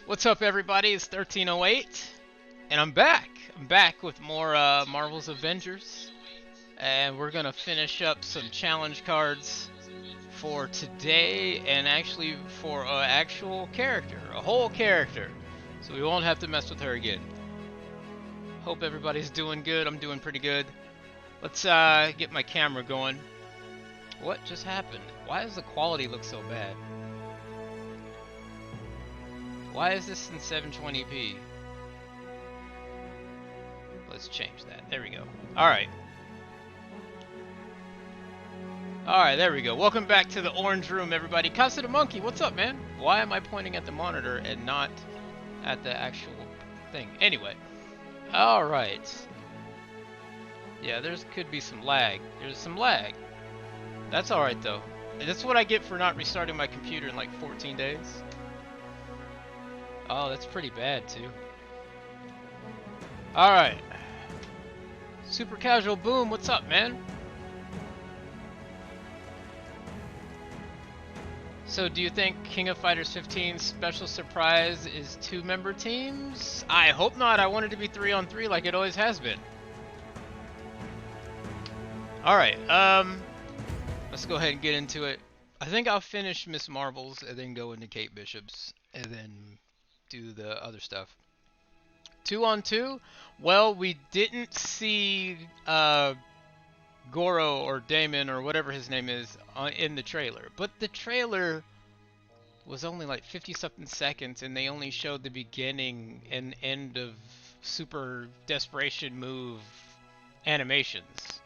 What's up, everybody? It's 1308, and I'm back. I'm back with more Marvel's Avengers, and we're gonna finish up some challenge cards for today, and actually for an actual character, a whole character, so we won't have to mess with her again. Hope everybody's doing good. I'm doing pretty good. Let's get my camera going. What just happened? Why does the quality look so bad? Why is this in 720p? Let's change that. There we go. Alright. Alright, there we go. Welcome back to the orange room, everybody. Casa the Monkey, what's up, man? Why am I pointing at the monitor and not at the actual thing? Anyway. Alright. Yeah, could be some lag. There's some lag. That's alright, though. That's what I get for not restarting my computer in like 14 days. Oh, that's pretty bad, too. Alright. Super Casual Boom, what's up, man? So, do you think King of Fighters 15's special surprise is 2-member teams? I hope not. I want it to be 3-on-3 like it always has been. Alright, let's go ahead and get into it. I think I'll finish Miss Marvel's and then go into Kate Bishop's and then do the other stuff. 2-on-2? Well, we didn't see Goro or Damon or whatever his name is in the trailer, but the trailer was only like 50-something seconds, and they only showed the beginning and end of super desperation move animations.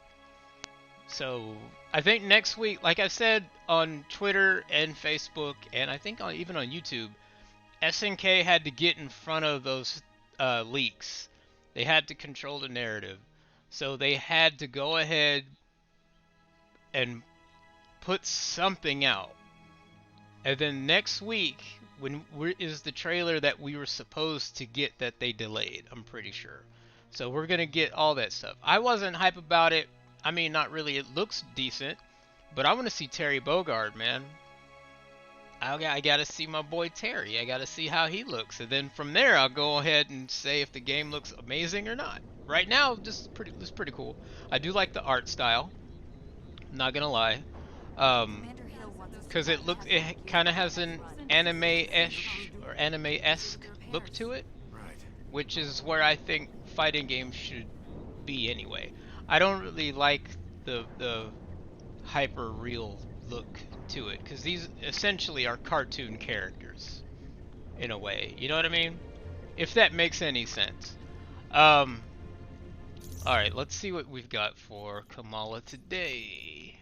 So I think next week, like I said on Twitter and Facebook, and I think even on YouTube, SNK had to get in front of those leaks. They had to control the narrative. So they had to go ahead and put something out. And then next week is the trailer that we were supposed to get that they delayed, I'm pretty sure. So we're going to get all that stuff. I wasn't hype about it. I mean, not really. It looks decent. But I want to see Terry Bogard, man. I gotta see my boy Terry. I gotta see how he looks, and then from there I'll go ahead and say if the game looks amazing or not. Right now, it's pretty cool. I do like the art style. I'm not gonna lie, because it kind of has an anime-ish or anime-esque look to it, which is where I think fighting games should be anyway. I don't really like the hyper real look to it, because these essentially are cartoon characters in a way, you know what I mean, if that makes any sense. Alright, let's see what we've got for Kamala today.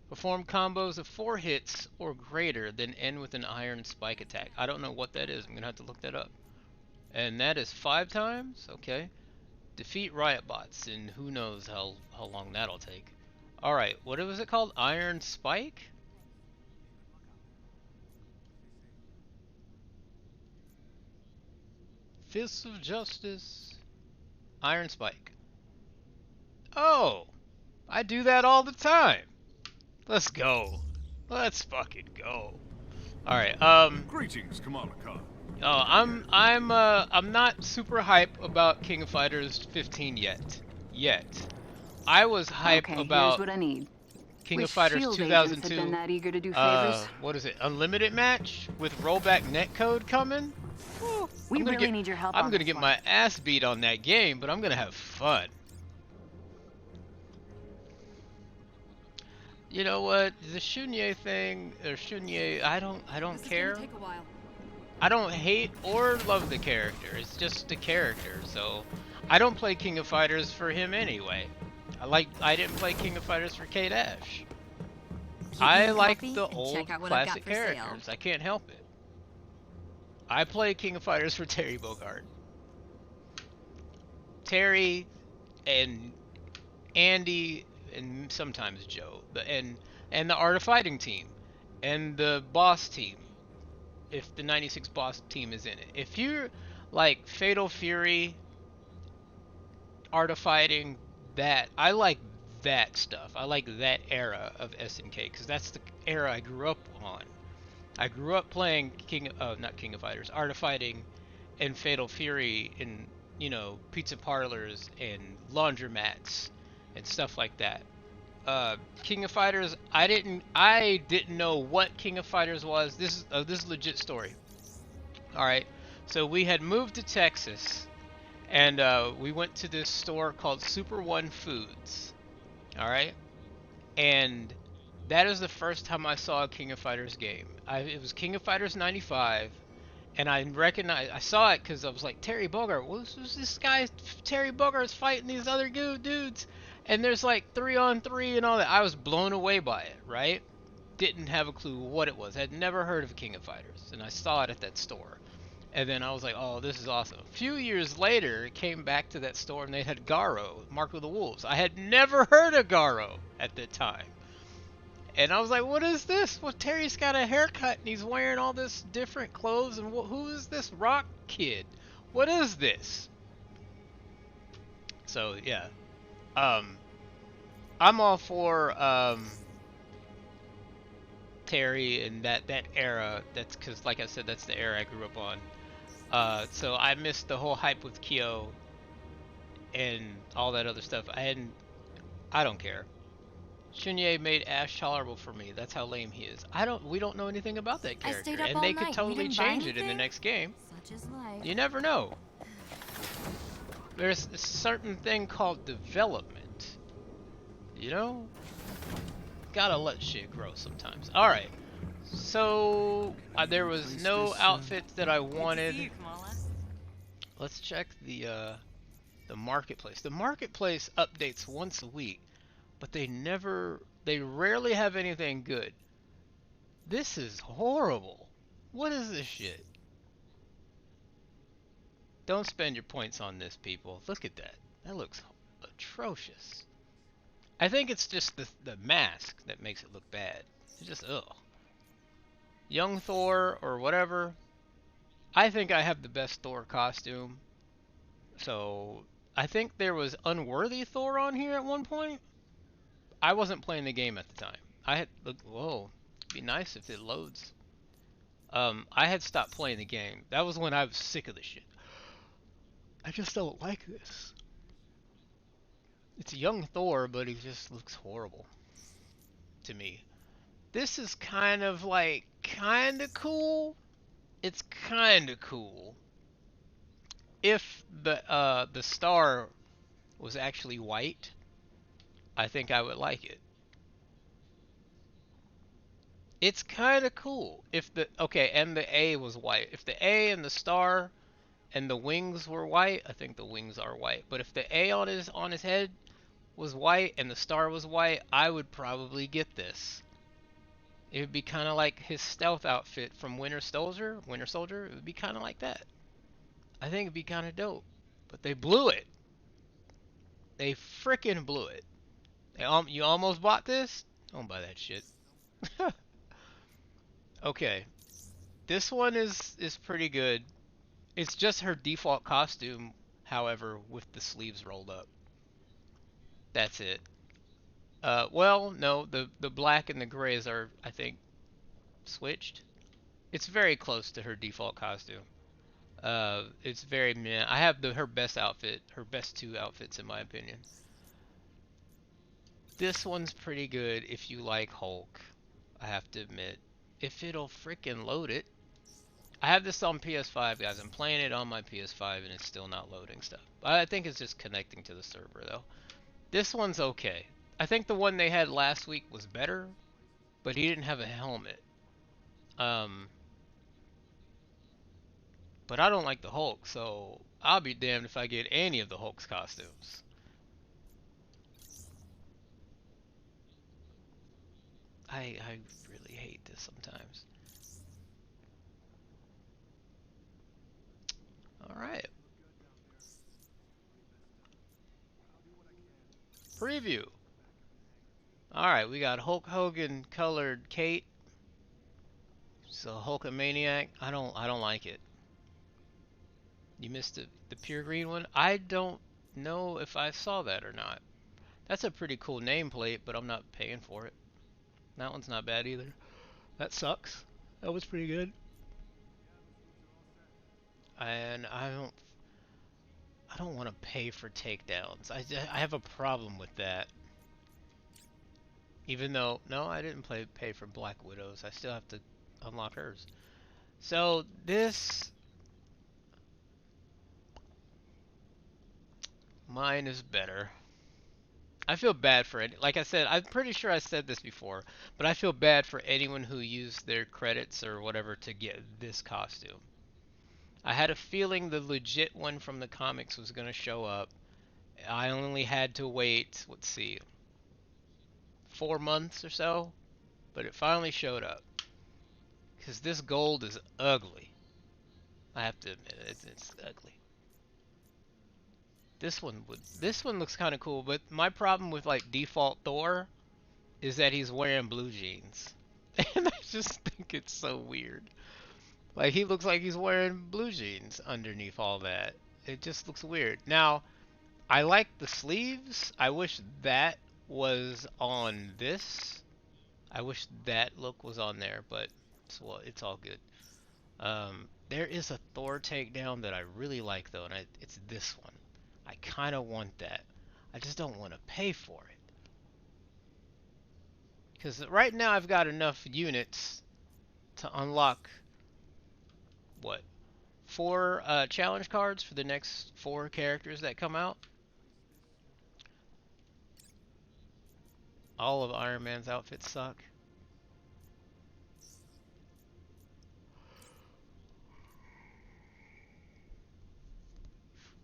Perform combos of 4 hits or greater, then end with an iron spike attack. I don't know what that is. I'm gonna have to look that up. And that is 5 times? Okay. Defeat riot bots, and who knows how long that'll take. Alright, what was it called? Iron Spike? Fists of Justice. Iron Spike. Oh! I do that all the time! Let's go. Let's fucking go. Alright, Greetings, Kamala Khan. Oh, I'm not super hype about King of Fighters 15 yet. I was hype about here's what I need. King of Fighters 2002. Been that eager to do favors? What is it? Unlimited match with rollback netcode coming? Whew, We really need your help. I'm gonna get my ass beat on that game, but I'm gonna have fun. You know what? The Shunye thing, or Shunye, I don't care. Take a while. I don't hate or love the character. It's just a character, so I don't play King of Fighters for him anyway. I didn't play King of Fighters for Kate Ash. I like the old classic characters. I can't help it. I play King of Fighters for Terry Bogard. Terry and Andy and sometimes Joe, and the Art of Fighting team, and the boss team, if the 96 boss team is in it. If you're like Fatal Fury, Art of Fighting, that I like that stuff. I like that era of SNK because that's the era I grew up on. I grew up playing not King of Fighters, Art of Fighting, and Fatal Fury in pizza parlors and laundromats and stuff like that. King of Fighters, I didn't know what King of Fighters was. This is a legit story. All right, so we had moved to Texas, and we went to this store called Super One Foods. All right, and that is the first time I saw a King of Fighters game. It was King of Fighters '95, and I saw it because I was like, Terry Bogard, who's this guy? Terry Bogart's fighting these other dudes, and there's like 3-on-3 and all that. I was blown away by it, right? Didn't have a clue what it was. Had never heard of King of Fighters, and I saw it at that store. And then I was like, oh, this is awesome. A few years later, it came back to that store, and they had Garo, Mark of the Wolves. I had never heard of Garo at the time. And I was like, what is this? Well, Terry's got a haircut and he's wearing all this different clothes. And who is this rock kid? What is this? So, yeah. I'm all for Terry and that era. That's because, like I said, that's the era I grew up on. So I missed the whole hype with Kyo and all that other stuff. I don't care. Chunye made Ash tolerable for me. That's how lame he is. We don't know anything about that character, and they could totally change it in the next game. Such is life. You never know. There's a certain thing called development. You know? Gotta let shit grow sometimes. Alright. So, there was no outfits that I wanted. Let's check the marketplace. The marketplace updates once a week, but they rarely have anything good. This is horrible. What is this shit? Don't spend your points on this, people. Look at that. That looks atrocious. I think it's just the mask that makes it look bad. It's just, ugh. Young Thor or whatever. I think I have the best Thor costume. So, I think there was Unworthy Thor on here at one point. I wasn't playing the game at the time. Whoa, it'd be nice if it loads. I had stopped playing the game. That was when I was sick of the shit. I just don't like this. It's a young Thor, but he just looks horrible to me. This is kind of cool. It's kind of cool. If the star was actually white, I think I would like it. It's kind of cool. And the A was white. If the A and the star and the wings were white, I think the wings are white. But if the A on his head was white and the star was white, I would probably get this. It would be kind of like his stealth outfit from Winter Soldier. It would be kind of like that. I think it'd be kind of dope. But they blew it. They frickin' blew it. You almost bought this? Don't buy that shit. Okay. This one is pretty good. It's just her default costume, however, with the sleeves rolled up. That's it. Well, no, the black and the grays are, I think, switched. It's very close to her default costume. It's very meh. I have her best outfit, her best two outfits in my opinion. This one's pretty good if you like Hulk, I have to admit. If it'll frickin' load it. I have this on PS5, guys. I'm playing it on my PS5 and it's still not loading stuff. I think it's just connecting to the server though. This one's okay. I think the one they had last week was better, but he didn't have a helmet. But I don't like the Hulk, so I'll be damned if I get any of the Hulk's costumes. I really hate this sometimes. Alright. Preview. Alright, we got Hulk Hogan colored Kate. So Hulkamaniac. I don't like it. You missed the pure green one? I don't know if I saw that or not. That's a pretty cool nameplate, but I'm not paying for it. That one's not bad either. That sucks. That was pretty good. And I don't want to pay for takedowns. I have a problem with that. Even though no, I didn't pay for Black Widows. I still have to unlock hers. So this mine is better. I feel bad for it. Like I said, I'm pretty sure I said this before, but I feel bad for anyone who used their credits or whatever to get this costume. I had a feeling the legit one from the comics was going to show up. I only had to wait, let's see, 4 months or so, but it finally showed up. Because this gold is ugly. I have to admit it, it's ugly. This one looks kind of cool, but my problem with like default Thor is that he's wearing blue jeans. And I just think it's so weird. Like he looks like he's wearing blue jeans underneath all that. It just looks weird. Now, I like the sleeves. I wish that was on this. I wish that look was on there, but it's all good. There is a Thor takedown that I really like though, and it's this one. I kind of want that. I just don't want to pay for it. Because right now I've got enough units to unlock, what, 4 challenge cards for the next 4 characters that come out. All of Iron Man's outfits suck.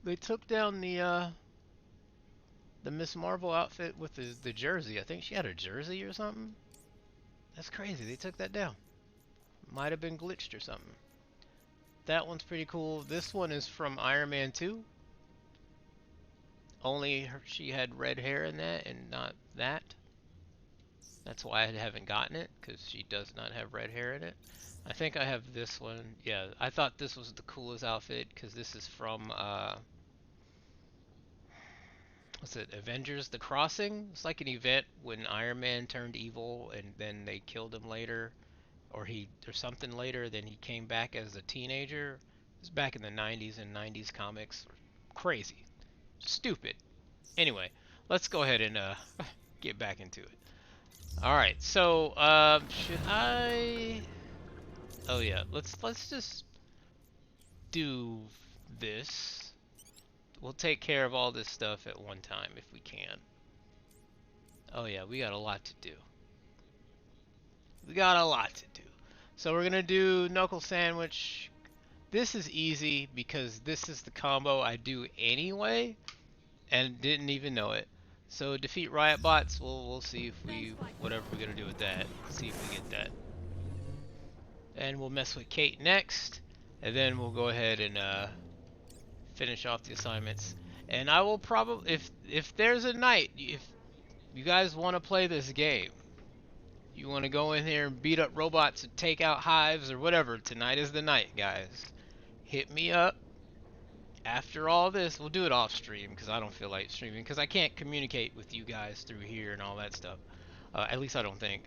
They took down the Miss Marvel outfit with the jersey. I think she had a jersey or something. That's crazy. They took that down. Might have been glitched or something. That one's pretty cool. This one is from Iron Man 2. Only she had red hair in that and not that. That's why I haven't gotten it, because she does not have red hair in it. I think I have this one. Yeah, I thought this was the coolest outfit, because this is from, what's it, Avengers The Crossing? It's like an event when Iron Man turned evil, and then they killed him later, or something later, then he came back as a teenager. It was back in the 90s, and 90s comics. Crazy. Stupid. Anyway, let's go ahead and get back into it. Alright, so, should I... Oh yeah, let's just do this. We'll take care of all this stuff at one time if we can. Oh yeah, we got a lot to do. We got a lot to do. So we're gonna do Knuckle Sandwich. This is easy because this is the combo I do anyway, and didn't even know it. So defeat riot bots. We'll see if whatever we're gonna do with that. See if we get that. And we'll mess with Kate next, and then we'll go ahead and finish off the assignments. And I will probably, if there's a night, if you guys want to play this game, you want to go in here and beat up robots and take out hives or whatever, tonight is the night, guys. Hit me up. After all this, we'll do it off stream because I don't feel like streaming because I can't communicate with you guys through here and all that stuff. At least I don't think.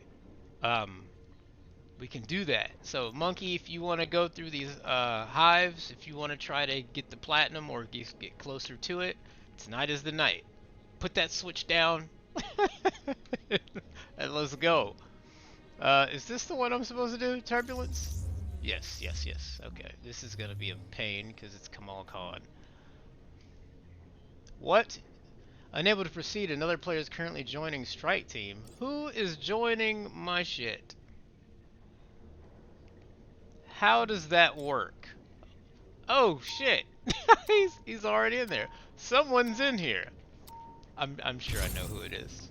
We can do that. So Monkey, if you want to go through these hives, if you want to try to get the platinum or get closer to it, tonight is the night. Put that switch down and let's go. Is this the one I'm supposed to do? Turbulence? Yes, yes, yes. Okay, this is gonna be a pain because it's Kamal Khan. What? Unable to proceed. Another player is currently joining Strike Team. Who is joining my shit? How does that work? Oh shit! he's already in there. Someone's in here. I'm sure I know who it is.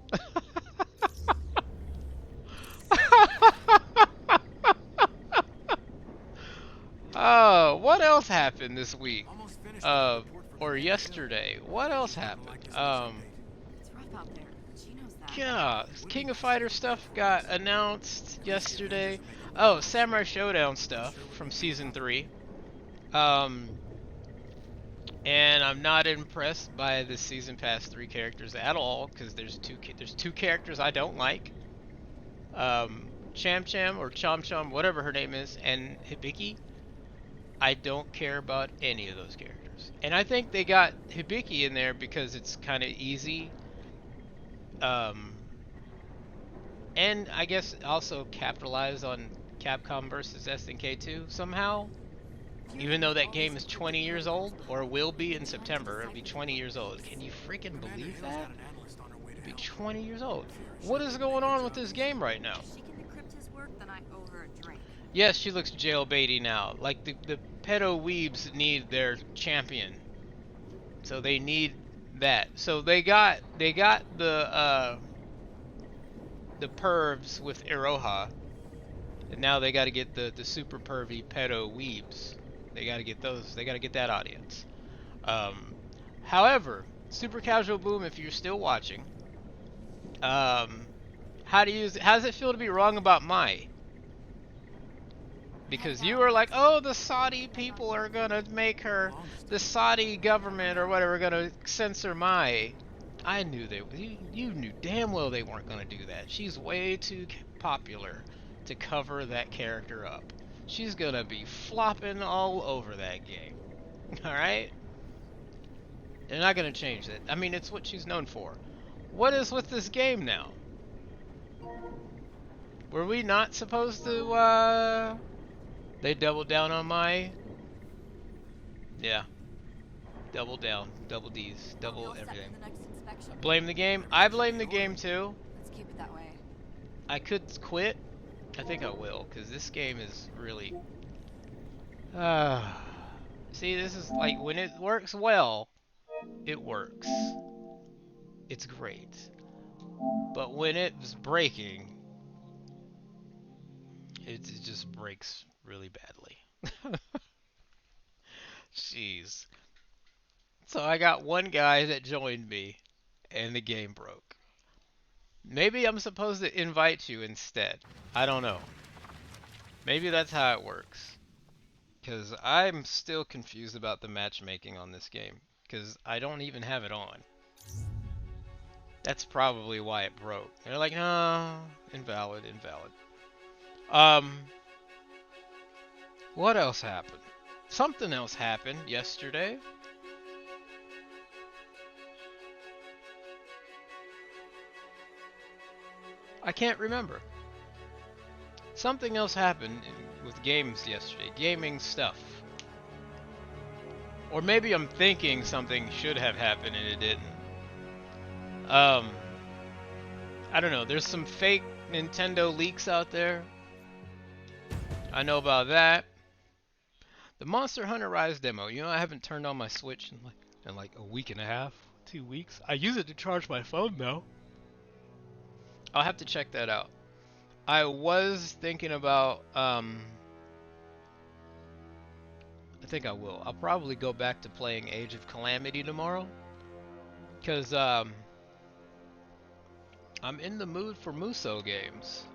Oh, what else happened this week? Or yesterday? What else happened? It's rough out there. She knows that. Yeah, King of Fighters stuff got announced yesterday. Oh, Samurai Showdown stuff from season 3. And I'm not impressed by the season pass 3 characters at all because there's two characters I don't like. Cham Cham or Chom Chom, whatever her name is, and Hibiki, I don't care about any of those characters. And I think they got Hibiki in there because it's kind of easy. Um, and I guess also capitalize on Capcom versus SNK 2 somehow. Even though that game is 20 years old, or will be in September, it'll be 20 years old. Can you freaking believe that? It'll be 20 years old. What is going on with this game right now? If she can decrypt his work, then I owe her a drink. Yes, she looks jailbaity now. Like the pedo weebs need their champion, so they need that. So they got the pervs with Iroha, and now they got to get the super pervy pedo weebs. They got to get those. They got to get that audience. However, Super Casual Boom, if you're still watching, how does it feel to be wrong about Mai? Because you were like, oh, the Saudi people are gonna make her, the Saudi government or whatever, gonna censor Mai. I knew you knew damn well they weren't gonna do that. She's way too popular to cover that character up. She's gonna be flopping all over that game. Alright? They're not gonna change it. I mean, it's what she's known for. What is with this game now? Were we not supposed to, they doubled down on my... Yeah. Double down. Double D's. Double everything. Blame the game? I blame the game too. Let's keep it that way. I could quit. I think I will, because this game is really... See, this is like, when it works well, it works. It's great. But when it's breaking, it just breaks really badly. Jeez. So I got one guy that joined me, and the game broke. Maybe I'm supposed to invite you instead. I don't know. Maybe that's how it works. Because I'm still confused about the matchmaking on this game. Because I don't even have it on. That's probably why it broke. They're like, no, invalid, invalid. What else happened? Something else happened yesterday. I can't remember. Something else happened with games yesterday. Gaming stuff. Or maybe I'm thinking something should have happened and it didn't. I don't know. There's some fake Nintendo leaks out there. I know about that. The Monster Hunter Rise demo. You know, I haven't turned on my Switch in like a week and a half, 2 weeks. I use it to charge my phone though. I'll have to check that out. I was thinking about, I think I will. I'll probably go back to playing Age of Calamity tomorrow. Because, I'm in the mood for Musou games.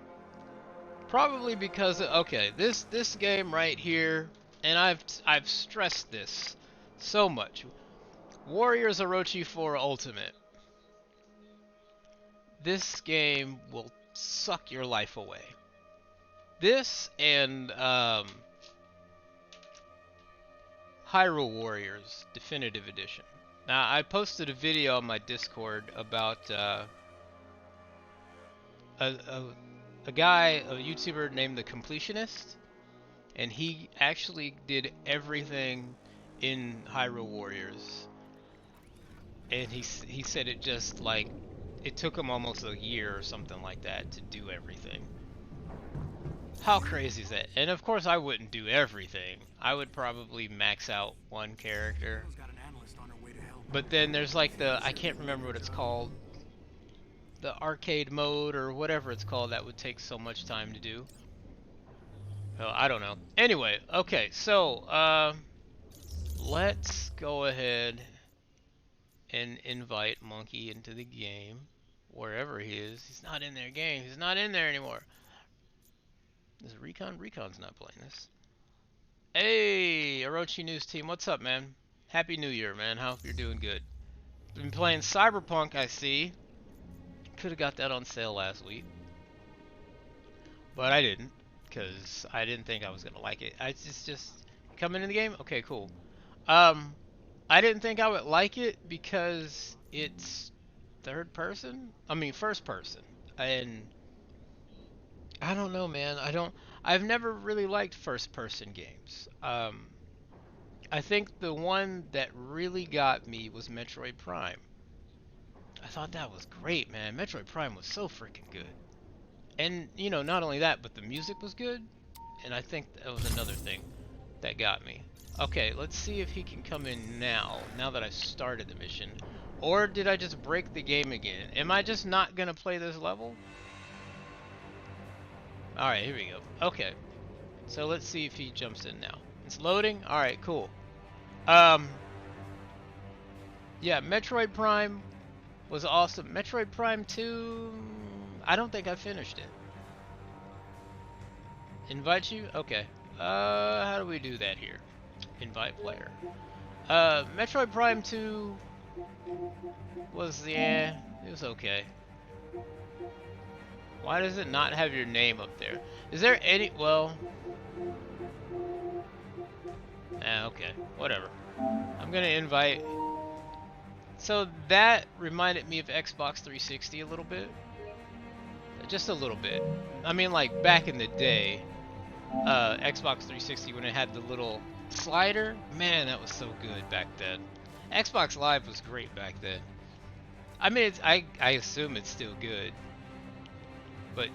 Probably because, okay, this game right here, and I've stressed this so much. Warriors Orochi 4 Ultimate. This game will suck your life away. This and Hyrule Warriors Definitive Edition. Now, I posted a video on my Discord about a guy, a YouTuber named The Completionist, and he actually did everything in Hyrule Warriors. And he said it just like, it took him almost a year or something like that to do everything. How crazy is that? And of course I wouldn't do everything. I would probably max out one character. But then there's like I can't remember what it's called. The arcade mode or whatever it's called that would take so much time to do. Oh, I don't know. Anyway, okay, so let's go ahead and invite Monkey into the game. Wherever he is. He's not in their game. He's not in there anymore. Is Recon? Recon's not playing this. Hey, Orochi News Team. What's up, man? Happy New Year, man. Hope you're doing good. Been playing Cyberpunk, I see. Could have got that on sale last week. but I didn't, because I didn't think I was gonna like it. I just coming in the game. Okay, cool. Um, I didn't think I would like it because it's third person. I mean, first person, and I don't know, man. I've never really liked first person games. I think the one that really got me was Metroid Prime. I thought that was great, man. Metroid Prime was so freaking good. And, not only that, but the music was good. And I think that was another thing that got me. Okay, let's see if he can come in now that I started the mission. Or did I just break the game again? Am I just not gonna play this level? Alright, here we go. Okay, so let's see if he jumps in now. It's loading? Alright, cool. Um, yeah, Metroid Prime was awesome. Metroid Prime 2, I don't think I finished it. Invite you? Okay. How do we do that here? Invite player. Metroid Prime 2 was, yeah, it was okay. Why does it not have your name up there? Is there any, well, okay, whatever. I'm gonna invite. So that reminded me of Xbox 360 a little bit. Just a little bit. I mean, like back in the day, Xbox 360 when it had the little slider, man, that was so good back then. Xbox Live was great back then. I mean, I assume it's still good, but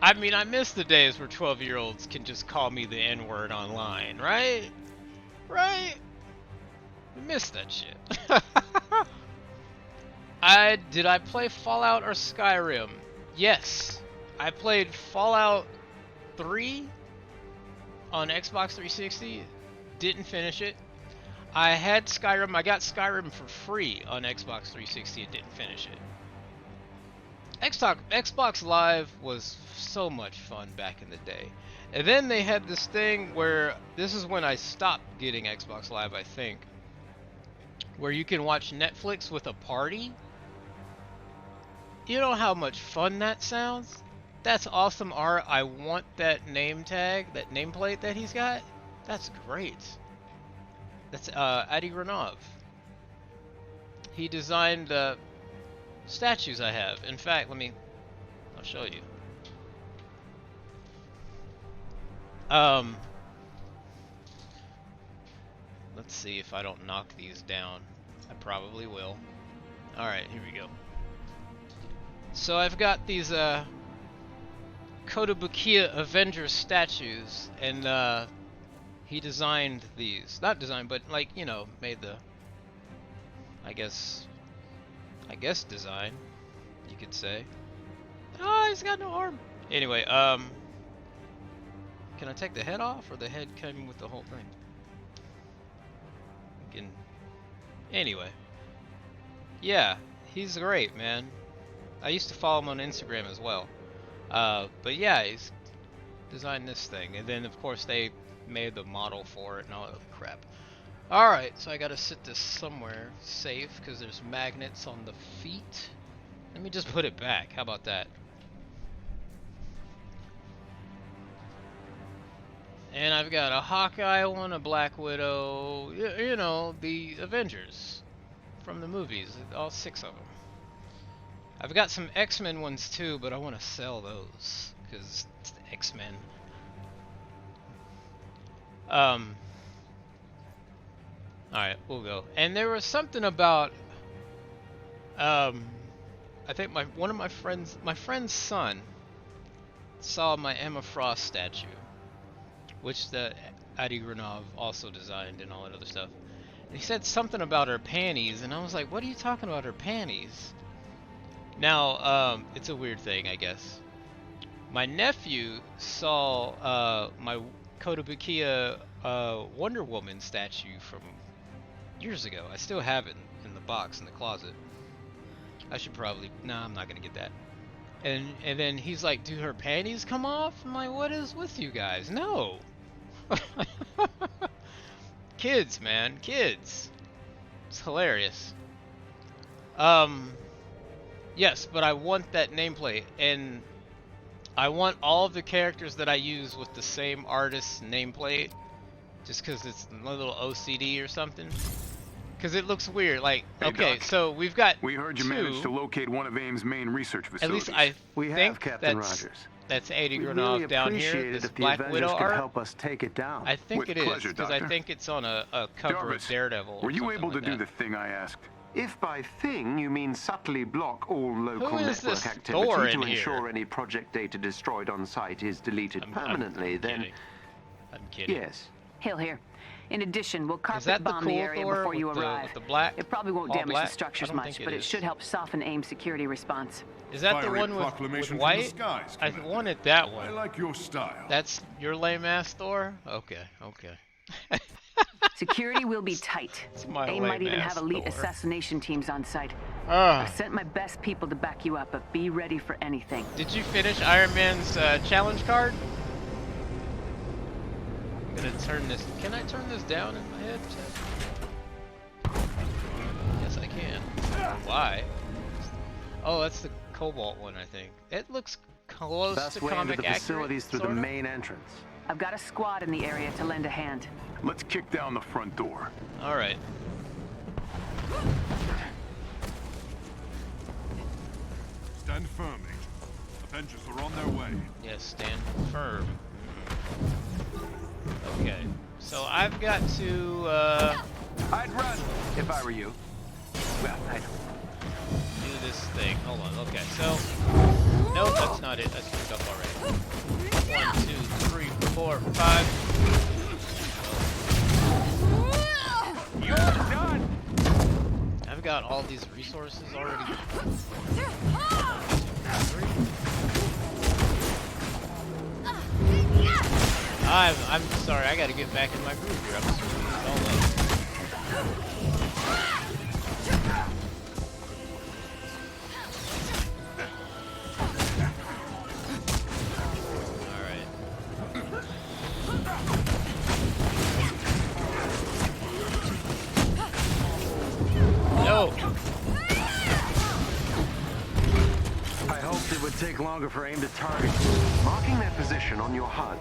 I mean, I miss the days where 12-year-olds can just call me the N-word online, right? Right? I miss that shit. Did I play Fallout or Skyrim? Yes. I played Fallout 3 on Xbox 360. Didn't finish it. I had Skyrim. I got Skyrim for free on Xbox 360 and didn't finish it. Xbox Live was so much fun back in the day. And then they had this thing where, this is when I stopped getting Xbox Live, I think, where you can watch Netflix with a party. You know how much fun that sounds? That's awesome art. I want that name tag, that nameplate that he's got. That's great. That's Adi Granov. He designed statues I have. In fact, I'll show you. Let's see if I don't knock these down. I probably will. Alright, here we go. So I've got these Kotobukiya Avengers statues, and he designed these. Not designed, but made the I guess design, you could say. Oh, he's got no arm. Anyway, can I take the head off, or the head came with the whole thing? Anyway. Yeah, he's great, man. I used to follow him on Instagram as well. But yeah, he's designed this thing, and then of course they made the model for it and all that other crap. Alright, so I gotta sit this somewhere safe, because there's magnets on the feet. Let me just put it back, how about that? And I've got a Hawkeye one, a Black Widow, you know, the Avengers from the movies, all 6 of them. I've got some X-Men ones too, but I want to sell those, because it's the X-Men. Alright, we'll go. And there was something about, I think one of my friend's son saw my Emma Frost statue, which the Adi Granov also designed and all that other stuff. And he said something about her panties, and I was like, what are you talking about, her panties? Now, it's a weird thing, I guess. My nephew saw my Kotobukiya Wonder Woman statue from years ago. I still have it in the box in the closet. I should probably... Nah, I'm not gonna get that. And then he's like, do her panties come off? I'm like, what is with you guys? No! Kids, man. Kids. It's hilarious. Yes, but I want that nameplate, and I want all of the characters that I use with the same artist's nameplate, just because it's a little OCD or something. Because it looks weird. Like, Hey, okay, Doc. so we've got We heard you managed to locate one of AIM's main research at facilities. least I We have, think Captain that's Rogers. Adi We'd Granov really down appreciate here. it This if the Black Avengers Widow could art. help us take it down. I think With it is pleasure, because I Doctor. think it's on a cover Jarvis, of Daredevil. Or were you something able to like do that. the thing I asked? If by thing you mean subtly block all local Who is network this activity Thor to in ensure here? any project data destroyed on site is deleted permanently, I'm then kidding. I'm kidding. yes. Hail here. In addition, we'll Is that carpet the bomb cool the area Thor before you with the- arrive. with the black? It probably won't All damage black? the structures I don't much, think but it it is. should help soften AIM's security response. Is that the Fiery one with proclamation from the white? skies, I Commander. wanted that I one. like your style. That's your lame ass Thor? Okay, okay. Security will be tight. It's my AIM might even lame-ass have elite Thor. assassination teams on site. Ah. I've sent my best people to back you up, but be ready for anything. Did you finish Iron Man's challenge card? I'm gonna turn this. Can I turn this down in my head? Yes, I can. Why? Oh, that's the Cobalt one, I think. It looks close Best to way into comic the accurate, facilities through the sorta. main entrance. I've got a squad in the area to lend a hand. Let's kick down the front door. All right. Stand firm, Agent. Avengers are on their way. Yes, stand firm. Okay. So I've got to I'd run if I were you. Well, I don't. do this thing. Hold on. Okay. So nope, that's not it. That's picked up already. 1, 2, 3, 4, 5. You're done. I've got all these resources already. I'm sorry, I gotta get back in my groove here. I'm screwing this all up. Alright. No! I hoped it would take longer for AIM to target you. Marking their position on your HUD.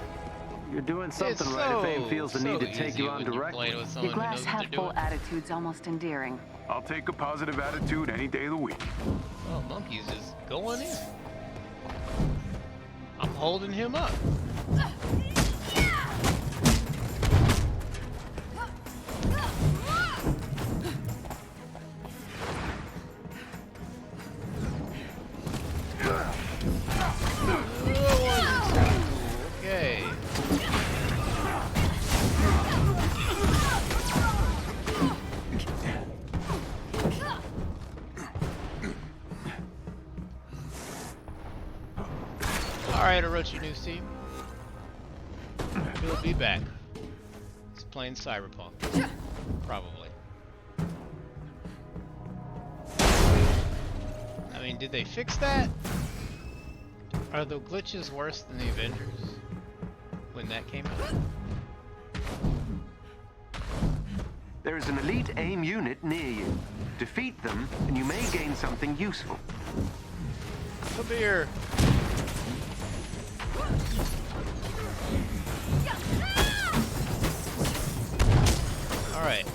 You're doing something It's right if AIM feels the so need to take easy you on when you're directly. playing with Your someone who glass knows what half they're full doing. attitude's almost endearing. I'll take a positive attitude any day of the week. Oh, Monkey's just going in. I'm holding him up. Okay. Alright, Orochi News Team. We'll be back. It's playing Cyberpunk. Probably. I mean, did they fix that? Are the glitches worse than the Avengers? When that came out? There is an elite AIM unit near you. Defeat them, and you may gain something useful. Come here. Alright.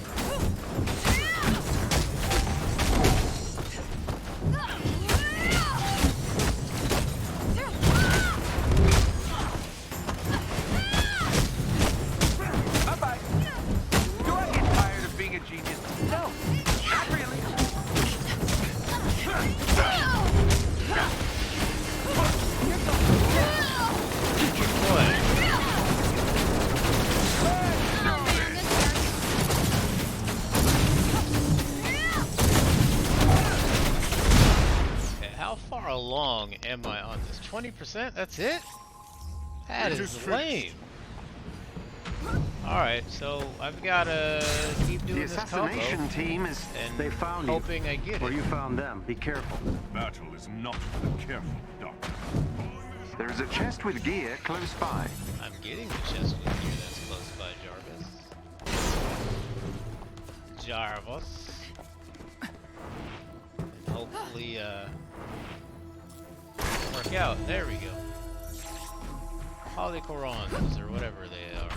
Bye-bye. Do I get tired of being a genius? No, not really. Boy. Okay, how far along am I on this? 20%? That's it? That It is is lame. Alright, so I've gotta keep The doing this combo. assassination team is... and They found hoping I get Or it. you found them. Be careful. Battle is not for the careful, Doctor. There is a chest with gear close by. I'm getting the chest with you that's close by, Jarvis. And hopefully, work out. There we go. Polycorons, or whatever they are.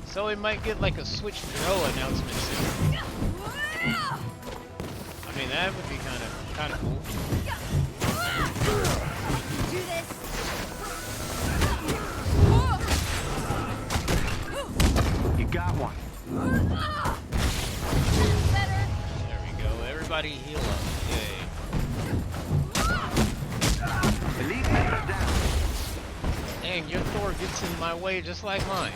So we might get like a Switch Pro announcement soon. I mean, that would be kind of cool. Do this. You got one. Better. There we go. Everybody heal up. Yay. Elite member down. Dang, your Thor gets in my way just like mine.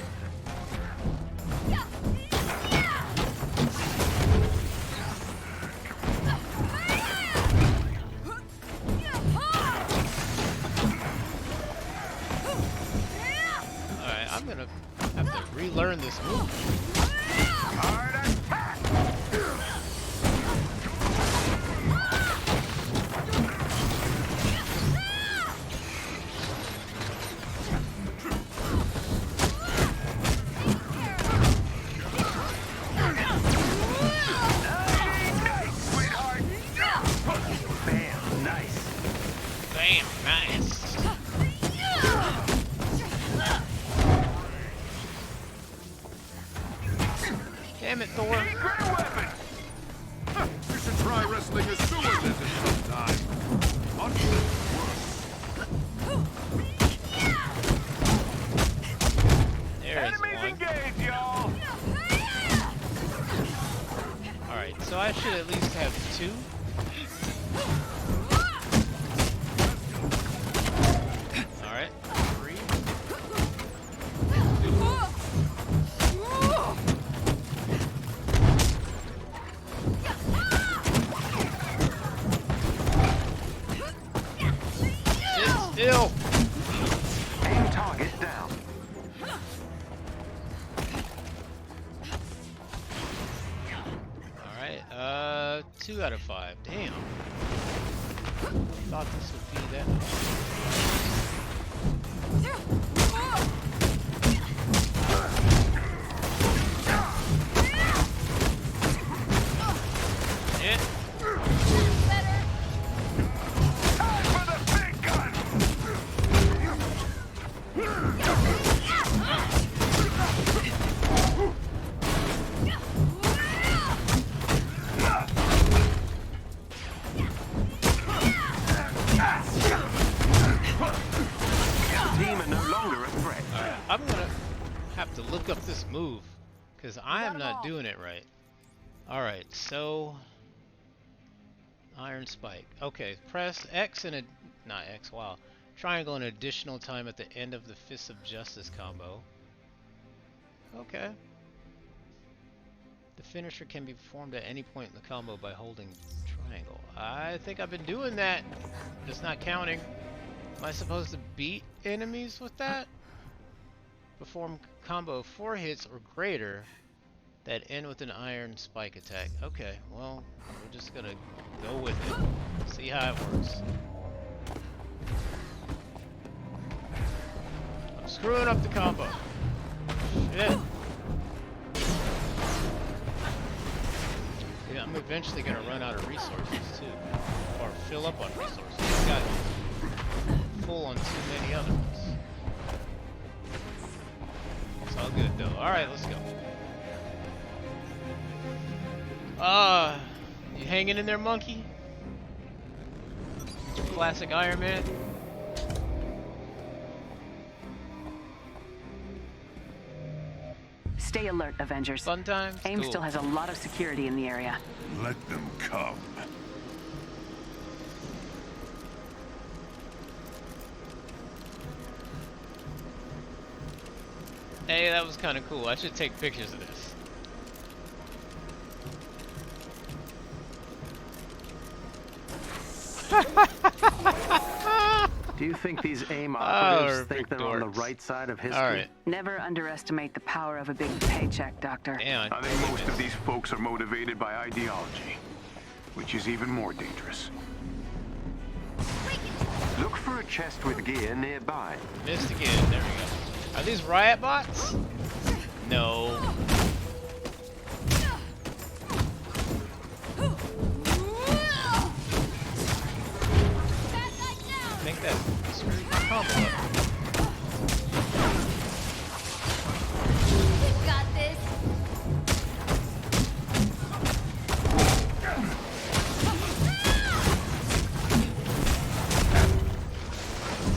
Alright, I'm gonna have to relearn this move. Hard attack. Nice, sweetheart. Bam, nice. Bam, nice. Damn it, Thor. Great weapon. Huh, you should try wrestling a sewer lizard sometime. Much less worse. There is Enemies one. engaged, y'all. Alright, so I should at least have two. Alright, three. Sit still! Aim target down. Alright, 2 out of 5. Damn. Thought this would be that much. Yeah. Time for the big gun. Team are no longer a threat. Alright, I'm gonna have to look up this move, because I am not doing it right. Alright, so... Iron Spike. Okay, press X and a... not X, wow. Triangle an additional time at the end of the Fist of Justice combo. Okay. The finisher can be performed at any point in the combo by holding triangle. I think I've been doing that. Just not counting. Am I supposed to beat enemies with that? Perform combo 4 hits or greater that end with an iron spike attack. Okay, well, we're just gonna go with it. See how it works. I'm screwing up the combo. Shit. Yeah, I'm eventually gonna run out of resources too. Or fill up on resources. I got full on too many other ones. It's all good though. Alright, let's go. You hanging in there, monkey? Classic Iron Man. Stay alert, Avengers. Fun times? AIM Cool. still has a lot of security in the area. Let them come. Hey, that was kind of cool. I should take pictures of this. Do you think these AIM operatives think big they're on the dorks. right side of history? Alright. Never underestimate the power of a big paycheck, Doctor. Damn, I think most of these folks are motivated by ideology, which is even more dangerous. Look for a chest with gear nearby. missed again. There we go. Are these riot bots? No. combo up. We've got this.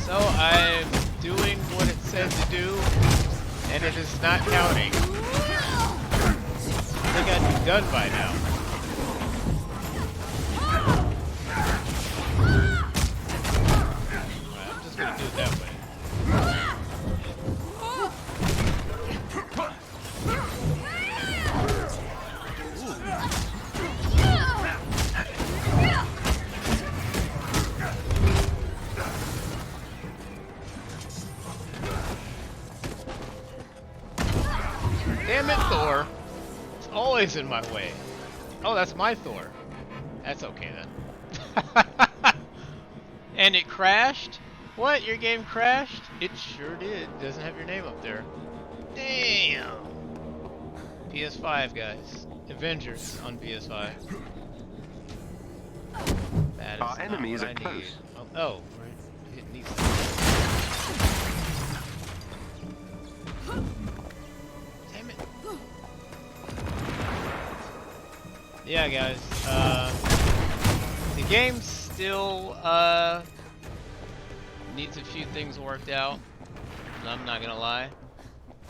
So I'm doing what it said to do, and it is not counting. I think I'd be done by now. Alright, I'm just gonna do it that way. Damn it, Thor! It's always in my way. Oh, that's my Thor. That's okay then. And it crashed? What? Your game crashed? It sure did. Doesn't have your name up there. Damn. PS5, guys. Avengers on PS5. That is Our not enemies what are I need. close. Oh, we're hitting these. Damn it. Yeah, guys. The game still needs a few things worked out. I'm not gonna lie.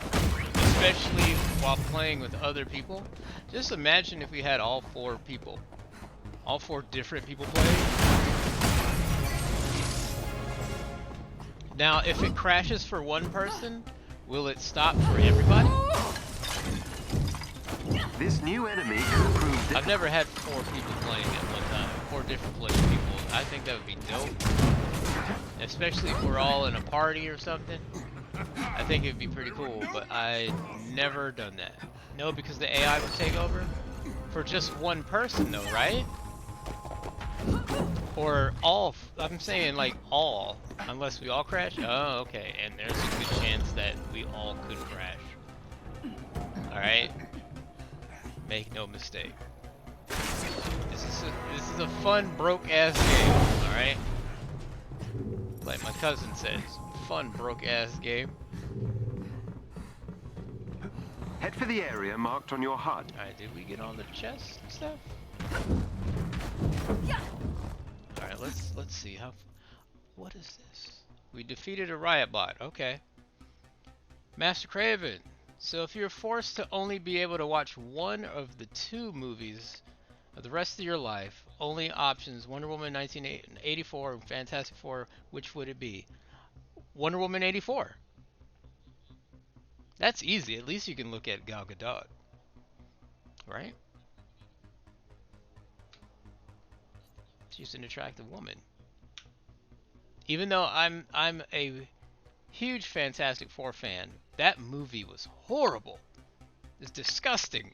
Especially while playing with other people. Just imagine if we had all 4 people. All 4 different people playing. Now, if it crashes for one person, will it stop for everybody? This new enemy can prove I've never had 4 people playing at one time. 4 different playing people. I think that would be dope. Especially if we're all in a party or something. I think it would be pretty cool, but I never done that. No, because the AI would take over? For just one person though, right? Or all, I'm saying like all, unless we all crash? Oh, okay, and there's a good chance that we all could crash. Alright? Make no mistake. This is a fun, broke-ass game, alright? Like my cousin says, fun, broke-ass game. Head for the area marked on your HUD. Alright, did we get on the chest and stuff? Alright, let's see how. What is this? We defeated a riot bot. Okay. Master Craven. So if you're forced to only be able to watch one of the 2 movies of the rest of your life, only options: Wonder Woman 1984 and Fantastic Four. Which would it be? Wonder Woman 84. That's easy. At least you can look at Gal Gadot, right? She's an attractive woman. Even though I'm a huge Fantastic Four fan, that movie was horrible. It's disgusting.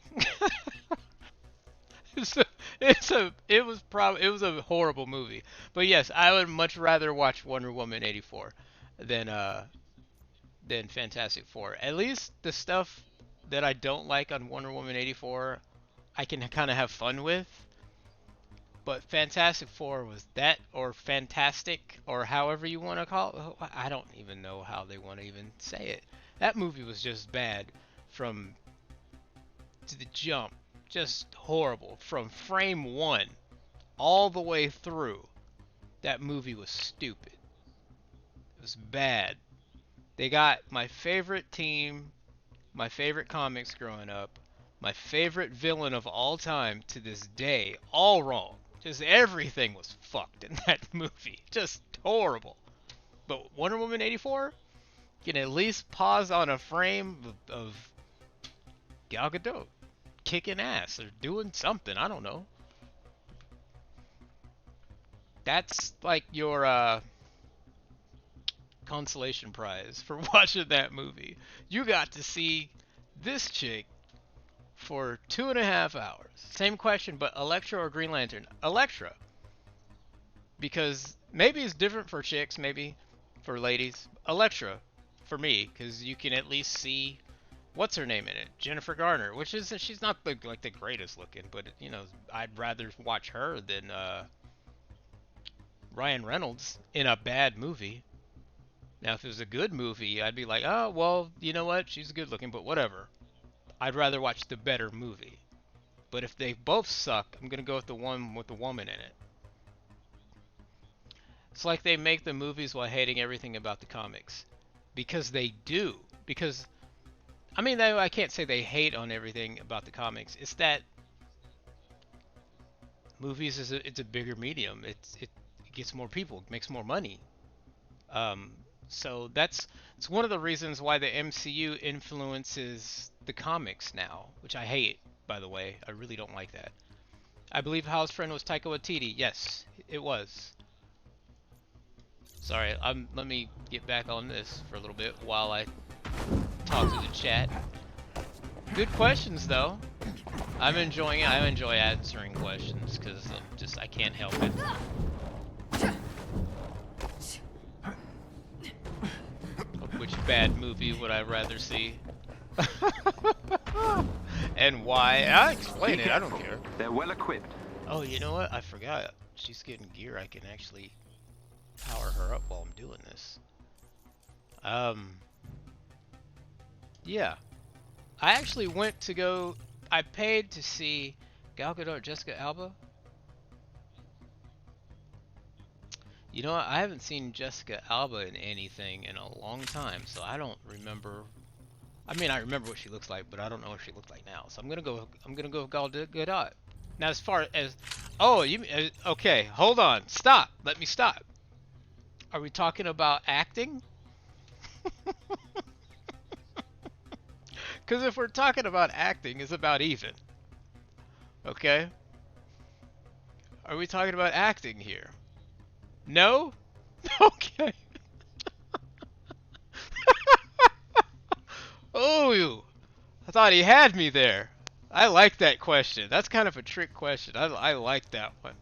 It was a horrible movie. But yes, I would much rather watch Wonder Woman 84 than Fantastic Four. At least the stuff that I don't like on Wonder Woman 84, I can kind of have fun with. But Fantastic Four was that, or Fantastic, or however you want to call it. I don't even know how they want to even say it. That movie was just bad from to the jump. Just horrible. From frame 1 all the way through. That movie was stupid. It was bad. They got my favorite team, my favorite comics growing up, my favorite villain of all time to this day, all wrong. Just everything was fucked in that movie. Just horrible. But Wonder Woman 84 can at least pause on a frame of Gal Gadot kicking ass or doing something. I don't know. That's like your consolation prize for watching that movie. You got to see this chick for 2.5 hours. Same question, but Elektra or Green Lantern? Elektra. Because maybe it's different for chicks, maybe for ladies. Elektra for me, because you can at least see what's her name in it, Jennifer Garner, which is, she's not like the greatest looking, but you know, I'd rather watch her than Ryan Reynolds in a bad movie. Now, if it was a good movie, I'd be like, oh, well, you know what? She's good looking, but whatever. I'd rather watch the better movie. But if they both suck, I'm gonna go with the one with the woman in it. It's like they make the movies while hating everything about the comics. Because they do. Because, I mean, I can't say they hate on everything about the comics. It's that movies it's a bigger medium. It gets more people, makes more money. Um, so it's one of the reasons why the MCU influences the comics now, which I hate, by the way. I really don't like that. I believe Hal's friend was Taika Waititi. Yes, it was. Sorry, let me get back on this for a little bit while I talk to the chat. Good questions, though. I'm enjoying it. I enjoy answering questions because I can't help it. Which bad movie would I rather see? And why? I'll explain it. I don't care. They're well equipped. Oh, you know what? I forgot. She's getting gear. I can actually power her up while I'm doing this. Yeah. I actually went to go. I paid to see Gal Gadot, Jessica Alba. You know what? I haven't seen Jessica Alba in anything in a long time, so I don't remember. I mean, I remember what she looks like, but I don't know what she looks like now. So I'm gonna go with Gal Gadot. Now, as far as, oh, okay, hold on, stop. Let me stop. Are we talking about acting? Because if we're talking about acting, it's about even. Okay? Are we talking about acting here? No? Okay. Oh, I thought he had me there. I like that question. That's kind of a trick question. I like that one.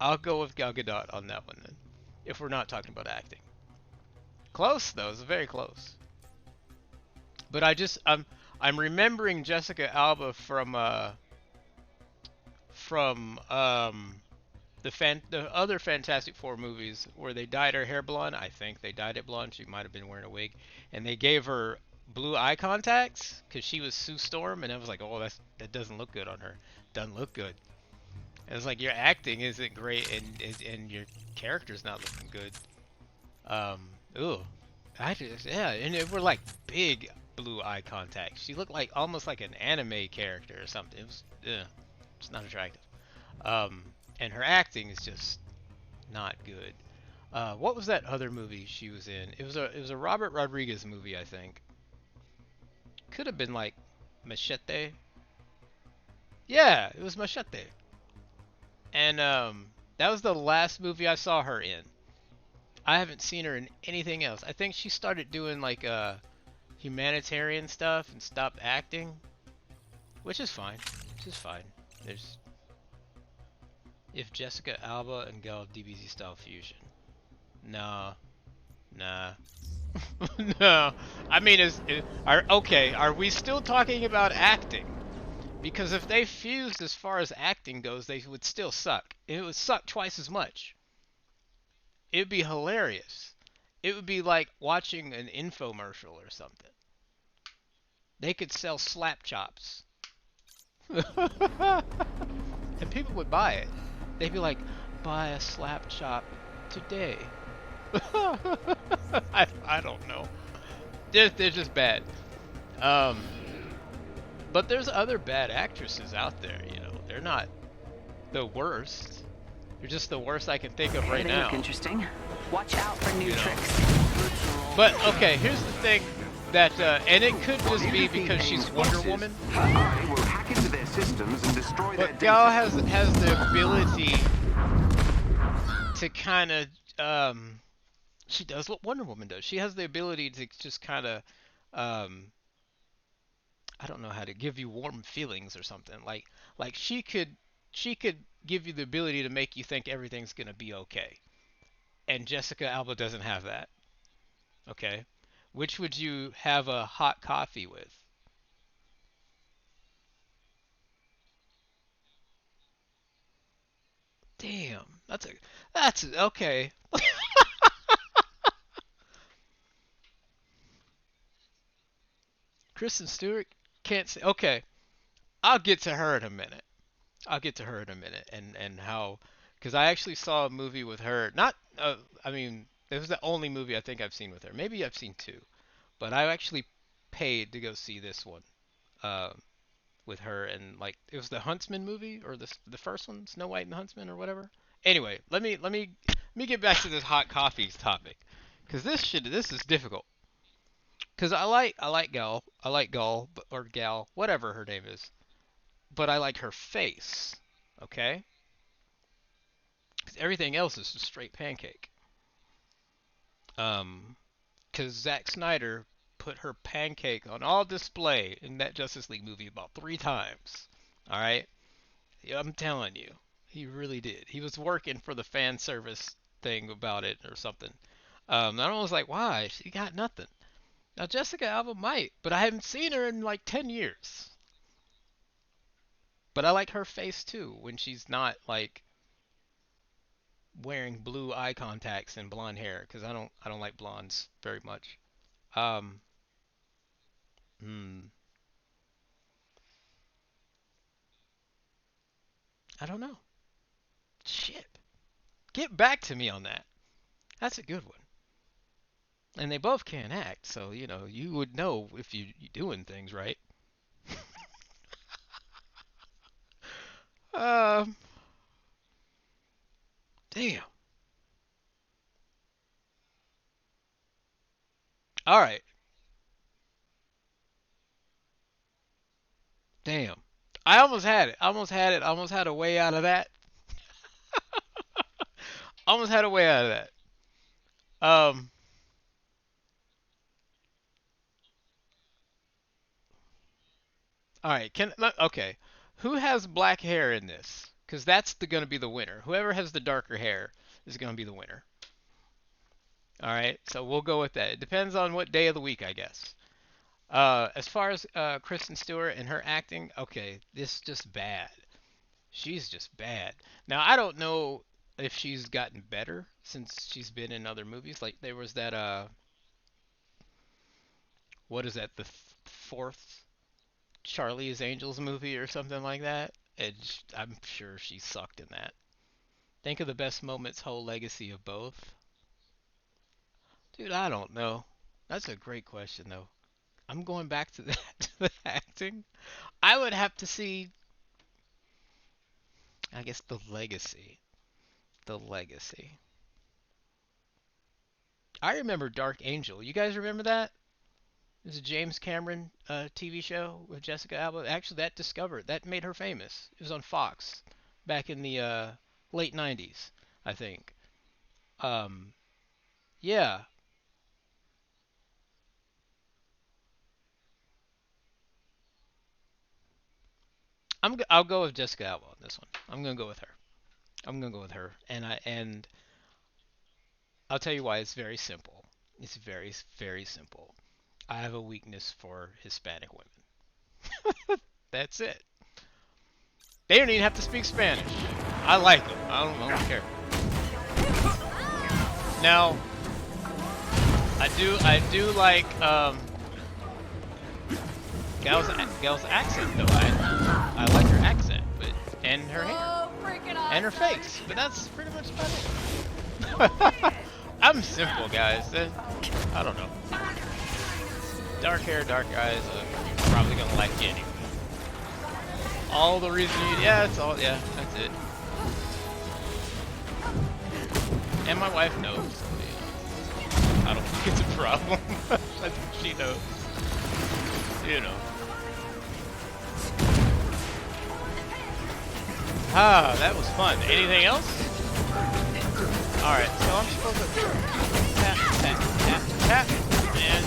I'll go with Gal Gadot on that one then, if we're not talking about acting. Close though, it's very close. But I'm remembering Jessica Alba from the other Fantastic Four movies where they dyed her hair blonde. I think they dyed it blonde. She might have been wearing a wig, and they gave her blue eye contacts because she was Sue Storm, and I was like, oh, that doesn't look good on her. Doesn't look good. And it's like your acting isn't great, and your character's not looking good. Ooh, yeah, and it were like big blue eye contacts. She looked like almost like an anime character or something. It was, it's not attractive. And her acting is just not good. What was that other movie she was in? It was a Robert Rodriguez movie, I think. Could have been like Machete. Yeah, it was Machete. And that was the last movie I saw her in. I haven't seen her in anything else. I think she started doing like humanitarian stuff and stopped acting, which is fine. Which is fine. There's if Jessica Alba and Gal DBZ style fusion. Nah. No. I mean, are we still talking about acting? Because if they fused as far as acting goes, they would still suck. It would suck twice as much. It would be hilarious. It would be like watching an infomercial or something. They could sell slap chops. And people would buy it. They'd be like, buy a slap chop today. I don't know. They're just bad. But there's other bad actresses out there, you know. They're not the worst. They're just the worst I can think of right They now. look interesting. Watch out for new tricks. But okay, here's the thing that and it could just be because she's Wonder Woman. I will hack into their systems and destroy their But data. Gal has the ability to kind of she does what Wonder Woman does. She has the ability to just kind of I don't know how to give you warm feelings or something. Like she could give you the ability to make you think everything's going to be okay. And Jessica Alba doesn't have that. Okay? Which would you have a hot coffee with? Damn. That's okay. Kristen Stewart can't say. Okay, I'll get to her in a minute. I'll get to her in a minute, and how, because I actually saw a movie with her. Not, I mean, it was the only movie I think I've seen with her. Maybe I've seen two, but I actually paid to go see this one, uh, with her, and like it was the Huntsman movie or the first one, Snow White and the Huntsman or whatever. Anyway, let me get back to this hot coffees topic, because this is difficult. Because I like Gal or Gal, whatever her name is, but I like her face. Okay, 'cause everything else is just straight pancake. Um, because Zack Snyder put her pancake on all display in that Justice League movie about 3 times. All right, yeah, I'm telling you, he really did. He was working for the fan service thing about it or something. And I was like, why? She got nothing. Now Jessica Alba might, but I haven't seen her in like 10 years. But I like her face too when she's not like wearing blue eye contacts and blonde hair because I don't like blondes very much. Um, hmm, I don't know. Shit. Get back to me on that. That's a good one. And they both can't act, so you would know if you doing things right. Um, damn. All right. Damn. I almost had it. Almost had it. Almost had a way out of that. Almost had a way out of that. Um, all right. Okay. Who has black hair in this? Because that's going to be the winner. Whoever has the darker hair is going to be the winner. All right. So we'll go with that. It depends on what day of the week, I guess. As far as Kristen Stewart and her acting, okay, this is just bad. She's just bad. Now I don't know if she's gotten better since she's been in other movies. Like there was that what is that? The fourth Charlie's Angels movie or something like that. And I'm sure she sucked in that. Think of the best moments, whole legacy of both. Dude, I don't know. That's a great question though. I'm going back to that to the acting. I would have to see, I guess, the legacy. The legacy. I remember Dark Angel. You guys remember that? It was a James Cameron TV show with Jessica Alba. Actually, that made her famous. It was on Fox back in the late '90s, I think. Um, yeah, I'll go with Jessica Alba on this one. I'm gonna go with her. I'm gonna go with her, and I'll tell you why. It's very simple. It's very very simple. I have a weakness for Hispanic women. That's it. They don't even have to speak Spanish. I like them. I don't care. Now, I do like Gal's accent though. I like her accent, but and her hair Oh, freaking awesome. and her face, but that's pretty much about it. I'm simple, guys. I don't know. Dark hair, dark eyes. Probably gonna like you anyway. All the reason yeah, it's all, yeah, that's it. And my wife knows. So, yeah. I don't think it's a problem. I think she knows. You know. Ah, that was fun. Anything else? Alright, so I'm supposed to tap, tap, tap, tap, and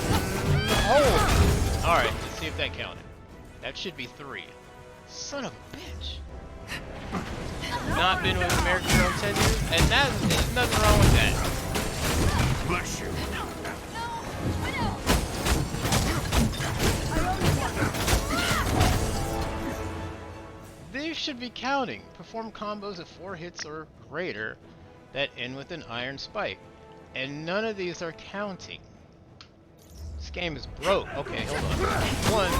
hold. Alright, let's see if that counted. That should be 3. Son of a bitch. Not been with American Girl 10 years, and there's nothing wrong with that. Bless you. These should be counting. Perform combos of 4 hits or greater that end with an iron spike. And none of these are counting. game is broke. Okay, hold on. 1, 2,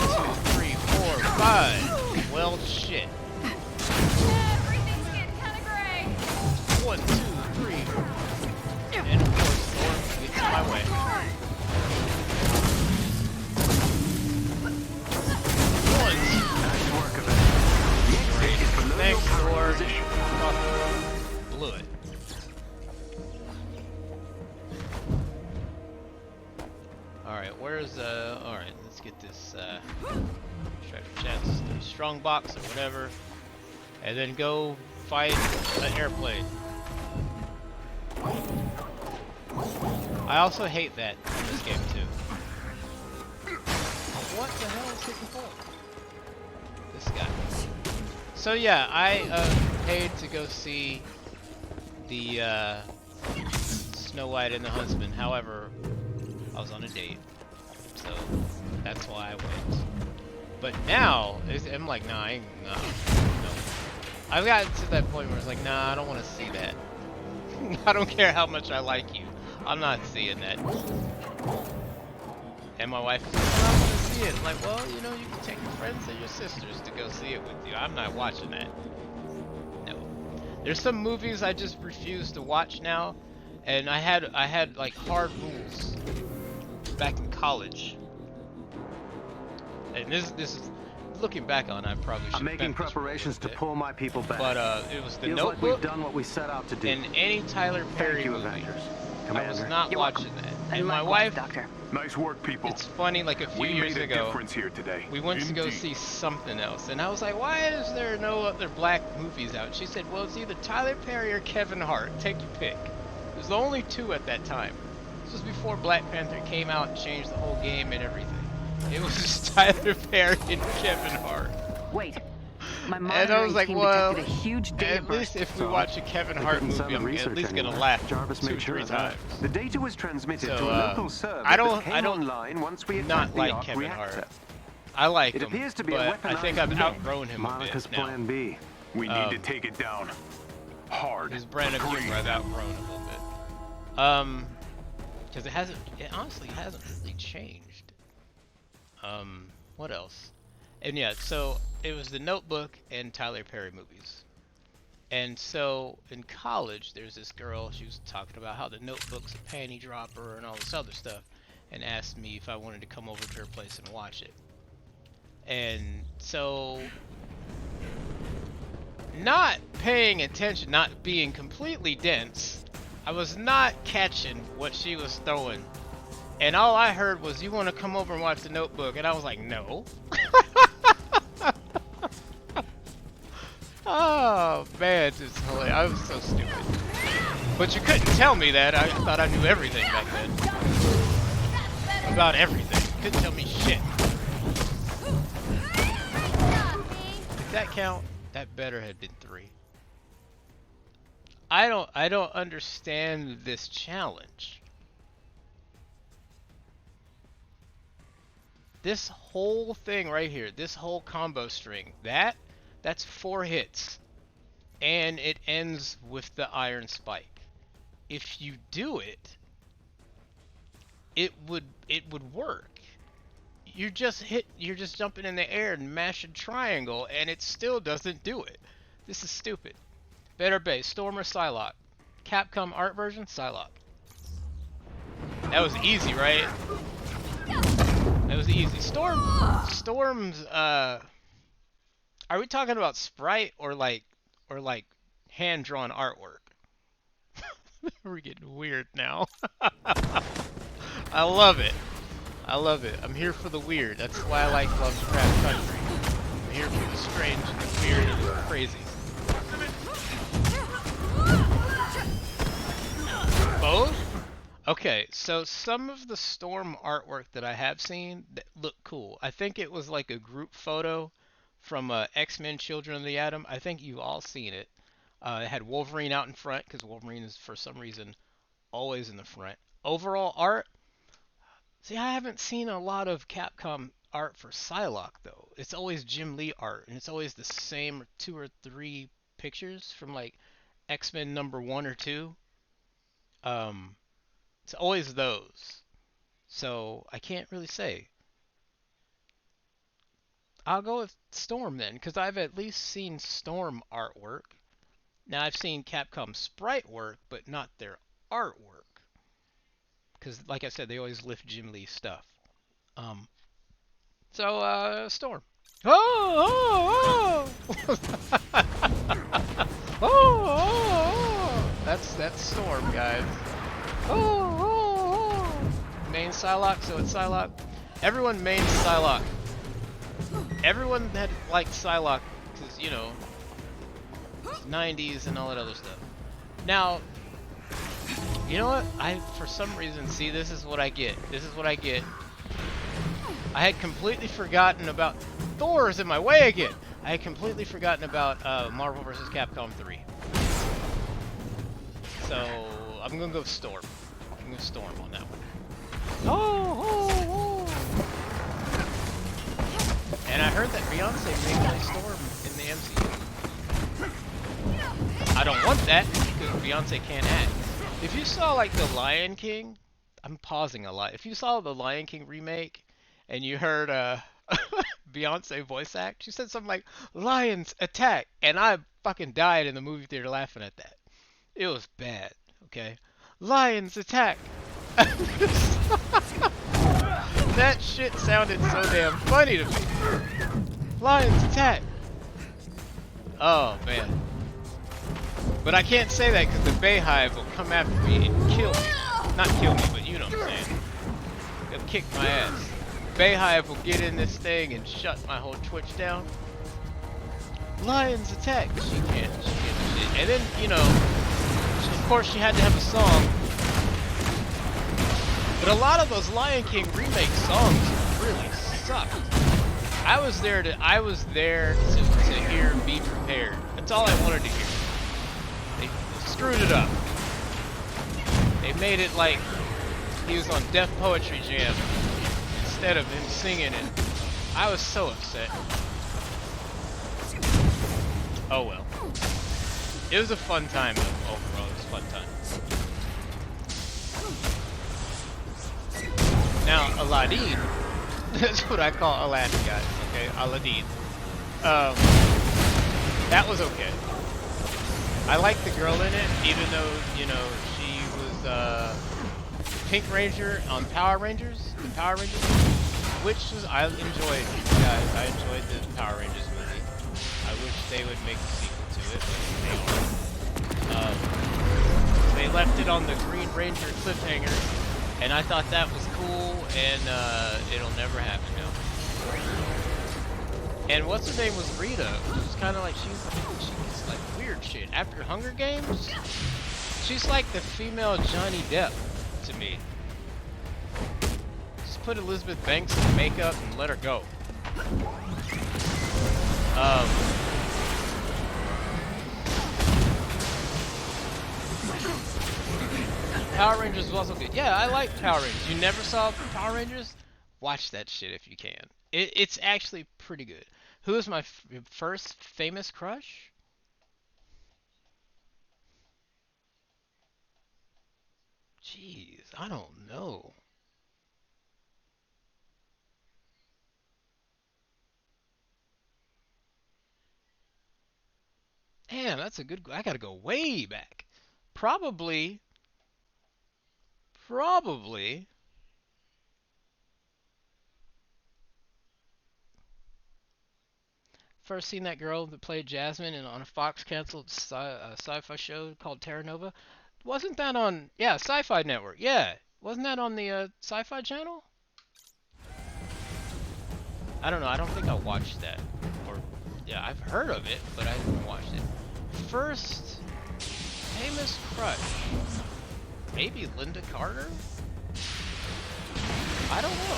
3, 4, 5. Well, shit. Everything's getting kind of gray. 1, 2, 3. And of course, Storm gets in my way. One. Nice work of it. Great. Thanks, Storm. Position. Blew it. Alright, where's, alright, let's get this, treasure chest, strong box or whatever, and then go fight an airplane. I also hate that in this game, too. What the hell is hitting for? This guy. So yeah, I, paid to go see the, Snow White and the Huntsman. However, I was on a date, so that's why I went. But now, I'm like, nah, no. I've gotten to that point where it's like, nah, I don't want to see that. I don't care how much I like you. I'm not seeing that. And my wife is like, I don't want to see it. I'm like, well, you know, you can take your friends and your sisters to go see it with you. I'm not watching that. No. There's some movies I just refuse to watch now, and I had like hard rules back in college. And this is looking back on, I probably should. I'm making preparations to pull my people back. But it was the Feels Notebook. like we've done what we set out to do. And any Tyler Perry Thank you, movie. Avengers. I was Commander. not You're watching welcome. that. And my wife, Doctor. Nice work, people. it's funny, like a few We years made a ago, difference here today. we went to go Indeed. see something else, and I was like, why is there no other black movies out? She said, well, it's either Tyler Perry or Kevin Hart. Take your pick. There's only two at that time. This was before Black Panther came out and changed the whole game and everything. It was just Tyler Perry and Kevin Hart. Wait. My And I was monitoring like, team well, detected a huge data at least burst. if we So, watch a Kevin They Hart couldn't send movie, the I'm at research least gonna anywhere. laugh Jarvis 2 made or sure 3 of that. times. The data was transmitted So, to a local server I don't that came like online once we not attacked the like arc Kevin reactor. Hart. I like It him, appears to be a but I weaponized think I've myth. outgrown him a Monica's bit now. plan B. We need Um, to take it down. Hard. His brand of but humor I've green. outgrown a little bit. Because it honestly hasn't really changed. What else? And yeah, so it was the Notebook and Tyler Perry movies. And so in college, there's this girl, she was talking about how the Notebook's a panty dropper and all this other stuff, and asked me if I wanted to come over to her place and watch it. And so, not paying attention, not being completely dense, I was not catching what she was throwing. And all I heard was, you want to come over and watch the Notebook? And I was like, no. Oh man, it's hilarious. I was so stupid. But you couldn't tell me that. I thought I knew everything back then. About everything. You couldn't tell me shit. Did that count? That better had been 3. I don't understand this challenge. This whole thing right here, this whole combo string, that's 4 hits. And it ends with the iron spike. If you do it, it would work. You're just jumping in the air and mashing triangle and it still doesn't do it. This is stupid. Better base, Storm or Psylocke? Capcom art version, Psylocke. That was easy, right? That was easy. Storm's are we talking about sprite or like hand-drawn artwork? We're getting weird now. I love it. I love it. I'm here for the weird. That's why I like Lovecraft Country. I'm here for the strange and the weird and the crazy. Both? Okay, so some of the Storm artwork that I have seen that look cool. I think it was like a group photo from X-Men Children of the Atom. I think you've all seen it. It had Wolverine out in front because Wolverine is for some reason always in the front. Overall art, see, I haven't seen a lot of Capcom art for Psylocke though. It's always Jim Lee art, and it's always the same 2 or 3 pictures from like X-Men number 1 or 2. It's always those. So I can't really say. I'll go with Storm then, because I've at least seen Storm artwork. Now I've seen Capcom sprite work, but not their artwork. Because, like I said, they always lift Jim Lee's stuff. Um, Storm. Oh, oh, oh! Oh, oh, oh! That's Storm, guys. Oh, oh, oh! Main Psylocke, so it's Psylocke. Everyone main Psylocke. Everyone had liked Psylocke, because, you know, 90s and all that other stuff. Now, you know what? For some reason, see, this is what I get. This is what I get. I had completely forgotten about... Thor's in my way again! I had completely forgotten about Marvel vs. Capcom 3. So, I'm gonna go Storm. I'm gonna Storm on that one. Oh, oh, oh! And I heard that Beyonce may play Storm in the MCU. I don't want that, because Beyonce can't act. If you saw, like, The Lion King... I'm pausing a lot. If you saw the Lion King remake, and you heard Beyonce voice act, she said something like, "Lions attack," and I fucking died in the movie theater laughing at that. It was bad, okay? Lions attack! That shit sounded so damn funny to me. Lions attack! Oh, man. But I can't say that because the Bayhive will come after me and kill me. Not kill me, but you know what I'm saying. They'll kick my ass. Bayhive will get in this thing and shut my whole Twitch down. Lions attack! She can't do shit. And then, you know, of course she had to have a song. But a lot of those Lion King remake songs really suck. I was there to hear Be Prepared. That's all I wanted to hear. They screwed it up. They made it like he was on Def Poetry Jam instead of him singing it. I was so upset. Oh well. It was a fun time though, overall. It was a fun time. Now, Aladdin, that's what I call Aladdin, guys, okay? Aladdin. That was okay. I liked the girl in it, even though, you know, she was Pink Ranger on Power Rangers, the Power Rangers, which was, I enjoyed, guys. I enjoyed the Power Rangers movie. I wish they would make a sequel to it, but they aren't. They left it on the Green Ranger cliffhanger, and I thought that was cool, and it'll never happen now. And what's her name was Rita, which is kind of like, she's like weird shit. After Hunger Games, she's like the female Johnny Depp to me. Just put Elizabeth Banks in makeup and let her go. Power Rangers was also good. Yeah, I like Power Rangers. You never saw Power Rangers? Watch that shit if you can. It's actually pretty good. Who is my first famous crush? Jeez, I don't know. Damn, that's a good... I gotta go way back. Probably... First seen that girl that played Jasmine on a Fox canceled sci-fi show called Terra Nova. Wasn't that on... Yeah, Sci-Fi Network. Yeah. Wasn't that on the Sci-Fi Channel? I don't know. I don't think I watched that. Or... Yeah, I've heard of it, but I haven't watched it. First famous crush. Maybe Linda Carter? I don't know.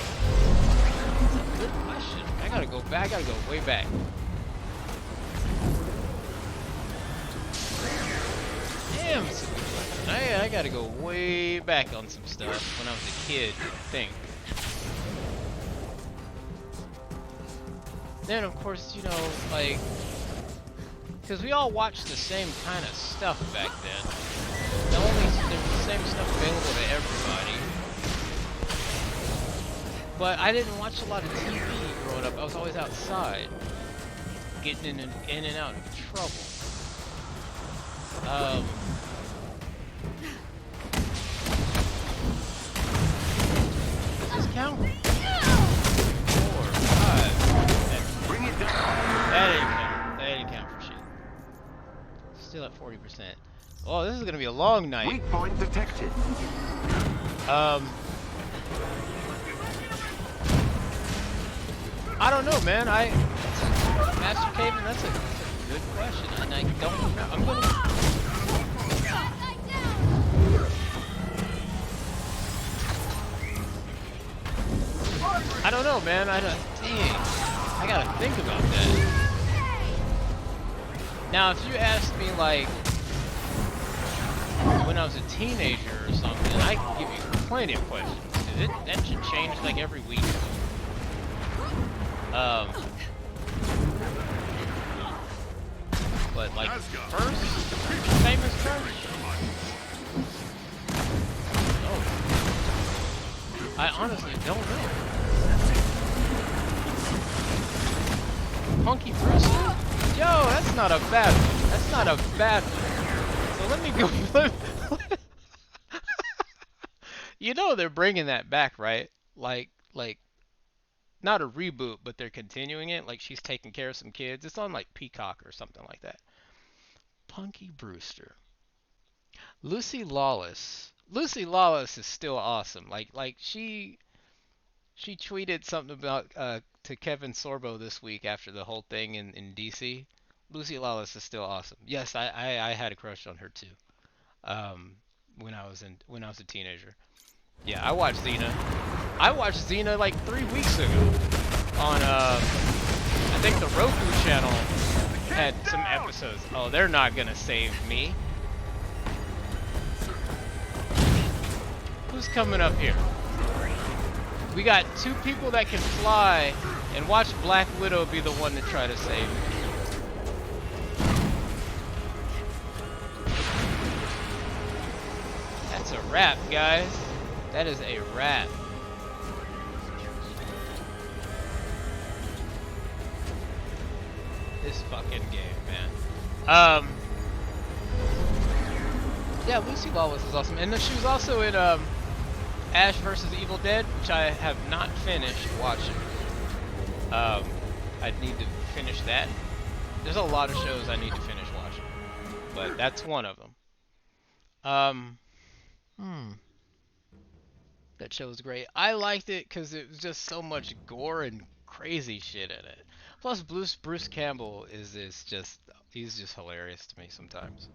That's a good question. I gotta go back. I gotta go way back. Damn, it's a good question. I gotta go way back on some stuff when I was a kid, I think. Then, of course, you know, like... Because we all watched the same kind of stuff back then. There was the same stuff available to everybody. But I didn't watch a lot of TV growing up. I was always outside, getting in and out of trouble. Does this count? 4, 5, 6. Bring it down. That didn't count. That didn't count for shit. Still at 40%. Oh, this is gonna be a long night. Weak point detected. I don't know, man. Master Caven, that's a good question, and I don't know. I'm gonna. I don't know, man. Dang. I gotta think about that. Now, if you asked me, like, when I was a teenager or something, I could give you plenty of questions. That should change, like, every week. But, like, first famous church? Oh. I honestly don't know. Punky Brewster? Yo, that's not a bad one. That's not a bad one. So let me go. You know they're bringing that back, right? Like, not a reboot, but they're continuing it. Like she's taking care of some kids. It's on like Peacock or something like that. Punky Brewster. Lucy Lawless. Lucy Lawless is still awesome. Like she tweeted something about to Kevin Sorbo this week after the whole thing in DC. Lucy Lawless is still awesome. Yes, I had a crush on her too. When I was a teenager. Yeah, I watched Xena. I watched Xena like 3 weeks ago on I think the Roku channel had some episodes. Oh, they're not gonna save me. Who's coming up here? We got 2 people that can fly, and watch Black Widow be the one to try to save me. That's a wrap, guys. That is a wrap. This fucking game, man. Yeah, Lucy Lawless is awesome, and she was also in Ash vs. Evil Dead, which I have not finished watching. I need to finish that. There's a lot of shows I need to finish watching, but that's one of them. That show was great. I liked it because it was just so much gore and crazy shit in it. Plus, Bruce Campbell he's just hilarious to me sometimes.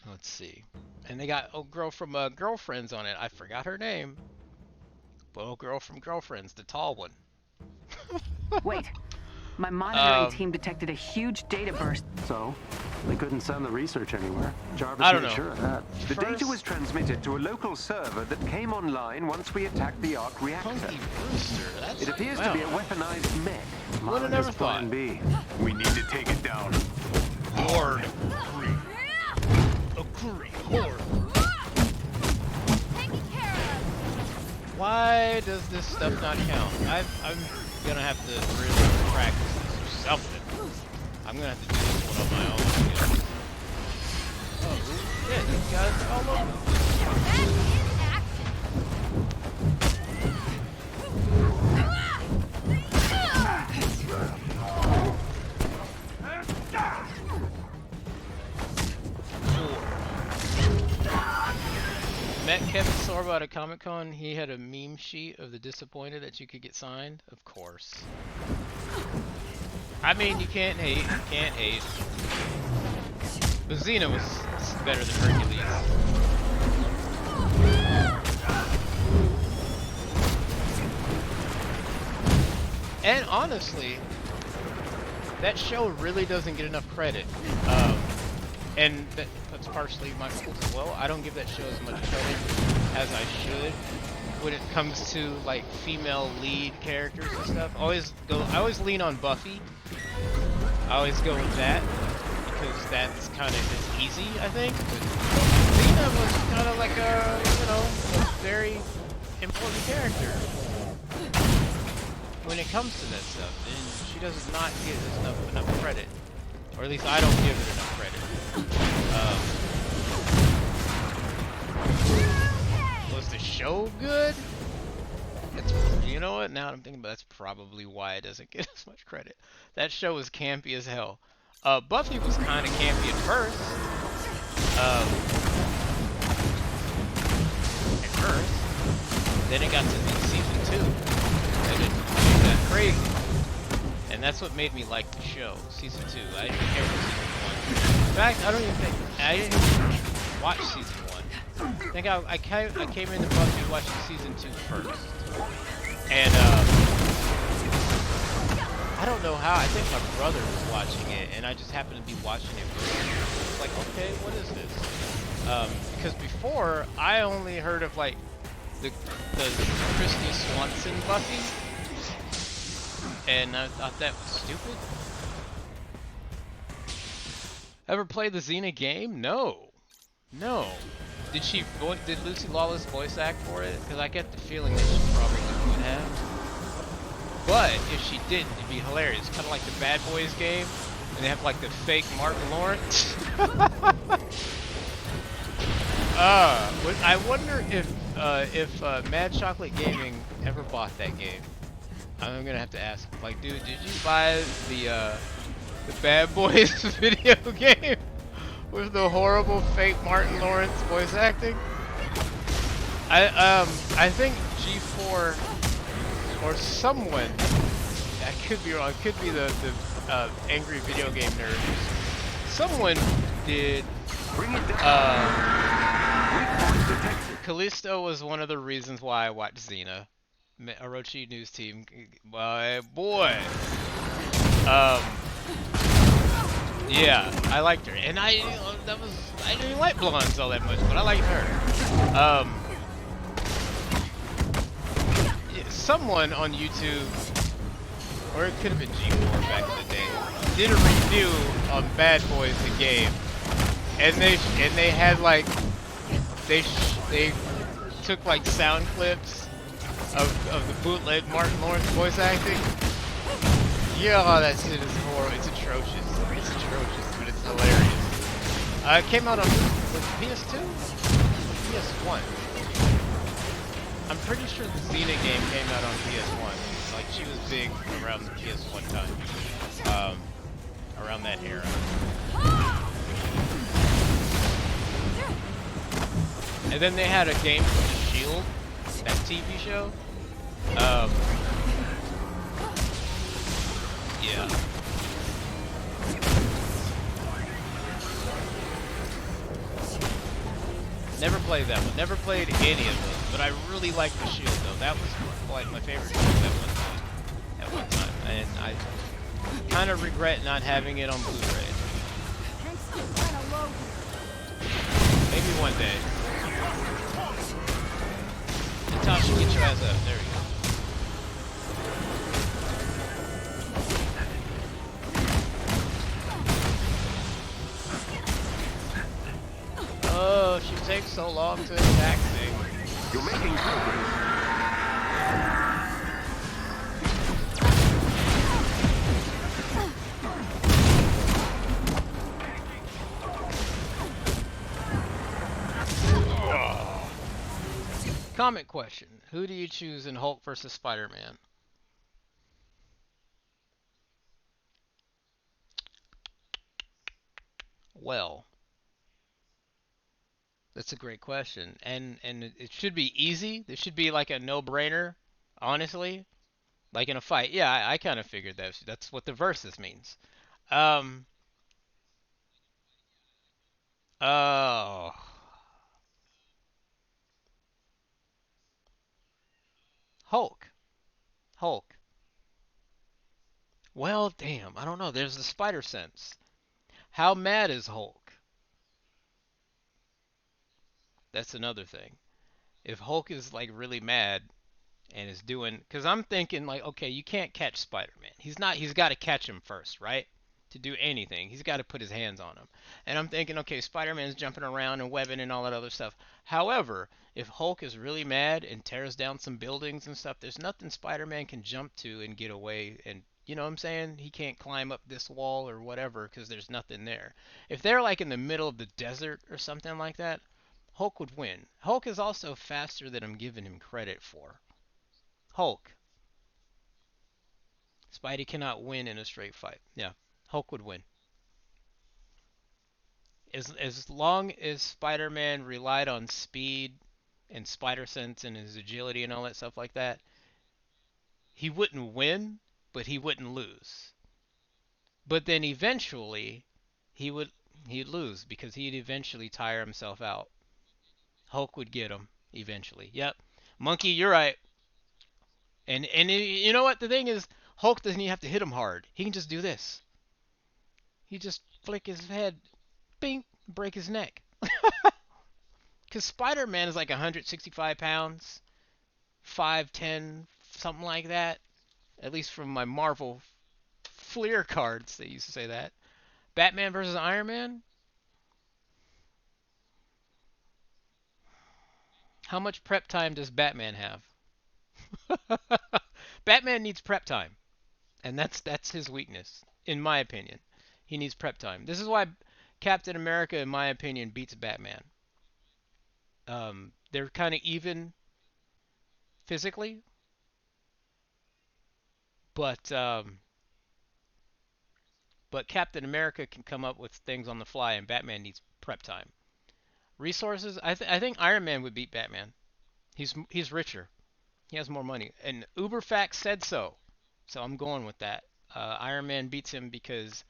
Let's see. And they got a girl from Girlfriends on it. I forgot her name. But old girl from Girlfriends, the tall one. Wait. My monitoring team detected a huge data burst. So, they couldn't send the research anywhere. Jarvis I don't made know. sure of that. The data was transmitted to a local server that came online once we attacked the Ark reactor. Punky Brewster. That's It appears to be a weaponized mech. Would have never thought. Plan B. We need to take it down. Horde. A curry horde. Taken care of. Why does this stuff not count? I'm gonna have to really practice this or something. I'm gonna have to do this one on my own. Oh, shit, these guys are all over. Back in action. Met Kevin Sorbo at a Comic-Con. He had a meme sheet of the disappointed that you could get signed. Of course. I mean, you can't hate. You can't hate. But Xena was better than Hercules. And honestly, that show really doesn't get enough credit. And that's partially my fault as well. I don't give that show as much credit as I should when it comes to like female lead characters and stuff. I always lean on Buffy. I always go with that because that's kind of it's easy, I think. But Xena was kind of like a very important character when it comes to that stuff, and she does not get enough credit, or at least I don't give it enough credit. Was the show good? It's, you know what? Now that I'm thinking about it, that's probably why it doesn't get as much credit. That show was campy as hell. Buffy was kind of campy at first. Then it got to season 2. And it got crazy. And that's what made me like the show. Season 2. I didn't care for season 1. In fact, I didn't even watch season 1. I think I came into Buffy watching season 2 first. And I don't know how. I think my brother was watching it, and I just happened to be watching it with him. It's like, okay, what is this? Because before, I only heard of like the Christy Swanson Buffy, and I thought that was stupid. Ever played the Xena game? No. Did Lucy Lawless voice act for it? Because I get the feeling that she probably would have. But if she didn't, it'd be hilarious. Kind of like the Bad Boys game, and they have like the fake Martin Lawrence. I wonder if Mad Chocolate Gaming ever bought that game. I'm gonna have to ask. Like, dude, did you buy the Bad Boys video game with the horrible fake Martin Lawrence voice acting? I think G4 or someone, I could be wrong. It could be the angry video game nerd. Someone did. Callisto was one of the reasons why I watched Xena. Orochi News Team, my boy. Yeah, I liked her, and I didn't like blondes all that much, but I liked her. Someone on YouTube, or it could have been G4 back in the day, did a review on Bad Boys the game, and they had like they took like sound clips of the bootleg Martin Lawrence voice acting. Yeah, that shit is horrible. It's atrocious. It's atrocious, but it's hilarious. It came out on PS2, PS1. I'm pretty sure the Xena game came out on PS1. Like, she was big around the PS1 time. Around that era. And then they had a game for the Shield, that TV show. Yeah. Never played that one. Never played any of those. But I really liked the Shield, though. That was like my favorite game at one time. And I kind of regret not having it on Blu-ray. Maybe one day. Natasha, get your ass up. There we go. Oh, she takes so long to attack things. You're making progress. Comment question. Who do you choose in Hulk versus Spider-Man? Well, that's a great question. And it should be easy. There should be like a no-brainer, honestly. Like in a fight. Yeah, I kind of figured that. That's what the versus means. Um, oh. Hulk. Hulk. Well, damn, I don't know. There's the spider sense. How mad is Hulk? That's another thing. If Hulk is like really mad and is doing, because I'm thinking like, okay, you can't catch Spider-Man. He's got to catch him first, right? to do anything. He's got to put his hands on him. And I'm thinking, okay, Spider-Man's jumping around and webbing and all that other stuff. However, if Hulk is really mad and tears down some buildings and stuff, there's nothing Spider-Man can jump to and get away. And you know what I'm saying? He can't climb up this wall or whatever because there's nothing there. If they're like in the middle of the desert or something like that, Hulk would win. Hulk is also faster than I'm giving him credit for. Hulk. Spidey cannot win in a straight fight. Yeah, Hulk would win. As long as Spider-Man relied on speed and spider sense and his agility and all that stuff like that, he wouldn't win, but he wouldn't lose. But then eventually he would he'd lose because he'd eventually tire himself out. Hulk would get him eventually. Yep. Monkey, you're right. And you know what the thing is, Hulk doesn't even have to hit him hard. He can just do this. He just flick his head, bing, break his neck. Because Spider-Man is like 165 pounds, 5'10", something like that. At least from my Marvel Fleer cards, they used to say that. Batman versus Iron Man? How much prep time does Batman have? Batman needs prep time, and that's his weakness, in my opinion. He needs prep time. This is why Captain America, in my opinion, beats Batman. They're kind of even physically, but Captain America can come up with things on the fly, and Batman needs prep time. Resources, I think Iron Man would beat Batman. He's richer. He has more money, and Uberfax said so. So I'm going with that. Iron Man beats him because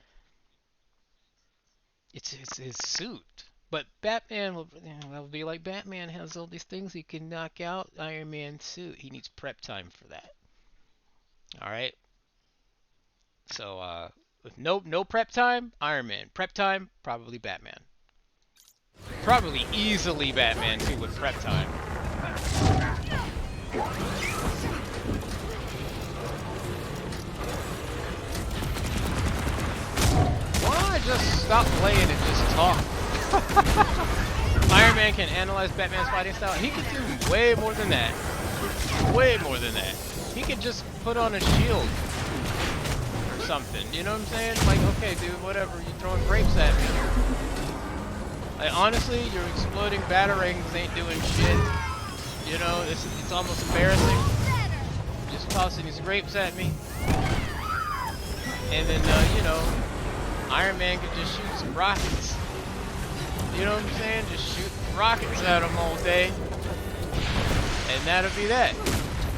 it's his suit. But Batman will be like, Batman has all these things he can knock out. Iron Man's suit. He needs prep time for that. All right. So with no prep time, Iron Man. Prep time, probably Batman. Probably easily Batman too with prep time. Why don't I just stop playing and just talk? Iron Man can analyze Batman's fighting style. He could do way more than that. Way more than that. He could just put on a shield or something. You know what I'm saying? Like, okay, dude, whatever. You're throwing grapes at me. Like, honestly, your exploding batarangs ain't doing shit. You know, it's almost embarrassing. Just tossing these grapes at me. And then, you know, Iron Man could just shoot some rockets. You know what I'm saying? Just shoot rockets at him all day. And that'll be that.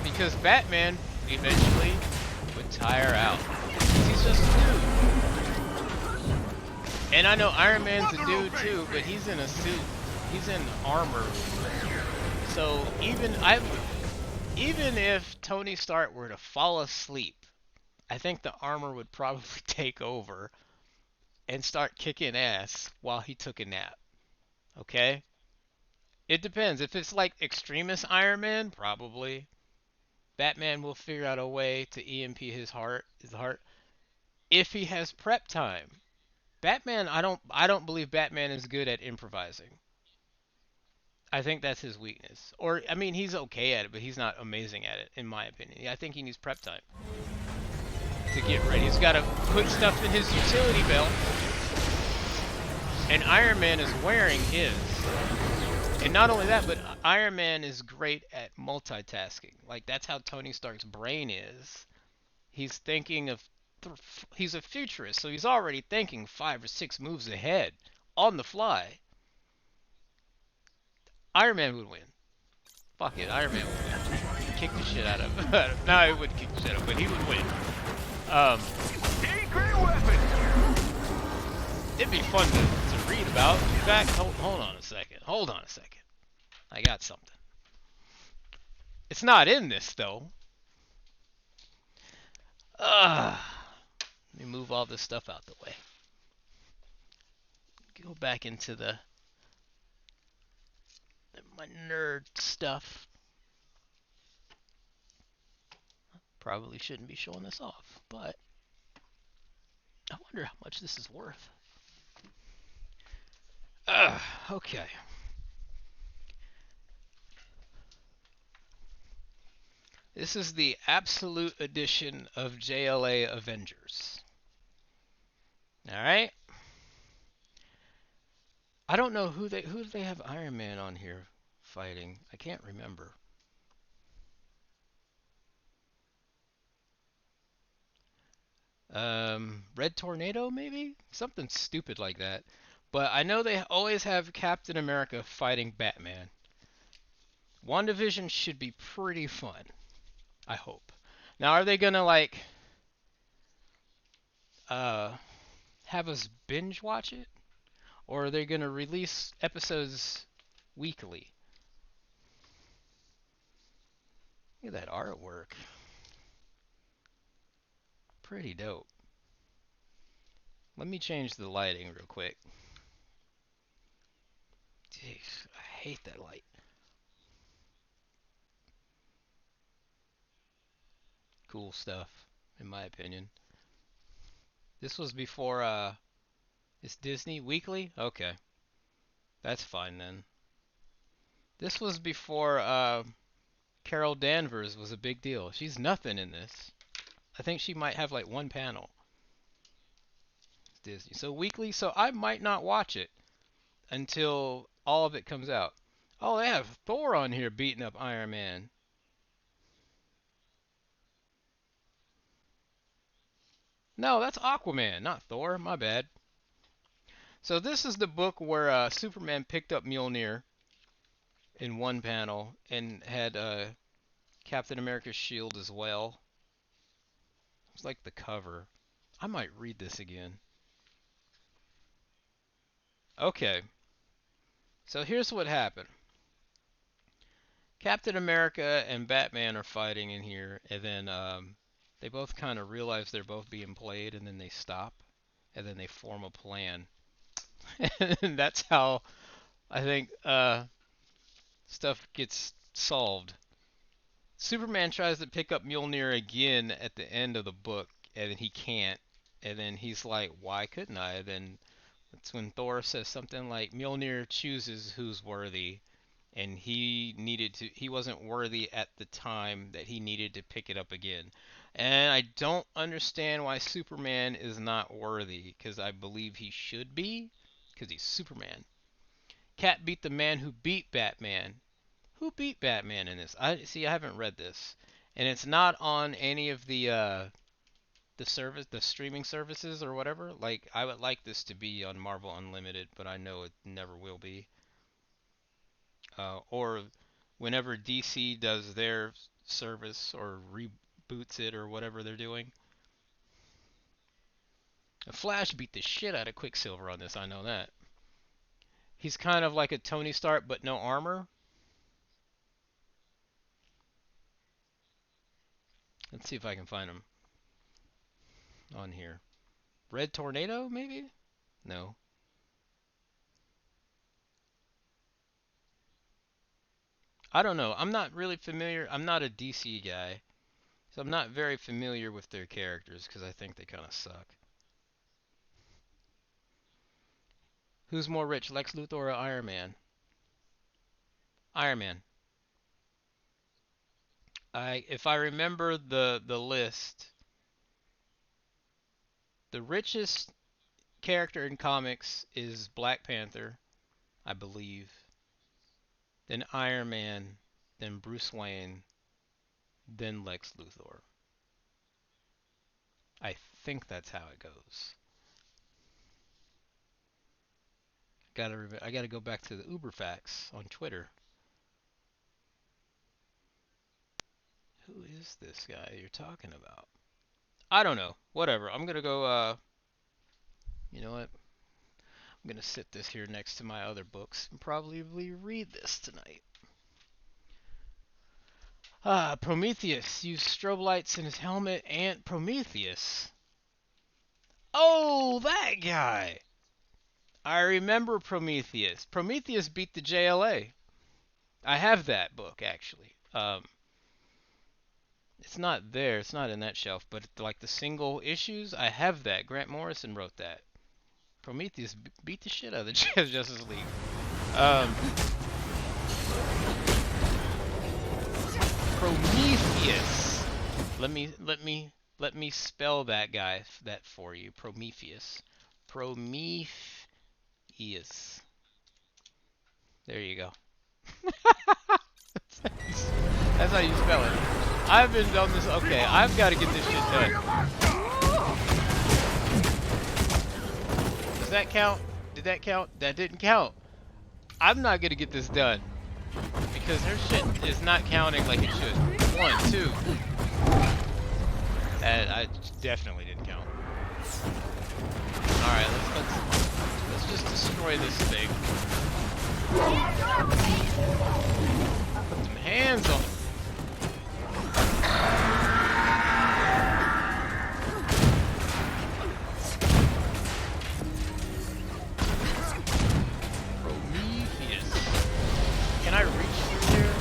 Because Batman, eventually, would tire out. He's just a dude. And I know Iron Man's a dude too, but he's in a suit. He's in armor. So even if Tony Stark were to fall asleep, I think the armor would probably take over and start kicking ass while he took a nap. Okay? It depends. If it's like extremist Iron Man, probably. Batman will figure out a way to EMP his heart. If he has prep time. Batman, I don't believe Batman is good at improvising. I think that's his weakness. Or I mean, he's okay at it, but he's not amazing at it, in my opinion. I think he needs prep time to get ready. He's got to put stuff in his utility belt, and Iron Man is wearing his. And not only that, but Iron Man is great at multitasking. Like, that's how Tony Stark's brain is. He's thinking of he's a futurist, so he's already thinking 5 or 6 moves ahead on the fly. Iron Man would win. Fuck it, Iron Man would win. Kick the shit out of him. No, he wouldn't kick the shit out of him, but he would win. Great weapon! It'd be fun to read about. In fact, hold on a second. Hold on a second. I got something. It's not in this, though. Let me move all this stuff out the way. Go back into my nerd stuff. Probably shouldn't be showing this off, but I wonder how much this is worth. Okay. This is the absolute edition of JLA Avengers. Alright? I don't know who do they have Iron Man on here fighting. I can't remember. Red Tornado maybe? Something stupid like that. But I know they always have Captain America fighting Batman. WandaVision should be pretty fun. I hope. Now are they gonna like uh have us binge watch it? Or are they gonna release episodes weekly? Look at that artwork. Pretty dope. Let me change the lighting real quick. Jeez, I hate that light. Cool stuff, in my opinion. This was before, it's Disney Weekly? Okay. That's fine then. This was before, Carol Danvers was a big deal. She's nothing in this. I think she might have like one panel. It's Disney. So weekly, so I might not watch it until all of it comes out. Oh, they have Thor on here beating up Iron Man. No, that's Aquaman, not Thor. My bad. So this is the book where Superman picked up Mjolnir in one panel and had Captain America's shield as well. It's like the cover. I might read this again. Okay. So here's what happened. Captain America and Batman are fighting in here, and then they both kind of realize they're both being played, and then they stop, and then they form a plan. And that's how I think stuff gets solved. Superman tries to pick up Mjolnir again at the end of the book, and he can't. And then he's like, "Why couldn't I?" Then that's when Thor says something like, "Mjolnir chooses who's worthy," and he wasn't worthy at the time that he needed to pick it up again. And I don't understand why Superman is not worthy, because I believe he should be, because he's Superman. Cat beat the man who beat Batman. Who beat Batman in this? I see. I haven't read this, and it's not on any of the streaming services or whatever. Like I would like this to be on Marvel Unlimited, but I know it never will be. Or whenever DC does their service or reboots it or whatever they're doing. Flash beat the shit out of Quicksilver on this. I know that. He's kind of like a Tony Stark, but no armor. Let's see if I can find him on here. Red Tornado, maybe? No. I don't know. I'm not really familiar. I'm not a DC guy, so I'm not very familiar with their characters because I think they kind of suck. Who's more rich, Lex Luthor or Iron Man? Iron Man. If I remember the list, the richest character in comics is Black Panther, I believe. Then Iron Man, then Bruce Wayne, then Lex Luthor. I think that's how it goes. I gotta go back to the Uber facts on Twitter. Who is this guy you're talking about? I don't know. Whatever. I'm gonna go. You know what? I'm gonna sit this here next to my other books and probably read this tonight. Prometheus used strobe lights in his helmet and Prometheus. Oh, that guy! I remember Prometheus. Prometheus beat the JLA. I have that book actually. It's not there. It's not in that shelf. But like the single issues, I have that. Grant Morrison wrote that. Prometheus beat the shit out of the Justice League. Prometheus. Let me spell that guy that for you. Prometheus. Prometheus. There you go. That's how you spell it. I've been on this. Okay, I've got to get this shit done. Does that count? Did that count? That didn't count. I'm not gonna get this done because her shit is not counting like it should. 1, 2. That I definitely didn't count. All right, let's just destroy this thing. Put some hands on it. Prometheus. Can I reach through here?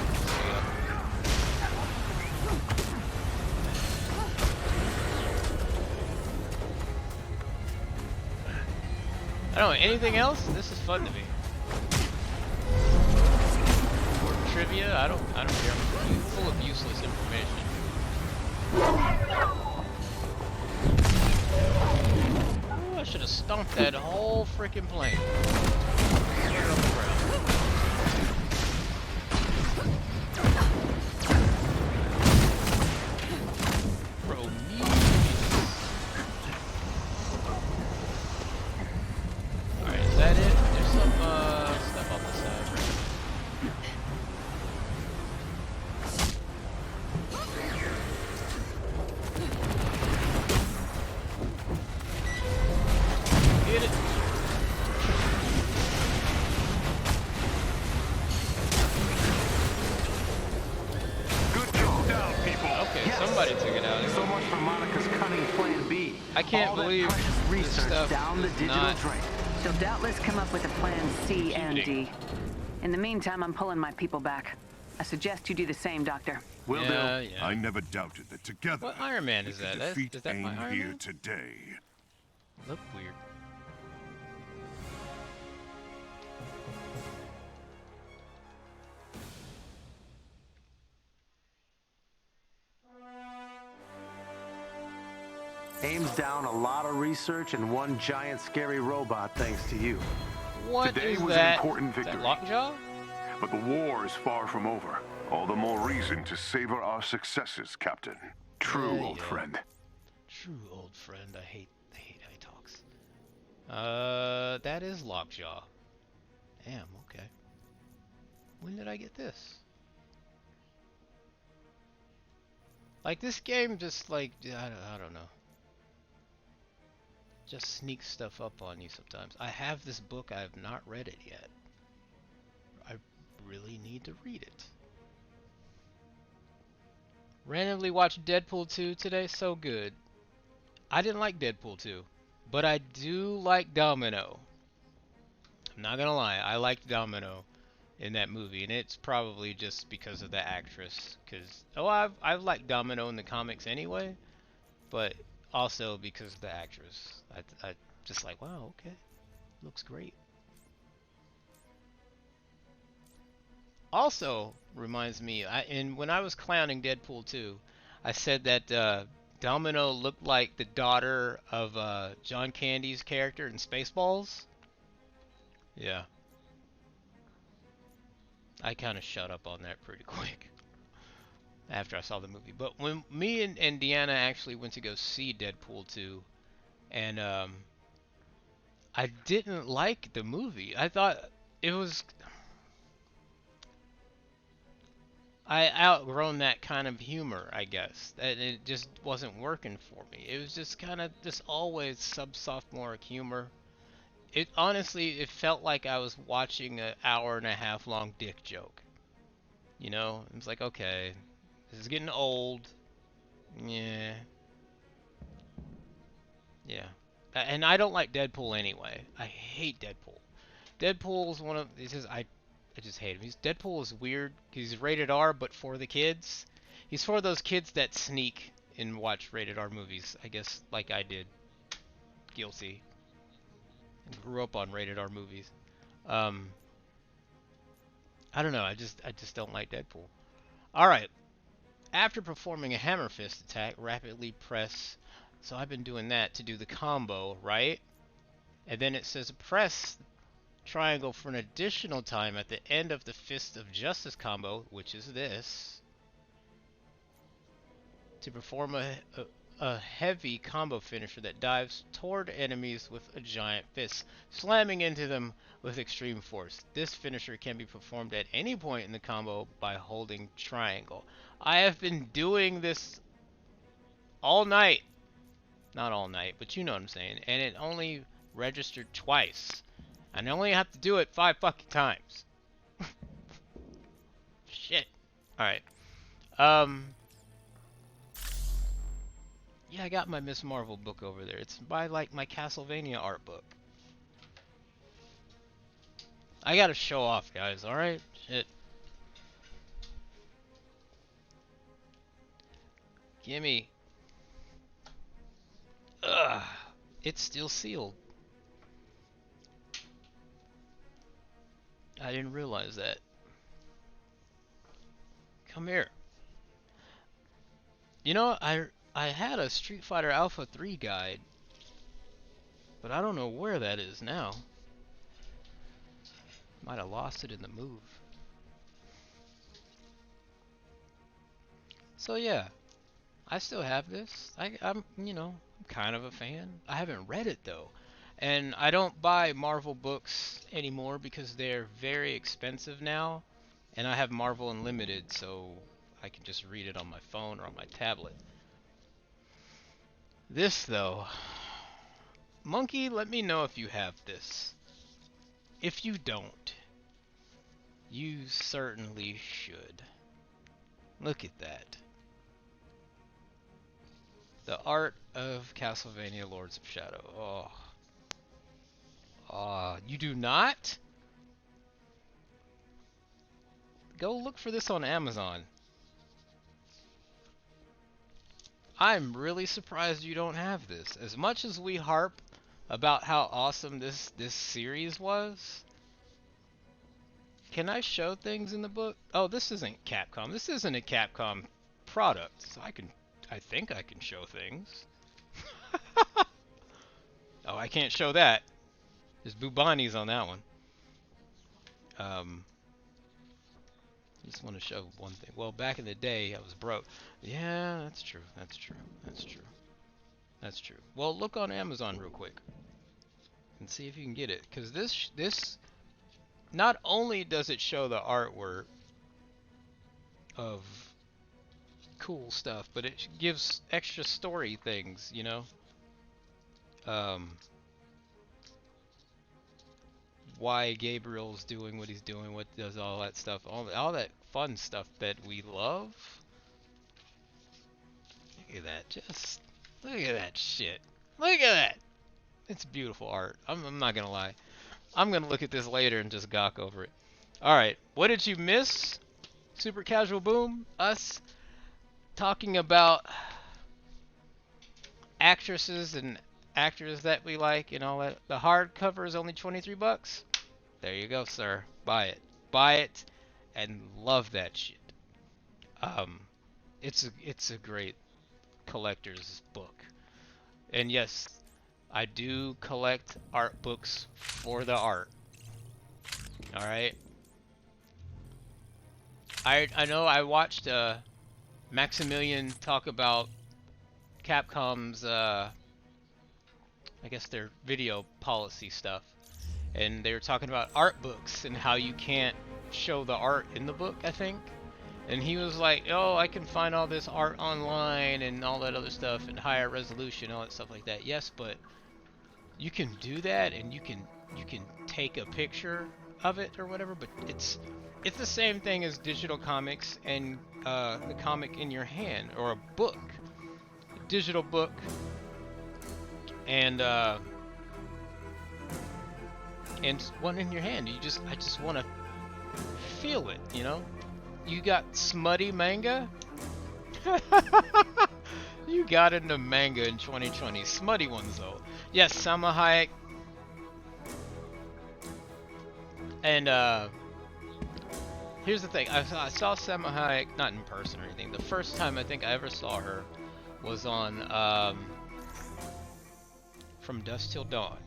I don't know, anything else? This is fun to me. Or trivia? I don't care. I'm full of useless information. Ooh, I should have stomped that whole freaking plane. Put it on the ground. Alright, is that it? There's some stuff on the side, right? Get it. Good job down, people. Okay, Yes. somebody took it out. So much for Monica's cunning plan B. I can't All that believe precious this research stuff down the is digital not- drain. She'll doubtless come up with a plan C and Computing. D. In the meantime, I'm pulling my people back. I suggest you do the same, Doctor. Will Yeah, do. yeah. I never doubted that together What Iron Man we is could that? defeat Is that my AIM Iron here Man? today. Look weird. Aims down a lot of research and one giant scary robot thanks to you. What Today is was an that? important Is that victory. Lockjaw? But the war is far from over. All the more reason to savor our successes, Captain. True, Yeah, old yeah. friend. True old friend. I hate how he talks. That is Lockjaw. Damn, okay. When did I get this? Like, this game just, like, I don't know. Just sneaks stuff up on you sometimes. I have this book, I have not read it yet. I really need to read it. Randomly watched Deadpool 2 today, so good. I didn't like Deadpool 2, but I do like Domino. I'm not gonna lie, I liked Domino in that movie, and it's probably just because of the actress. Cause I've liked Domino in the comics anyway, but also because of the actress. I just like, wow, okay, looks great. Also reminds me, when I was clowning Deadpool 2, I said that Domino looked like the daughter of John Candy's character in Spaceballs. Yeah. I kind of shut up on that pretty quick after I saw the movie. But when me and Deanna actually went to go see Deadpool 2, and I didn't like the movie. I thought it was... I outgrown that kind of humor, I guess. And it just wasn't working for me. It was just kind of just always sub-sophomoric humor. It honestly, it felt like I was watching an hour and a half long dick joke. You know, it was like, okay, this is getting old. Yeah. Yeah. And I don't like Deadpool anyway. I hate Deadpool. Deadpool's one of I just hate him. Deadpool is weird. He's rated R, but for the kids. He's for those kids that sneak and watch rated R movies, I guess, like I did. Guilty. And grew up on rated R movies. I don't know. I just don't like Deadpool. All right. After performing a hammer fist attack, rapidly press. So I've been doing that to do the combo, right? And then it says press triangle for an additional time at the end of the Fist of Justice combo, which is this, to perform a heavy combo finisher that dives toward enemies with a giant fist, slamming into them with extreme force. This finisher can be performed at any point in the combo by holding triangle. I have been doing this all night. Not all night, but you know what I'm saying. And it only registered twice. And I only have to do it 5 fucking times. Shit. Alright. Yeah, I got my Miss Marvel book over there. It's by, like, my Castlevania art book. I gotta show off, guys, alright? Shit. Gimme. Ugh. It's still sealed. I didn't realize that. Come here. You know, I had a Street Fighter Alpha 3 guide, but I don't know where that is now. Might have lost it in the move. So yeah, I still have this. I'm, you know, I'm kind of a fan. I haven't read it though. And I don't buy Marvel books anymore because they're very expensive now. And I have Marvel Unlimited, so I can just read it on my phone or on my tablet. This though, Monkey, let me know if you have this. If you don't, you certainly should. Look at that. The Art of Castlevania Lords of Shadow. Oh. You do not? Go look for this on Amazon. I'm really surprised you don't have this. As much as we harp about how awesome this series was, can I show things in the book? Oh, this isn't Capcom. This isn't a Capcom product, so I think I can show things. Oh, I can't show that. There's Bubani's on that one. Just want to show one thing. Well, back in the day, I was broke. Yeah, that's true. That's true. That's true. That's true. Well, look on Amazon real quick and see if you can get it. Because this not only does it show the artwork of cool stuff, but it gives extra story things, you know? Why Gabriel's doing what he's doing, what does all that stuff, all that fun stuff that we love. Look at that, just look at that shit. Look at that. It's beautiful art. I'm not gonna lie. I'm gonna look at this later and just gawk over it. All right, what did you miss? Super Casual Boom, us talking about actresses and actors that we like and all that. The hardcover is only 23 bucks. There you go, sir. Buy it. Buy it and love that shit. It's a great collector's book. And yes, I do collect art books for the art. All right. I know I watched Maximilian talk about Capcom's I guess their video policy stuff, and they were talking about art books and how you can't show the art in the book, I think. And he was like, oh, I can find all this art online and all that other stuff and higher resolution, all that stuff like that. Yes, but you can do that and you can take a picture of it or whatever, but it's the same thing as digital comics and the comic in your hand, or a book, a digital book. And one in your hand. I just want to feel it, you know. You got smutty manga, You got into manga in 2020. Smutty ones though. Yes, Salma Hayek. And here's the thing. I saw Salma Hayek not in person or anything. The first time I think I ever saw her was on From Dusk Till Dawn.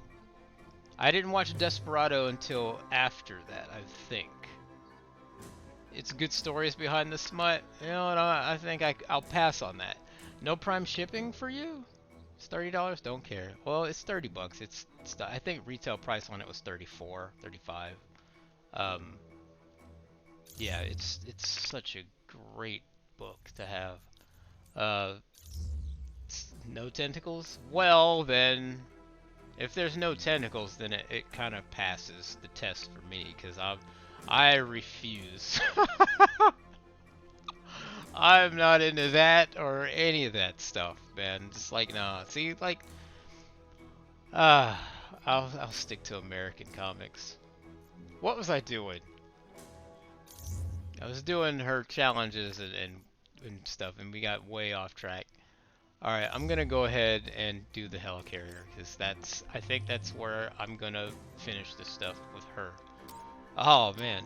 I didn't watch Desperado until after that, I think. It's good stories behind the smut. You know what? I think I'll pass on that. No Prime shipping for you? It's $30. Don't care. Well, it's $30. I think retail price on it was 34, 35. Yeah, it's such a great book to have. No tentacles? Well, then, if there's no tentacles, then it kind of passes the test for me, because I refuse. I'm not into that or any of that stuff, man. Just like, nah. See, like, I'll stick to American comics. What was I doing? I was doing her challenges and stuff, and we got way off track. Alright, I'm gonna go ahead and do the Helicarrier, because I think that's where I'm gonna finish this stuff with her. Oh man,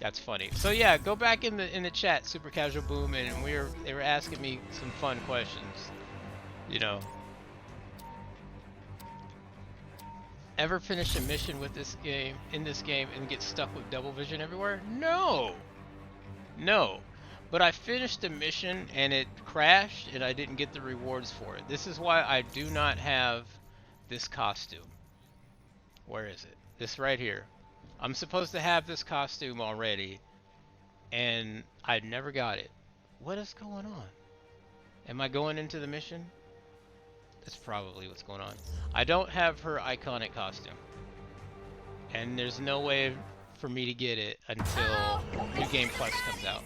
that's funny. So yeah, go back in the chat, Super Casual Boom, and they were asking me some fun questions. You know, ever finish a mission with this game and get stuck with double vision everywhere? No, no. But I finished a mission and it crashed and I didn't get the rewards for it. This is why I do not have this costume. Where is it? This right here. I'm supposed to have this costume already and I never got it. What is going on? Am I going into the mission? That's probably what's going on. I don't have her iconic costume. And there's no way for me to get it until New Game Plus comes out.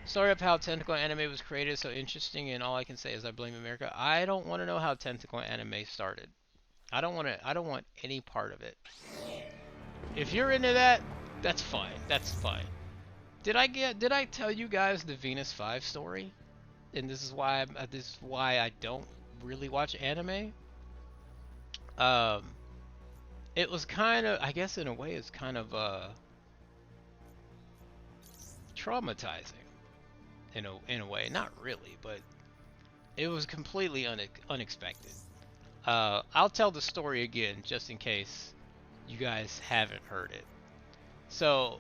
Story of how tentacle anime was created so interesting, and all I can say is I blame America. I don't want to know how tentacle anime started. I don't want any part of it. If you're into that, that's fine. That's fine. Did I tell you guys the Venus 5 story? And this is why I don't really watch anime. It was kind of, I guess in a way it's kind of traumatizing. In a way, not really, but it was completely unexpected. I'll tell the story again just in case you guys haven't heard it. So,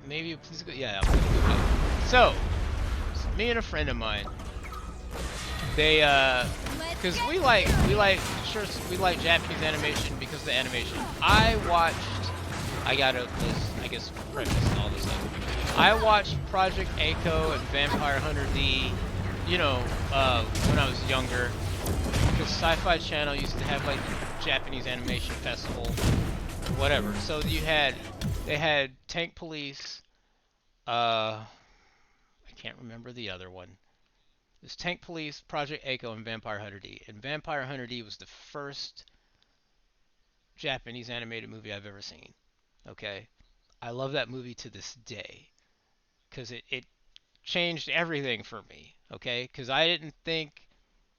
maybe please go. Yeah, I'm gonna go ahead. So, me and a friend of mine, they because we like Japanese animation because of the animation. I gotta, I guess, preface all this stuff. I watched Project Echo and Vampire Hunter D, you know, when I was younger. Because Sci-Fi Channel used to have like Japanese animation festival, whatever. So they had Tank Police. I can't remember the other one. It was Tank Police, Project Echo, and Vampire Hunter D. And Vampire Hunter D was the first Japanese animated movie I've ever seen. Okay, I love that movie to this day. Because it changed everything for me, okay? Because I didn't think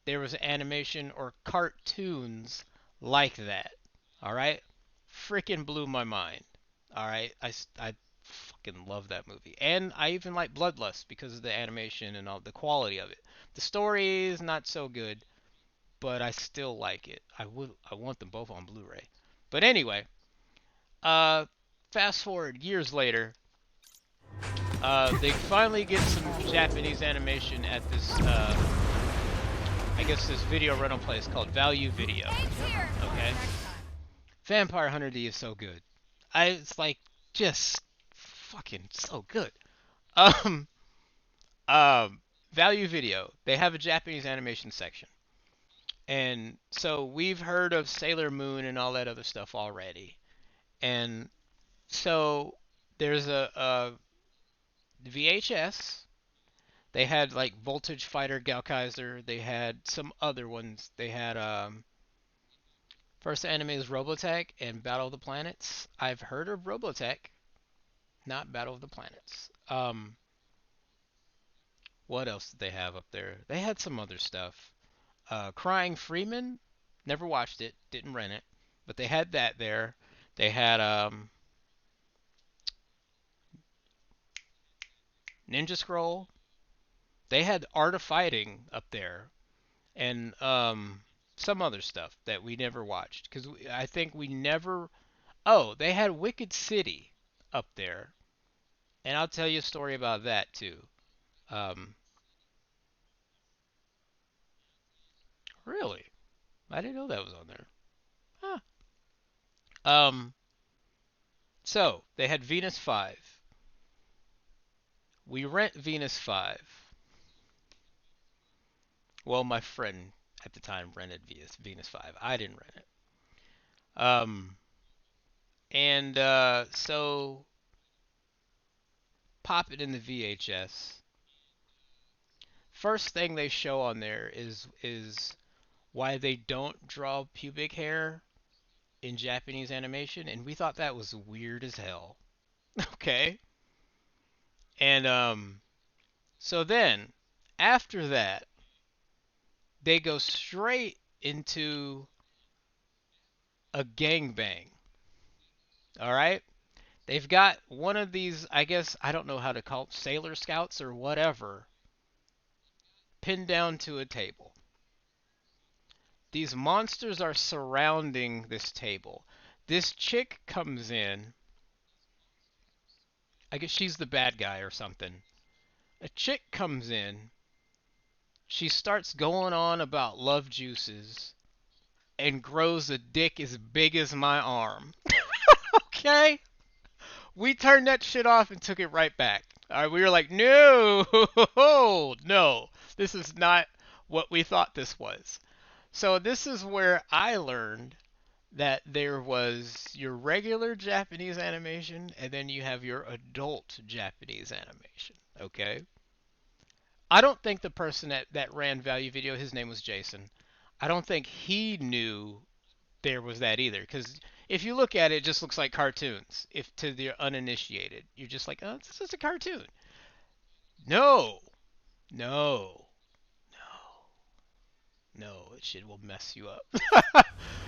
there was animation or cartoons like that, alright? Freaking blew my mind, alright? I fucking love that movie. And I even like Bloodlust because of the animation and all the quality of it. The story is not so good, but I still like it. I want them both on Blu-ray. But anyway, fast forward years later, they finally get some Japanese animation at this, I guess this video rental place called Value Video. Okay? Vampire Hunter D is so good. It's like, just fucking so good. Value Video, they have a Japanese animation section. And so we've heard of Sailor Moon and all that other stuff already. And so there's a VHS. They had like Voltage Fighter Gaukkaiser. They had some other ones. They had first anime is Robotech and Battle of the Planets. I've heard of Robotech, not Battle of the Planets. What else did they have up there? They had some other stuff. Crying Freeman, never watched it, didn't rent it, but they had that there. They had Ninja Scroll. They had Art of Fighting up there, and some other stuff that we never watched because I think we never. Oh, they had Wicked City up there, and I'll tell you a story about that too. Um, really, I didn't know that was on there. Huh. Um, so they had Venus 5. We rent Venus 5. Well, my friend at the time rented Venus 5. I didn't rent it. And so pop it in the VHS. First thing they show on there is why they don't draw pubic hair in Japanese animation, and we thought that was weird as hell. Okay? And so then after that, they go straight into a gangbang. All right? They've got one of these, I guess, I don't know how to call it, Sailor Scouts or whatever, pinned down to a table. These monsters are surrounding this table. This chick comes in. I guess she's the bad guy or something. A chick comes in. She starts going on about love juices and grows a dick as big as my arm. Okay? We turned that shit off and took it right back. All right, we were like, no, no, this is not what we thought this was. So this is where I learned that there was your regular Japanese animation and then you have your adult Japanese animation. Okay? I don't think the person that ran Value Video, his name was Jason, I don't think he knew there was that either. Because if you look at it, it just looks like cartoons. If to the uninitiated, you're just like, oh, this is a cartoon. No, no, no, it shit will mess you up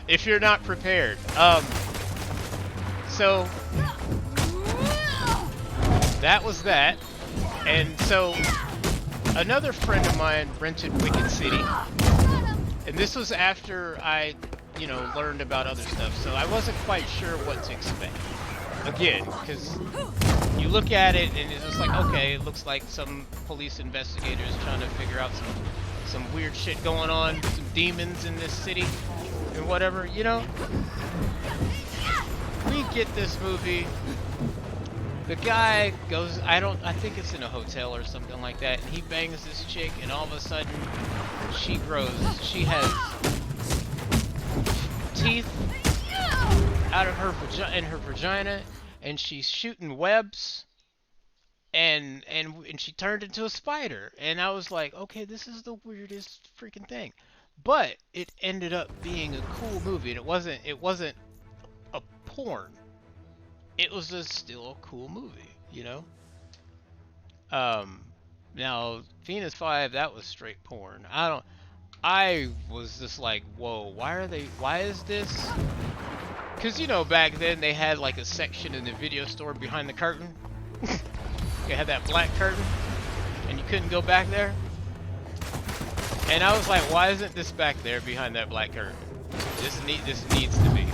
if you're not prepared. So that was that, and so another friend of mine rented Wicked City, and this was after I, learned about other stuff, so I wasn't quite sure what to expect. Again, because you look at it and it's just like, okay, it looks like some police investigators trying to figure out some weird shit going on, some demons in this city, and whatever, We get this movie. The guy goes, I think it's in a hotel or something like that, and he bangs this chick, and all of a sudden, she has teeth out of her vagina, and she's shooting webs, and she turned into a spider, and I was like, okay, this is the weirdest freaking thing, but it ended up being a cool movie, and it wasn't a porn. It was just still a cool movie, Now Venus 5, that was straight porn. I was just like, whoa, why is this? Because, back then they had like a section in the video store behind the curtain. They had that black curtain, and you couldn't go back there. And I was like, why isn't this back there behind that black curtain? This needs to be.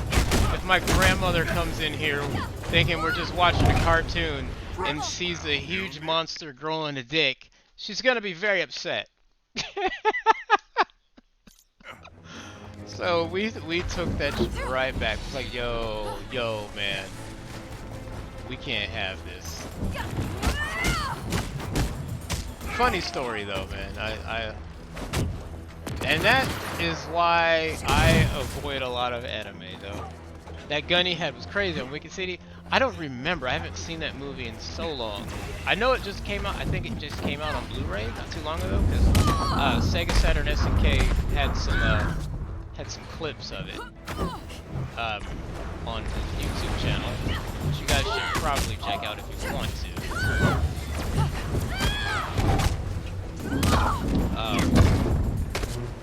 If my grandmother comes in here thinking we're just watching a cartoon and sees a huge monster growing a dick, she's gonna be very upset. So we took that right back. It's like, yo, man, we can't have this. Funny story though, man. And that is why I avoid a lot of anime though. That gun he had was crazy on Wicked City. I don't remember. I haven't seen that movie in so long. I know it just came out. I think it just came out on Blu-ray not too long ago because Sega Saturn SNK had some clips of it on his YouTube channel, which you guys should probably check out if you want to.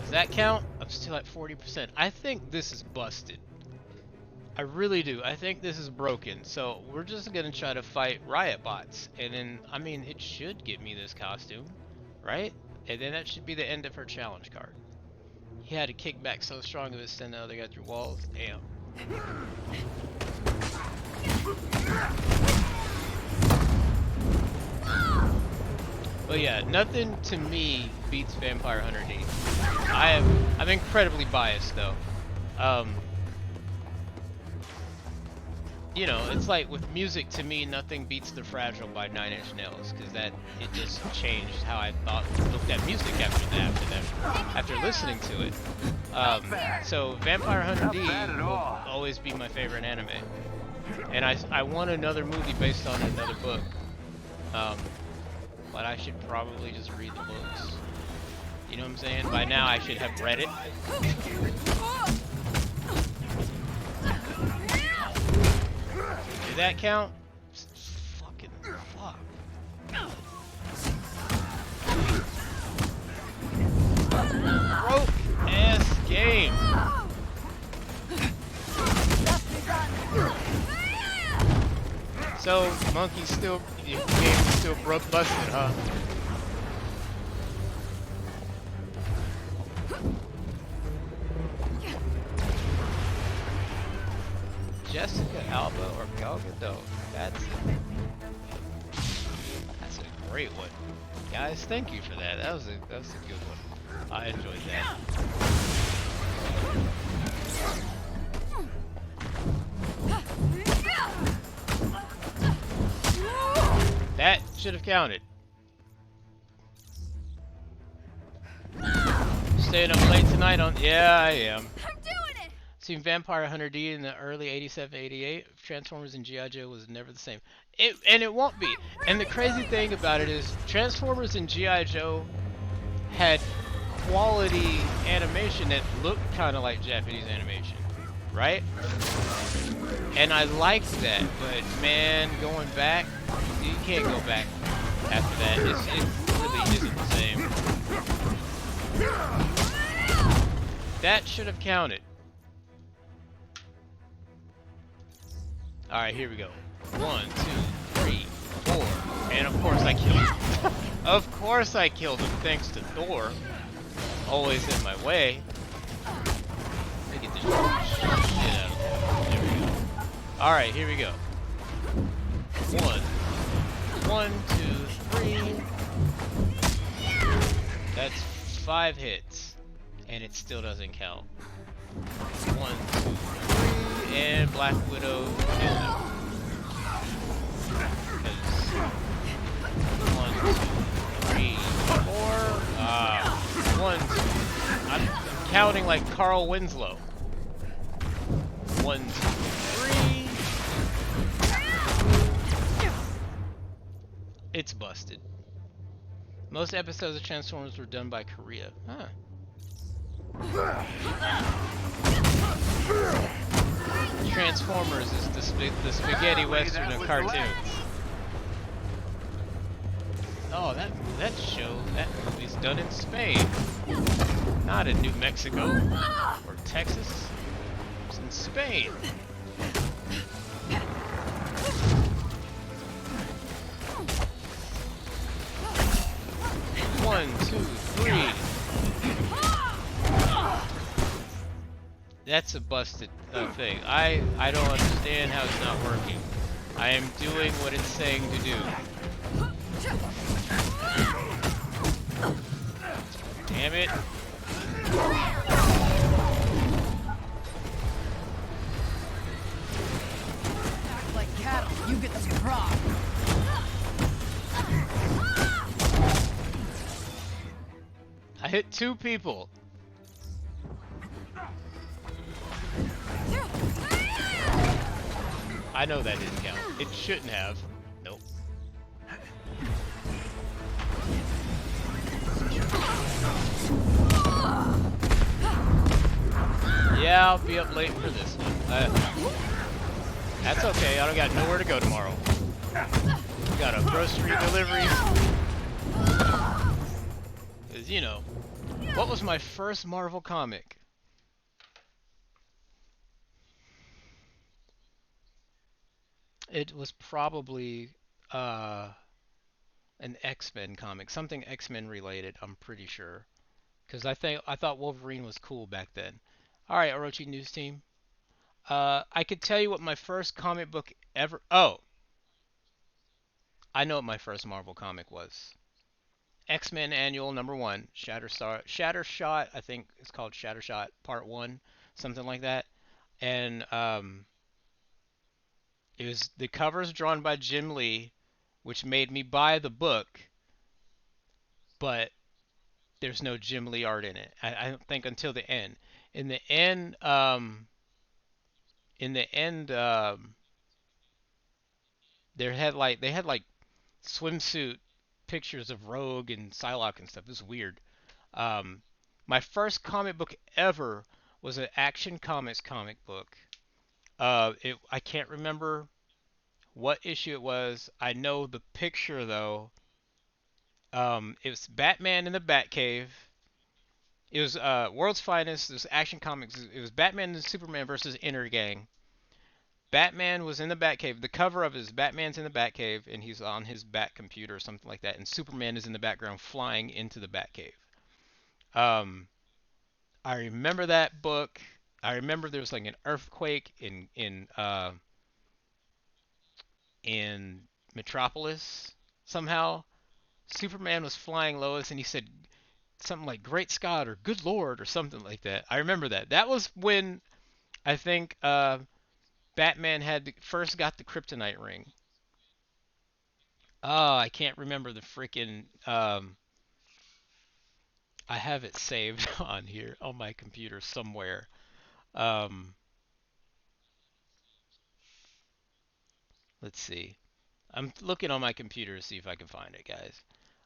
Does that count? I'm still at 40%. I think this is busted. I really do. I think this is broken. So we're just gonna try to fight riot bots, and then I mean it should get me this costume, right? And then that should be the end of her challenge card. He had a kickback so strong it would send the other guy through walls. Damn. But yeah, nothing to me beats Vampire Hunter D. I'm incredibly biased though. You know, it's like with music, to me, nothing beats The Fragile by 9 Inch Nails, because it just changed how I looked at music after listening to it. So Vampire Hunter D will always be my favorite anime, and I want another movie based on another book, but I should probably just read the books. You know what I'm saying? By now I should have read it. Did that count? Fucking fuck. Broke ass game. So monkey's still game is still busted, huh? Jessica Alba or Gal Gadot? That's a great one, guys. Thank you for that. That was a good one. I enjoyed that. That should have counted. Staying up late tonight on. Yeah, I am. Seen Vampire Hunter D in the early 87-88. Transformers and G.I. Joe was never the same. It won't be. And the crazy thing about it is Transformers and G.I. Joe had quality animation that looked kind of like Japanese animation, right? And I liked that, but man, going back, you can't go back after that. It really isn't the same. That should have counted. Alright, here we go. 1, 2, 3, 4. And of course I killed him. Of course I killed him, thanks to Thor. Always in my way. Let me get this shit out of there. There we go. Alright, here we go. 1, 2, 3. That's 5 hits. And it still doesn't count. 1, 2, 3. And Black Widow killed him. 1, 2, 3, 4. 1, 2. I'm counting like Carl Winslow. 1, 2, 3. It's busted. Most episodes of Transformers were done by Korea. Huh. Transformers is the spaghetti western of cartoons. Oh, that movie's done in Spain, not in New Mexico or Texas. It's in Spain. One, 2, 3. That's a busted thing. I don't understand how it's not working. I am doing what it's saying to do. Damn it. Act like cattle, you get the prod. I hit 2 people. I know that didn't count. It shouldn't have. Nope. Yeah, I'll be up late for this one. That's okay. I don't got nowhere to go tomorrow. Got a grocery delivery. you know, what was my first Marvel comic? It was probably an X-Men comic, something X-Men related. I'm pretty sure, because I thought Wolverine was cool back then. All right, Orochi News Team. I could tell you what my first comic book ever. Oh, I know what my first Marvel comic was. X-Men Annual #1, Shattershot. I think it's called Shattershot Part 1, something like that. And it was the covers drawn by Jim Lee, which made me buy the book, but there's no Jim Lee art in it. I don't think until the end. In the end, in the end, they had like swimsuit pictures of Rogue and Psylocke and stuff. It was weird. Um, my first comic book ever was an Action Comics comic book. I can't remember what issue it was. I know the picture though. It was Batman in the Batcave. It was World's Finest. It was Action Comics. It was Batman and Superman versus Inner Gang. Batman was in the Batcave. The cover of it is Batman's in the Batcave, and he's on his Bat computer or something like that. And Superman is in the background flying into the Batcave. I remember that book. I remember there was like an earthquake in Metropolis somehow. Superman was flying Lois, and he said something like "Great Scott" or "Good Lord" or something like that. I remember that. That was when I think Batman first got the kryptonite ring. Oh, I can't remember the freaking. I have it saved on here on my computer somewhere. Um, let's see. I'm looking on my computer to see if I can find it, guys.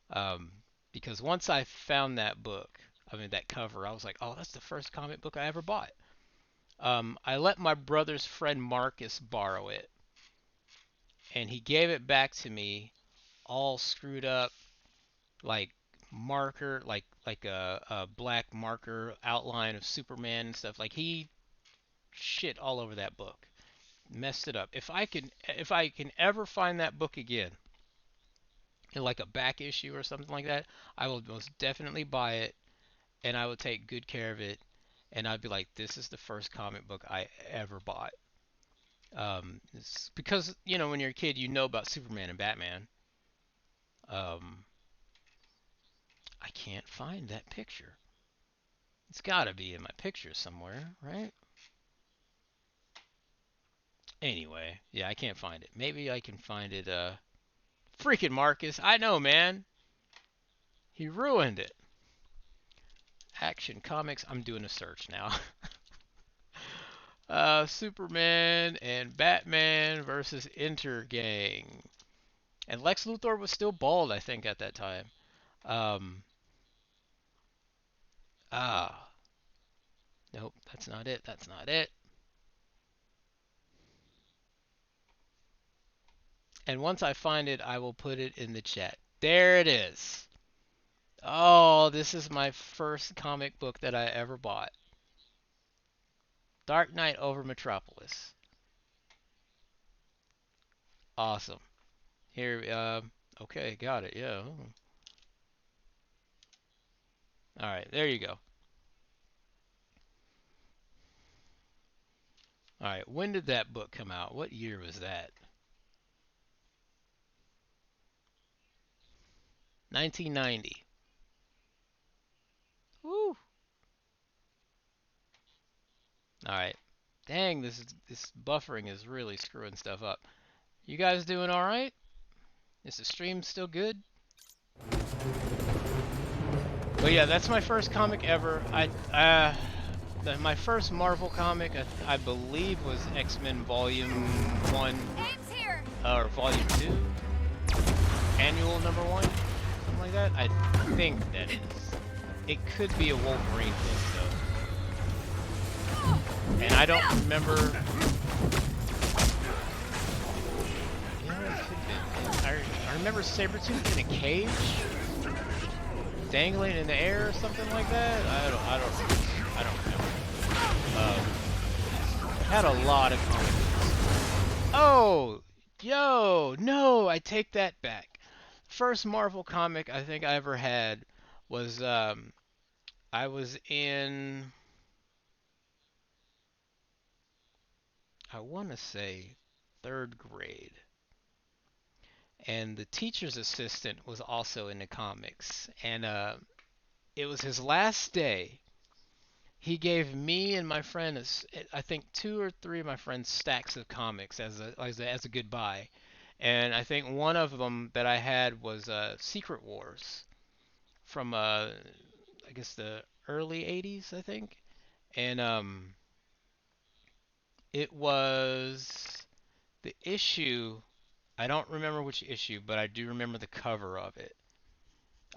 Um, because once I found that book, I mean that cover, I was like, oh, that's the first comic book I ever bought. I let my brother's friend Marcus borrow it, and he gave it back to me all screwed up, like marker, like a black marker outline of Superman and stuff. Like he shit all over that book, messed it up. If I can ever find that book again, in like a back issue or something like that, I will most definitely buy it, and I will take good care of it, and I'd be like, this is the first comic book I ever bought. It's because you know when you're a kid, you know about Superman and Batman. Um, I can't find that picture. It's got to be in my pictures somewhere, right? Anyway, yeah, I can't find it. Maybe I can find it. Freaking Marcus, I know, man. He ruined it. Action Comics. I'm doing a search now. Superman and Batman versus Intergang. And Lex Luthor was still bald, I think, at that time. Um, ah. Nope, that's not it. That's not it. And once I find it, I will put it in the chat. There it is. Oh, this is my first comic book that I ever bought. Dark Knight over Metropolis. Awesome. Here, okay, got it. Yeah. All right, there you go. All right, when did that book come out? What year was that? 1990. Woo. All right. Dang, this buffering is really screwing stuff up. You guys doing all right? Is the stream still good? But yeah, that's my first comic ever. My first Marvel comic, I believe, was X-Men Volume 1 or Volume 2, Annual #1, something like that. I think that is. It could be a Wolverine book though, and I don't remember. Yeah, it could be. I remember Sabretooth in a cage. dangling in the air or something like that. I don't remember. Had a lot of comic books. Oh, yo, no, I take that back. First Marvel comic I think I ever had was I was in, I want to say, 3rd grade, and the teacher's assistant was also in the comics, and it was his last day. He gave me and my friend, I think 2 or 3 of my friends, stacks of comics as a goodbye. And I think one of them that I had was Secret Wars from I guess the early 80s, I think. And it was the issue. I don't remember which issue, but I do remember the cover of it.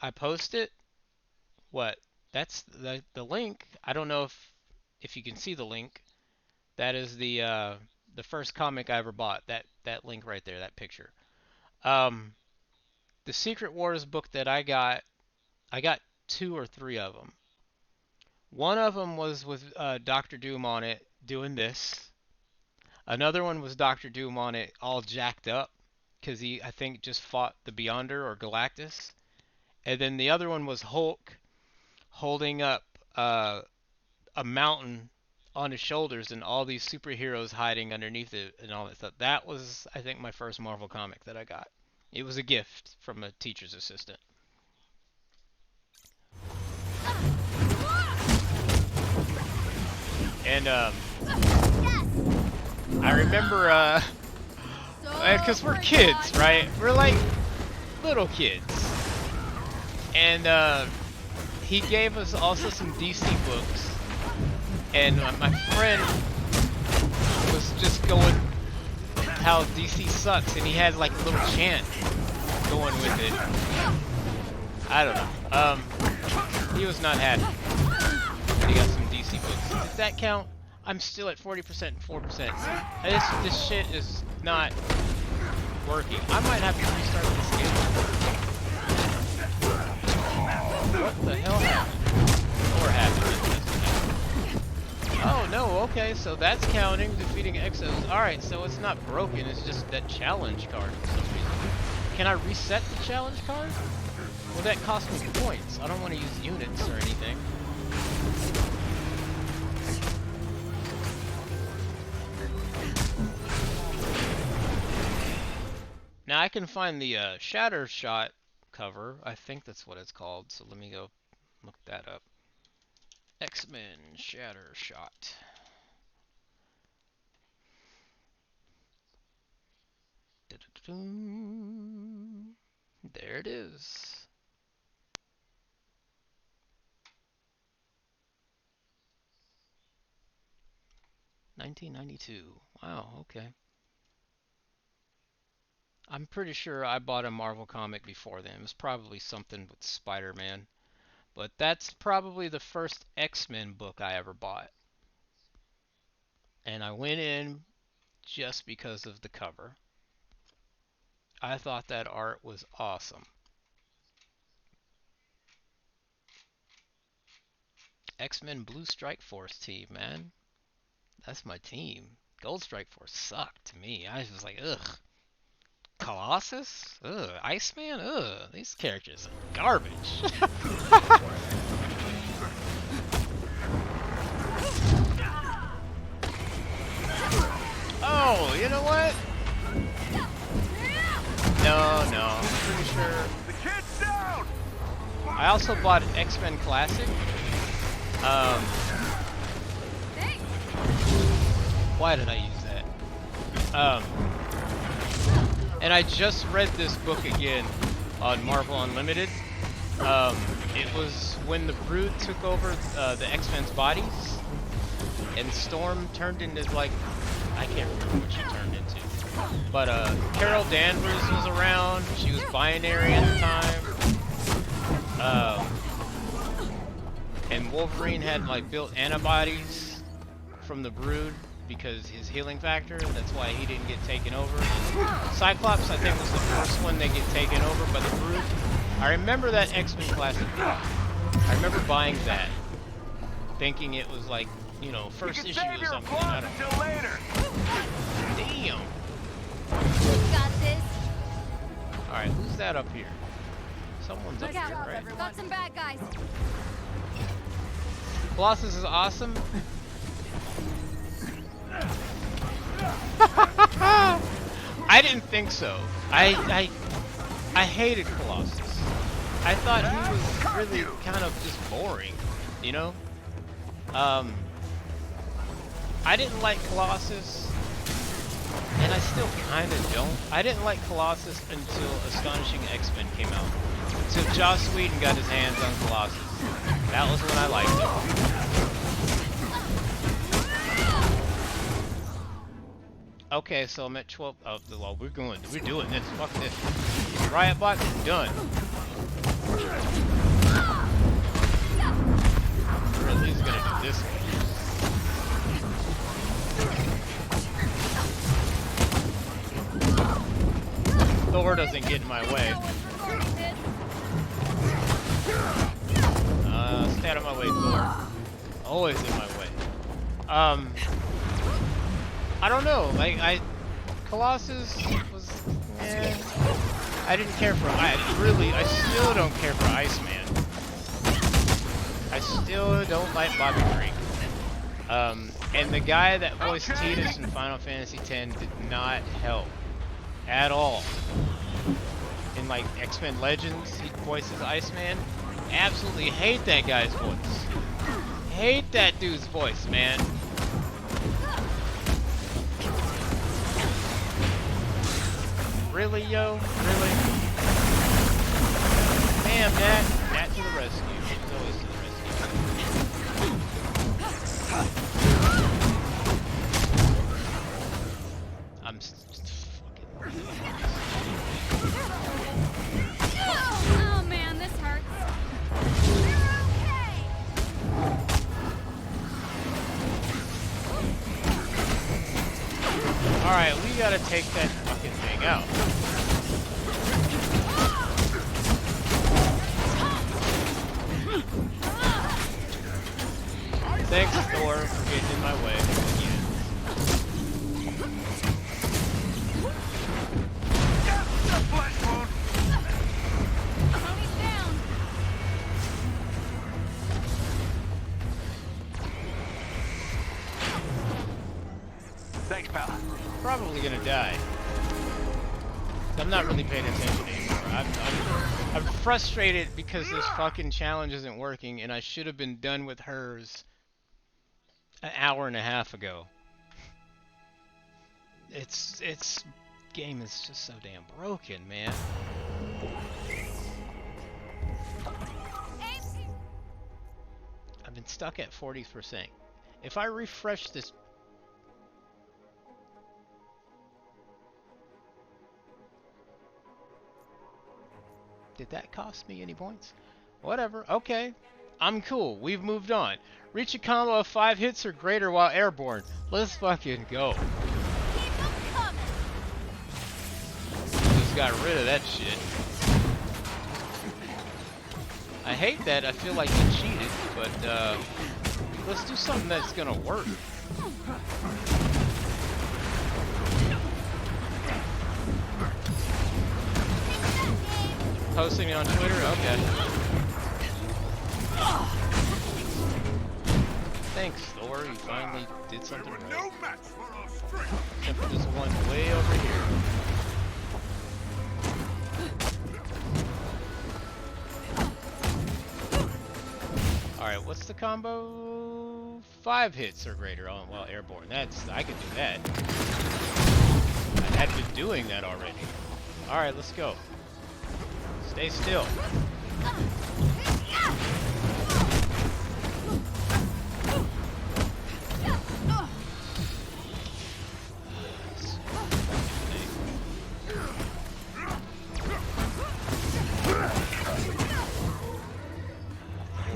I posted what? That's the link. I don't know if you can see the link. That is the first comic I ever bought. That link right there, that picture. Um, the Secret Wars book that I got 2 or 3 of them. One of them was with Doctor Doom on it doing this. Another one was Doctor Doom on it all jacked up because he, I think, just fought the Beyonder or Galactus. And then the other one was Hulk holding up a mountain on his shoulders and all these superheroes hiding underneath it and all that stuff. That was, I think, my first Marvel comic that I got. It was a gift from a teacher's assistant. And I remember, because we're kids, right? We're like little kids. And he gave us also some DC books. And my friend was just going how DC sucks, and he had like a little chant going with it. I don't know. He was not happy. But he got some DC books. Does that count? I'm still at 40% and 4%. This shit is not working. I might have to restart this game. What the hell happened? Or happened? Oh no, okay, so that's counting, defeating Exos. Alright, so it's not broken, it's just that challenge card for some reason. Can I reset the challenge card? Will that cost me points? I don't want to use units or anything. Now I can find the Shatter Shot cover. I think that's what it's called, so let me go look that up. X-Men Shatter Shot. There it is. $19.92. Wow, okay. I'm pretty sure I bought a Marvel comic before then. It was probably something with Spider-Man. But that's probably the first X-Men book I ever bought. And I went in just because of the cover. I thought that art was awesome. X-Men Blue Strike Force team, man. That's my team. Gold Strike Force sucked to me. I was just like, ugh. Colossus? Ugh. Iceman? Ugh. These characters are garbage. Oh, you know what? No. I'm pretty sure. The kid's down! I also bought an X-Men Classic. Why did I use that? And I just read this book again on Marvel Unlimited. It was when the Brood took over the X-Men's bodies, and Storm turned into, like, I can't remember what she turned into. But Carol Danvers was around. She was binary at the time. And Wolverine had, like, built antibodies from the Brood because his healing factor. That's why he didn't get taken over. Cyclops, I think, was the first one that get taken over by the Brood. I remember that X-Men Classic. I remember buying that, thinking it was like, you know, first issue or something. I don't know. Later. Damn. Got this. Alright, who's that up here? Someone's up Look here, out, right? got some bad guys. Colossus is awesome. I didn't think so. I hated Colossus. I thought he was really kind of just boring, you know? I didn't like Colossus, and I still kind of don't. I didn't like Colossus until Astonishing X-Men came out. Until Joss Whedon got his hands on Colossus. That was when I liked him. Okay, so I'm at 12. Oh, well, we're doing this. Fuck this. Riot Bot is done. We're at least gonna do this one. Thor doesn't get in my way. Stay out of my way, Thor. Always in my way. I don't know. Like Colossus was. I didn't care for. I still don't care for Iceman. I still don't like Bobby Drake. And the guy that voiced Tidus in Final Fantasy X did not help at all. In like X-Men Legends, he voices Iceman. Absolutely hate that guy's voice. Hate that dude's voice, man. Really, yo? Really? Damn, Nat. Nat to the rescue. She's always to the rescue. I'm just fucking... Oh man, this hurts. Alright, we gotta take that fucking thing out. Thanks, Thor, for getting in my way again. He's down. Thanks, pal. Probably gonna die. I'm not really paying attention anymore. I'm frustrated because this fucking challenge isn't working, and I should have been done with hers an hour and a half ago. It's game is just so damn broken, man. I've been stuck at 40%. If I refresh this. Did that cost me any points? Whatever. Okay. I'm cool. We've moved on. Reach a combo of 5 hits or greater while airborne. Let's fucking go. Just got rid of that shit. I hate that. I feel like he cheated, but let's do something that's gonna work. Posting it on Twitter? Okay. Thanks, Thor. You finally did something right. No match for our strength. Except for this one way over here. Alright, what's the combo? 5 hits or greater on while airborne. I can do that. I had been doing that already. Alright, let's go. Stay still.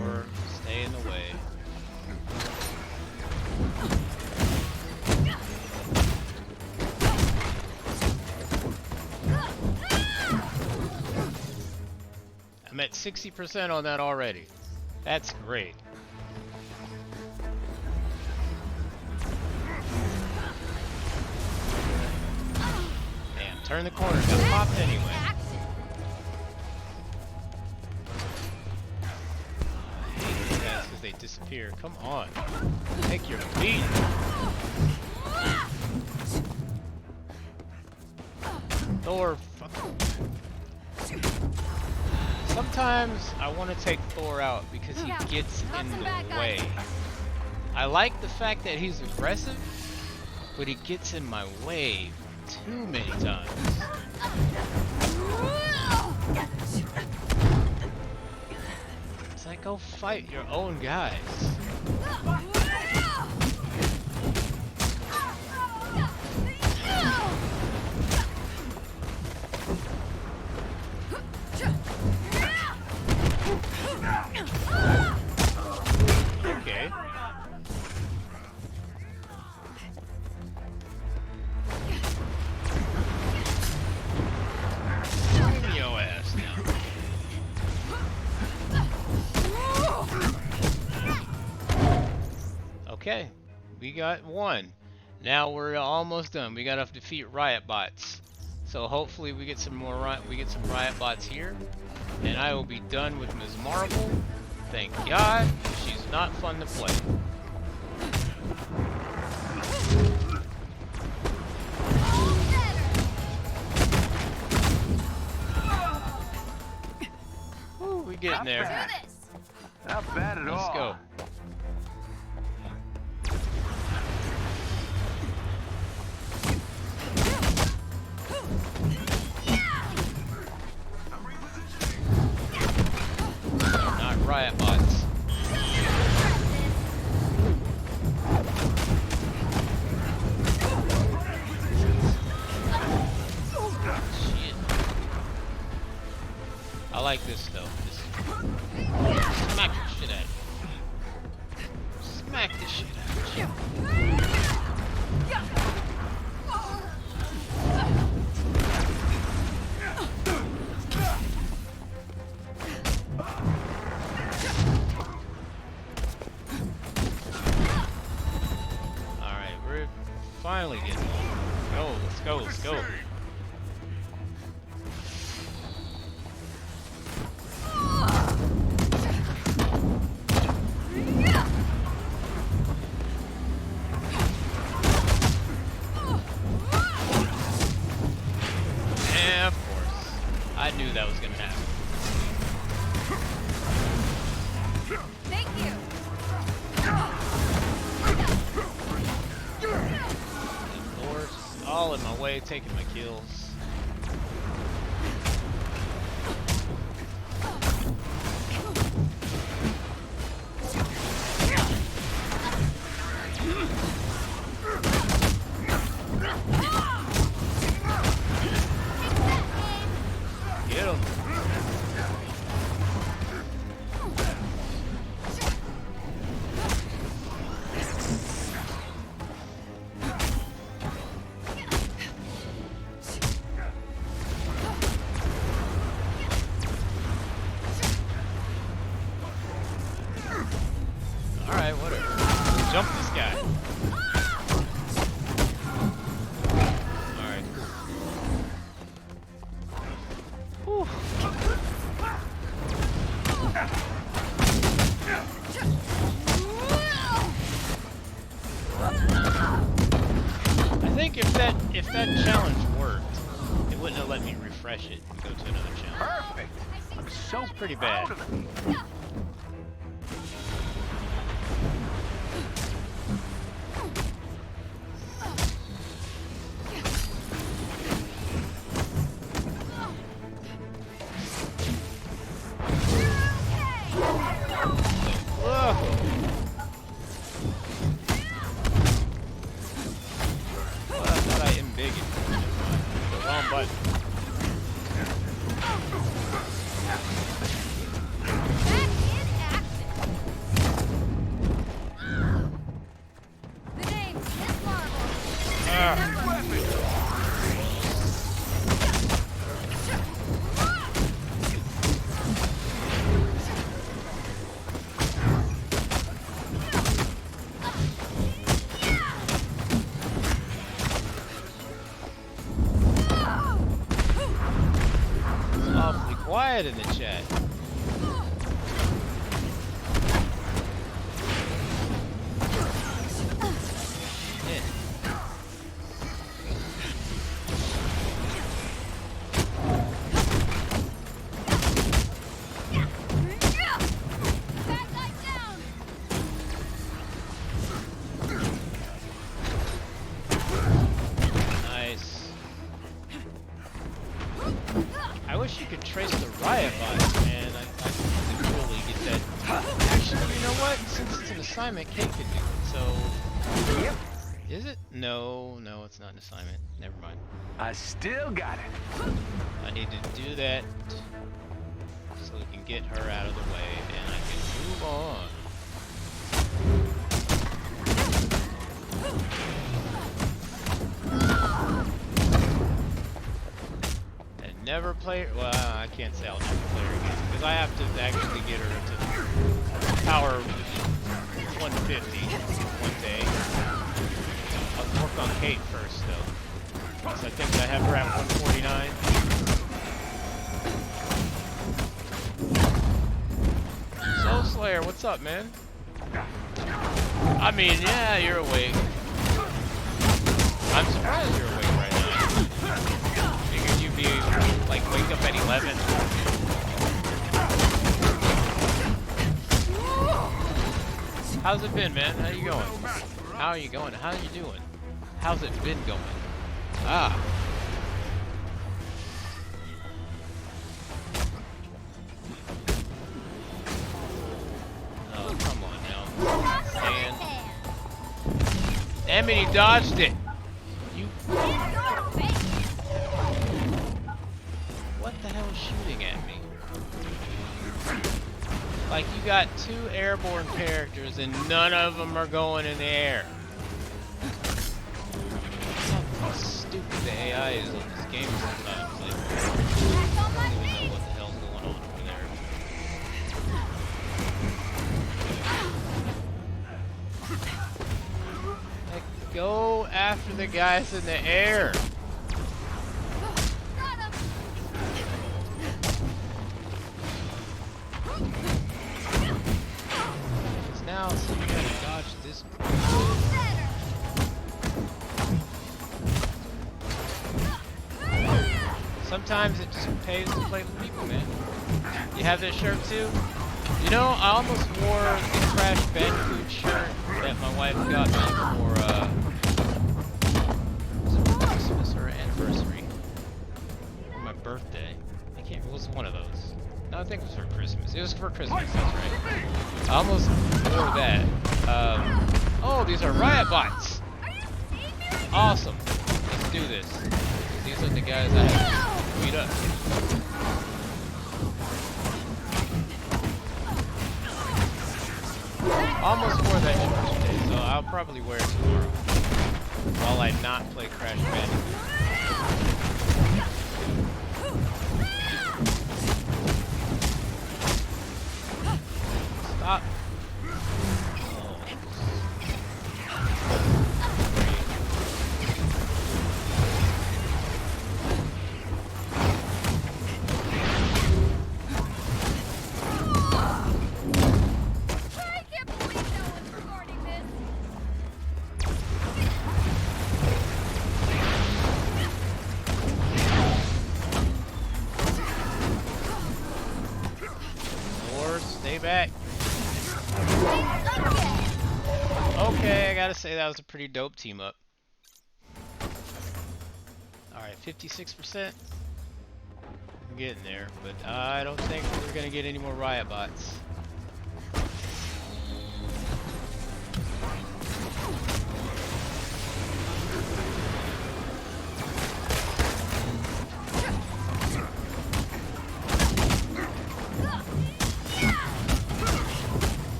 Or stay in the way. I'm at 60% on that already. That's great. Damn, turn the corner. Got popped anyway. I hate these guys because they disappear. Come on. Take your beat. Thor, fuck. Sometimes I want to take Thor out because he gets in the way. I like the fact that he's aggressive, but he gets in my way too many times. It's like, go fight your own guys. Okay. Bring your ass down. Okay, we got one. Now we're almost done. We gotta defeat riot bots. So hopefully we get some riot bots here, and I will be done with Ms. Marvel. Thank God, she's not fun to play. Woo, we getting there. Not bad at all. Let's go. Not riot bots. Shit. I like this though. Smack the shit out of you. Smack the shit out of you. Alright, we're finally getting there. Let's go, let's go. Yeah, of course. I knew that was gonna happen. Thank you. Of course, all in my way, taking my kills. Get him. Alright, whatever. Jump this guy. Alright, cool. Whew. I think if that challenge worked, it wouldn't have let me refresh it and go to another challenge. Perfect. I'm so Pretty bad. proud of you. Well, I thought I embiggened. The wrong button. Back said in the chat. Yeah. Bad guy down. Nice. I wish you could trace the riot bots, man. I could really get that. Actually, you know what? Since it's an assignment, Kate could do it. So, Yep, is it? No, no, it's not an assignment. Never mind. I still got it. I need to do that so we can get her out of the way and I can move on. And never play her. Well, I can't say I'll never play her again because I have to actually get her to power 150 one day. I'll work on Kate first though. Because I think I have her at 149. Soul Slayer, what's up, man? I mean, yeah, you're awake. I'm surprised you're awake right now. Figured you'd be, like, wake up at 11. How's it been, man? How you going? How are you going? How are you doing? How's it been going? Ah. Oh, come on now. Stand. Damn it, he dodged it. You. What the hell is shooting at me? Like, you got 2 airborne characters and none of them are going in the air. How stupid the AI is on this game sometimes. Like, I don't even know what the hell's going on over there. Like, go after the guys in the air. Because now, so you gotta dodge this. Sometimes it just pays to play with people, man. You have this shirt too? You know, I almost wore the Crash Bandicoot shirt that my wife got me for, was it for Christmas or anniversary? Or my birthday. I can't, it was one of those. No, I think it was for Christmas. It was for Christmas, that's right. I almost wore that. Oh, these are riot bots! Awesome. Let's do this. These are the guys I have to beat up. Almost wore that yesterday, so I'll probably wear it tomorrow. While I not play Crash Bandicoot. Stop. Back. Okay, I gotta say that was a pretty dope team up. Alright, 56%. I'm getting there, but I don't think we're gonna get any more riot bots.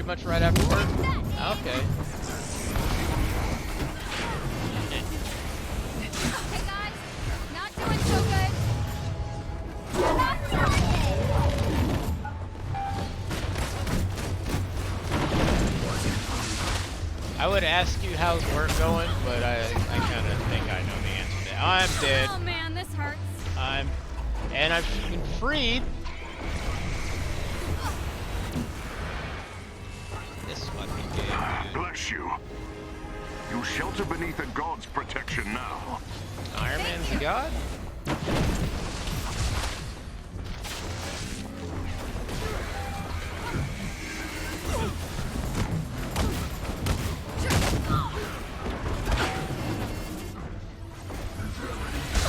Much right after work? Okay. Hey guys, not doing so good. I would ask you you how's work going, but I kind of think I know the answer to that. I'm dead. Oh man, this hurts. And I've been freed. This fucking game, dude. Bless you. You shelter beneath a god's protection now. Iron Man's a god?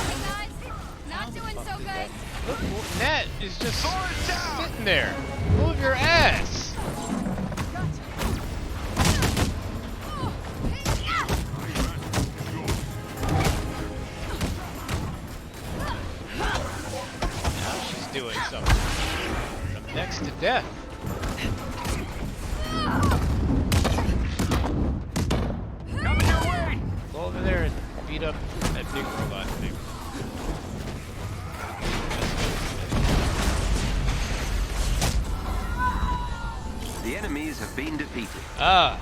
Hey guys, not doing so good. Look, Nat is just sitting there. Move your ass. Now she's doing something. I'm next to death. Coming your way! Go over there and beat up that big robot thing. The enemies have been defeated. Ah.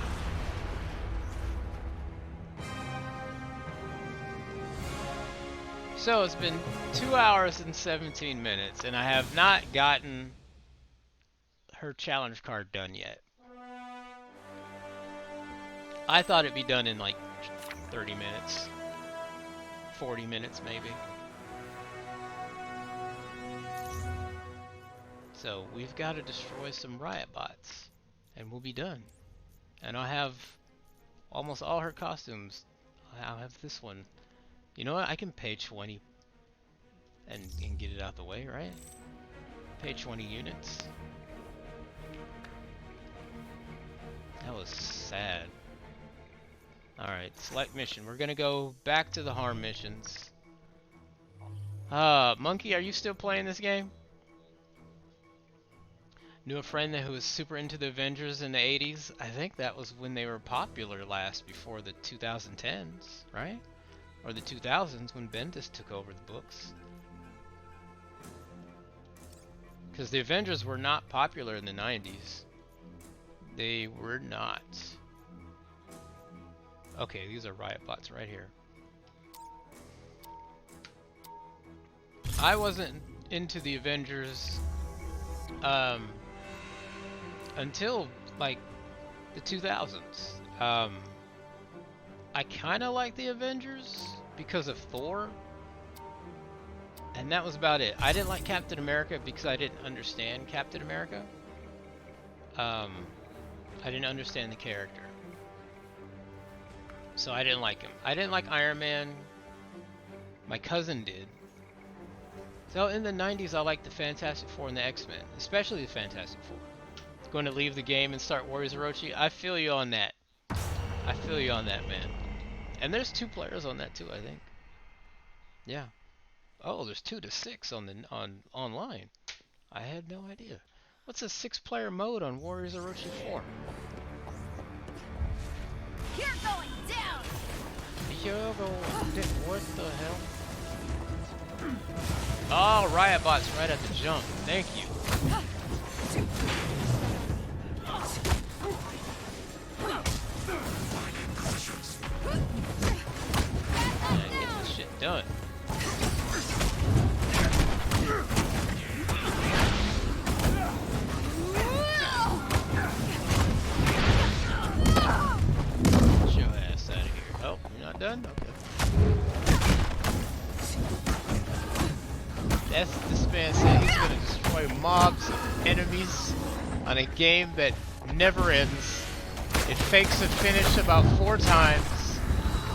So it's been 2 hours and 17 minutes, and I have not gotten her challenge card done yet. I thought it'd be done in like 30 minutes, 40 minutes maybe. So we've got to destroy some riot bots, and we'll be done. And I'll have almost all her costumes. I'll have this one. You know what? I can pay 20 and get it out the way, right? Pay 20 units. That was sad. Alright, select mission. We're gonna go back to the harm missions. Monkey, are you still playing this game? Knew a friend who was super into the Avengers in the 80s. I think that was when they were popular last, before the 2010s, right? Or the 2000s when Bendis took over the books. Because the Avengers were not popular in the 90s. They were not. Okay, these are riot bots right here. I wasn't into the Avengers until like the 2000s. I kind of like the Avengers because of Thor, and that was about it. I didn't like Captain America because I didn't understand Captain America. I didn't understand the character, so I didn't like him. I didn't like Iron Man. My cousin did. So in the 90s, I liked the Fantastic Four and the X-Men, especially the Fantastic Four. Going to leave the game and start Warriors Orochi. I feel you on that. I feel you on that, man. And there's 2 players on that too, I think. Yeah. Oh, there's 2 to 6 on the online. I had no idea. What's a 6-player mode on Warriors Orochi 4? You're going down. You're going. What the hell? Oh, riot bots right at the jump. Thank you. And get this shit done. Get your ass out of here. Oh, you're not done? Okay. This man said he's gonna destroy mobs of enemies on a game that never ends. It fakes a finish about 4 times.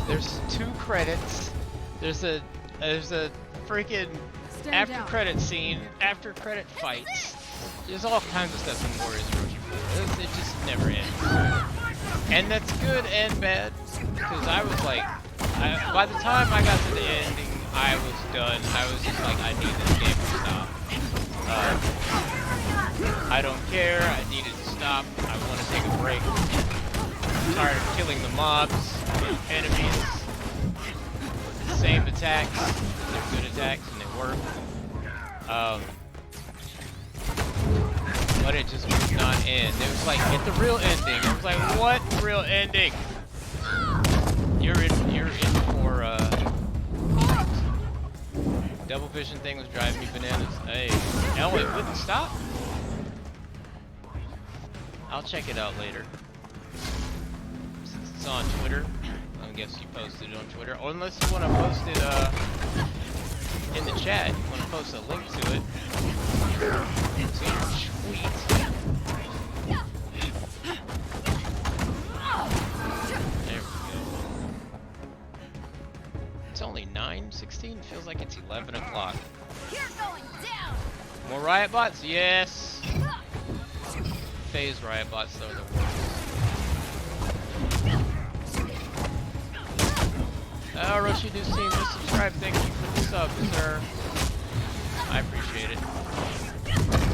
There's 2 credits. There's a freaking after credit scene, after credit fights. There's all kinds of stuff in Warriors Orochi 4. It just never ends. And that's good and bad, because I was like, by the time I got to the ending, I was done. I was just like, I need this game to stop. I don't care. I need it to stop. I want to take a break. I'm tired of killing the mobs, the enemies. The same attacks. They're good attacks and they work. But it just would not end. It was like, get the real ending. I was like, what real ending? You're in for double vision thing was driving me bananas. Hey, no, it wouldn't stop. I'll check it out later. Since it's on Twitter, I guess you posted it on Twitter. Or unless you want to post it in the chat, you want to post a link to it. To your tweet. There we go. It's only 9:16. Feels like it's 11 o'clock. You're going down. More riot bots? Yes. Phase riot bots though are the worst. Roshi News Team, just subscribe. Thank you for the sub, sir. I appreciate it.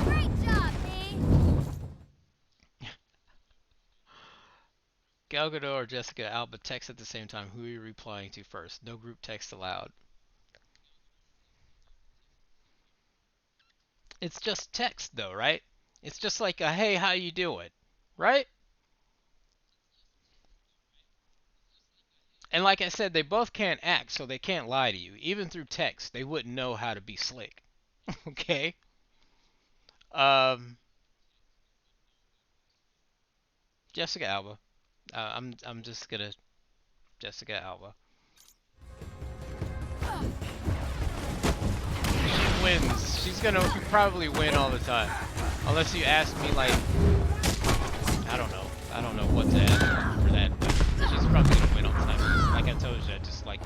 Great job, me. Gal Gadot or Jessica Alba text at the same time. Who are you replying to first? No group text allowed. It's just text though, right? It's just like a hey, how you doing? Right? And like I said, they both can't act, so they can't lie to you. Even through text, they wouldn't know how to be slick. Okay? Jessica Alba. I'm just gonna Jessica Alba. She wins. She's gonna probably win all the time. Unless you ask me like I don't know what to ask for that, but she's probably gonna win all the time. Like I told you, I just like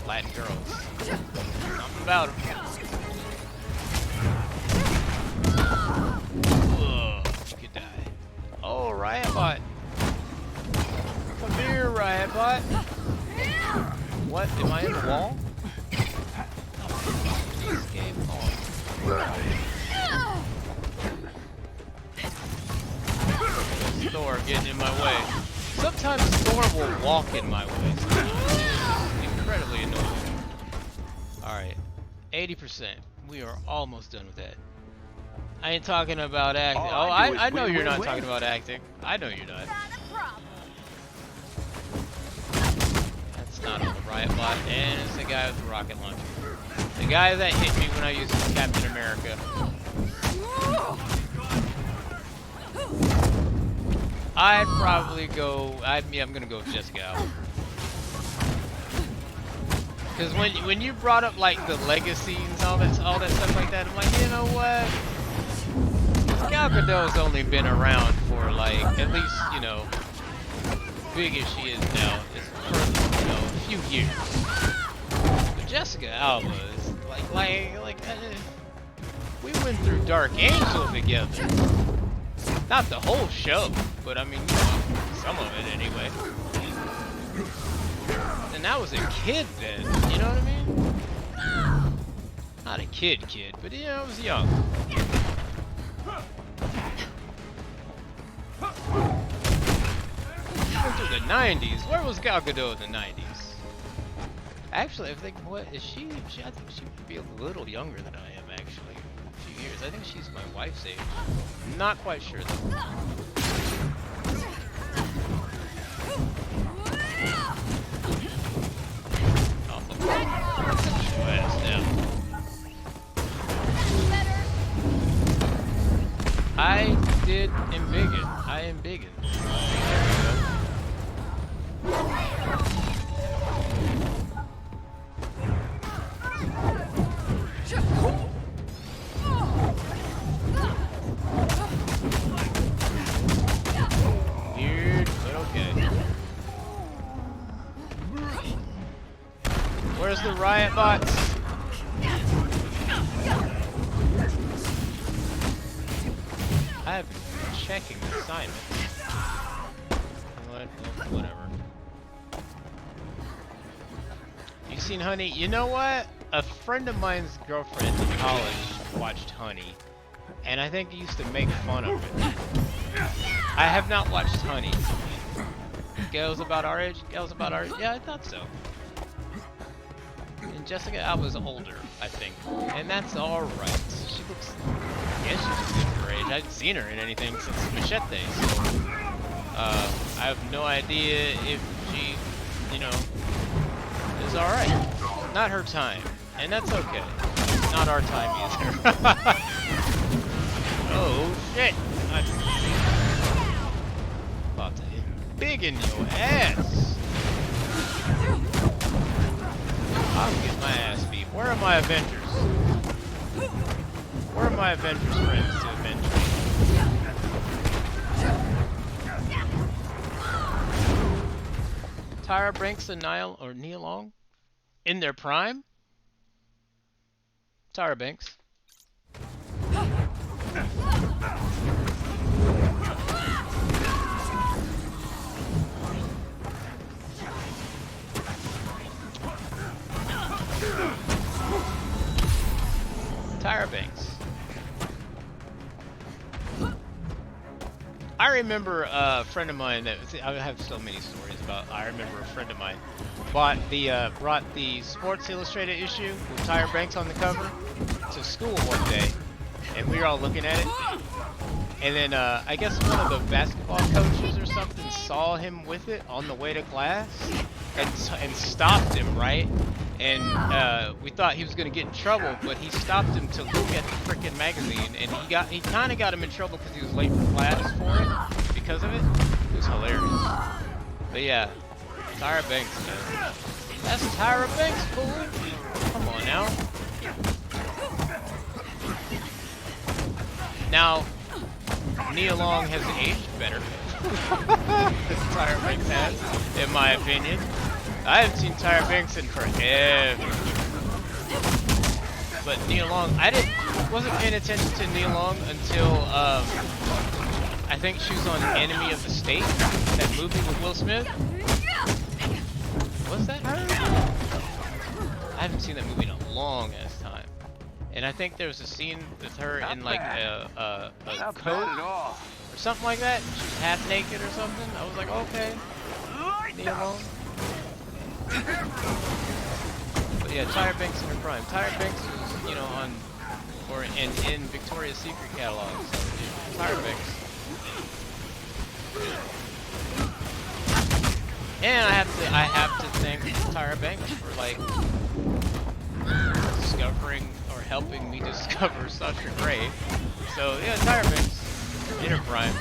Latin girls. Something about them. Ugh, you could die. Oh, Riot Bot. Come here, Riot Bot. What? Am I in the wall? This game on. Thor getting in my way. Sometimes Thor will walk in my way. It's incredibly annoying. Alright. 80%. We are almost done with that. I ain't talking about acting. Oh, I know you're not talking about acting. I know you're not. That's not on the Riot Bot. And it's the guy with the rocket launcher. The guy that hit me when I used Captain America. I'd probably go. I'm gonna go with Jessica Alba. Because when you brought up like the legacy and all that stuff like that, I'm like, you know what? Gal Gadot's only been around for like at least big as she is now, is for a few years. But Jessica Alba is like we went through Dark Angel together. Not the whole show, but I mean, some of it anyway. And I was a kid then, you know what I mean? Not a kid, but I was young. Went through the 90s. Where was Gal Gadot in the 90s? Actually, I think, what is she? I think she would be a little younger than I am, actually. A few years. I think she's my wife's age. Not quite sure though. I did embiggen. I am biggin. Weird, but okay. Where's the riot bots? I have been checking the assignment. Whatever. You seen Honey? You know what? A friend of mine's girlfriend in college watched Honey, and I think he used to make fun of it. I have not watched Honey. Girls about our age? Girls about our age? Yeah, I thought so. And Jessica Alba's older, I think. And that's alright. She looks... Yeah, she's just good for her age. I haven't seen her in anything since Machete, so... I have no idea if she, you know, is alright. Not her time. And that's okay. Not our time either. Oh shit! I'm about to hit big in your ass. I'll get my ass beat. Where are my Avengers? Where are my Avengers friends to avenge me? Tyra Banks and Nia Long in their prime? Tyra Banks. Tyra Banks. I remember a friend of mine that I have so many stories about. I remember a friend of mine brought the Sports Illustrated issue with Tyra Banks on the cover to school one day, and we were all looking at it. And then I guess one of the basketball coaches or something saw him with it on the way to class and stopped him, right? And we thought he was gonna get in trouble, but he stopped him to look at the frickin' magazine, and he kind of got him in trouble because he was late for class for it because of it. It was hilarious. But yeah, Tyra Banks, man. That's Tyra Banks, fool. Come on now. Now, Nia Long has aged better than Tyra Banks has, in my opinion. I haven't seen Tyra Banks in forever. But Nia Long, wasn't paying attention to Nia Long until I think she was on Enemy of the State, that movie with Will Smith. Was that her? I haven't seen that movie in a long ass time. And I think there was a scene with her in like a coat or something like that. She's half naked or something. I was like, okay, Nia Long. But yeah, Tyra Banks in her prime. Tyra Banks was, you know, in Victoria's Secret catalog. So yeah, Tyra Banks. And I have to thank Tyra Banks for like discovering or helping me discover Sasha Grey. So yeah, Tyra Banks in her prime.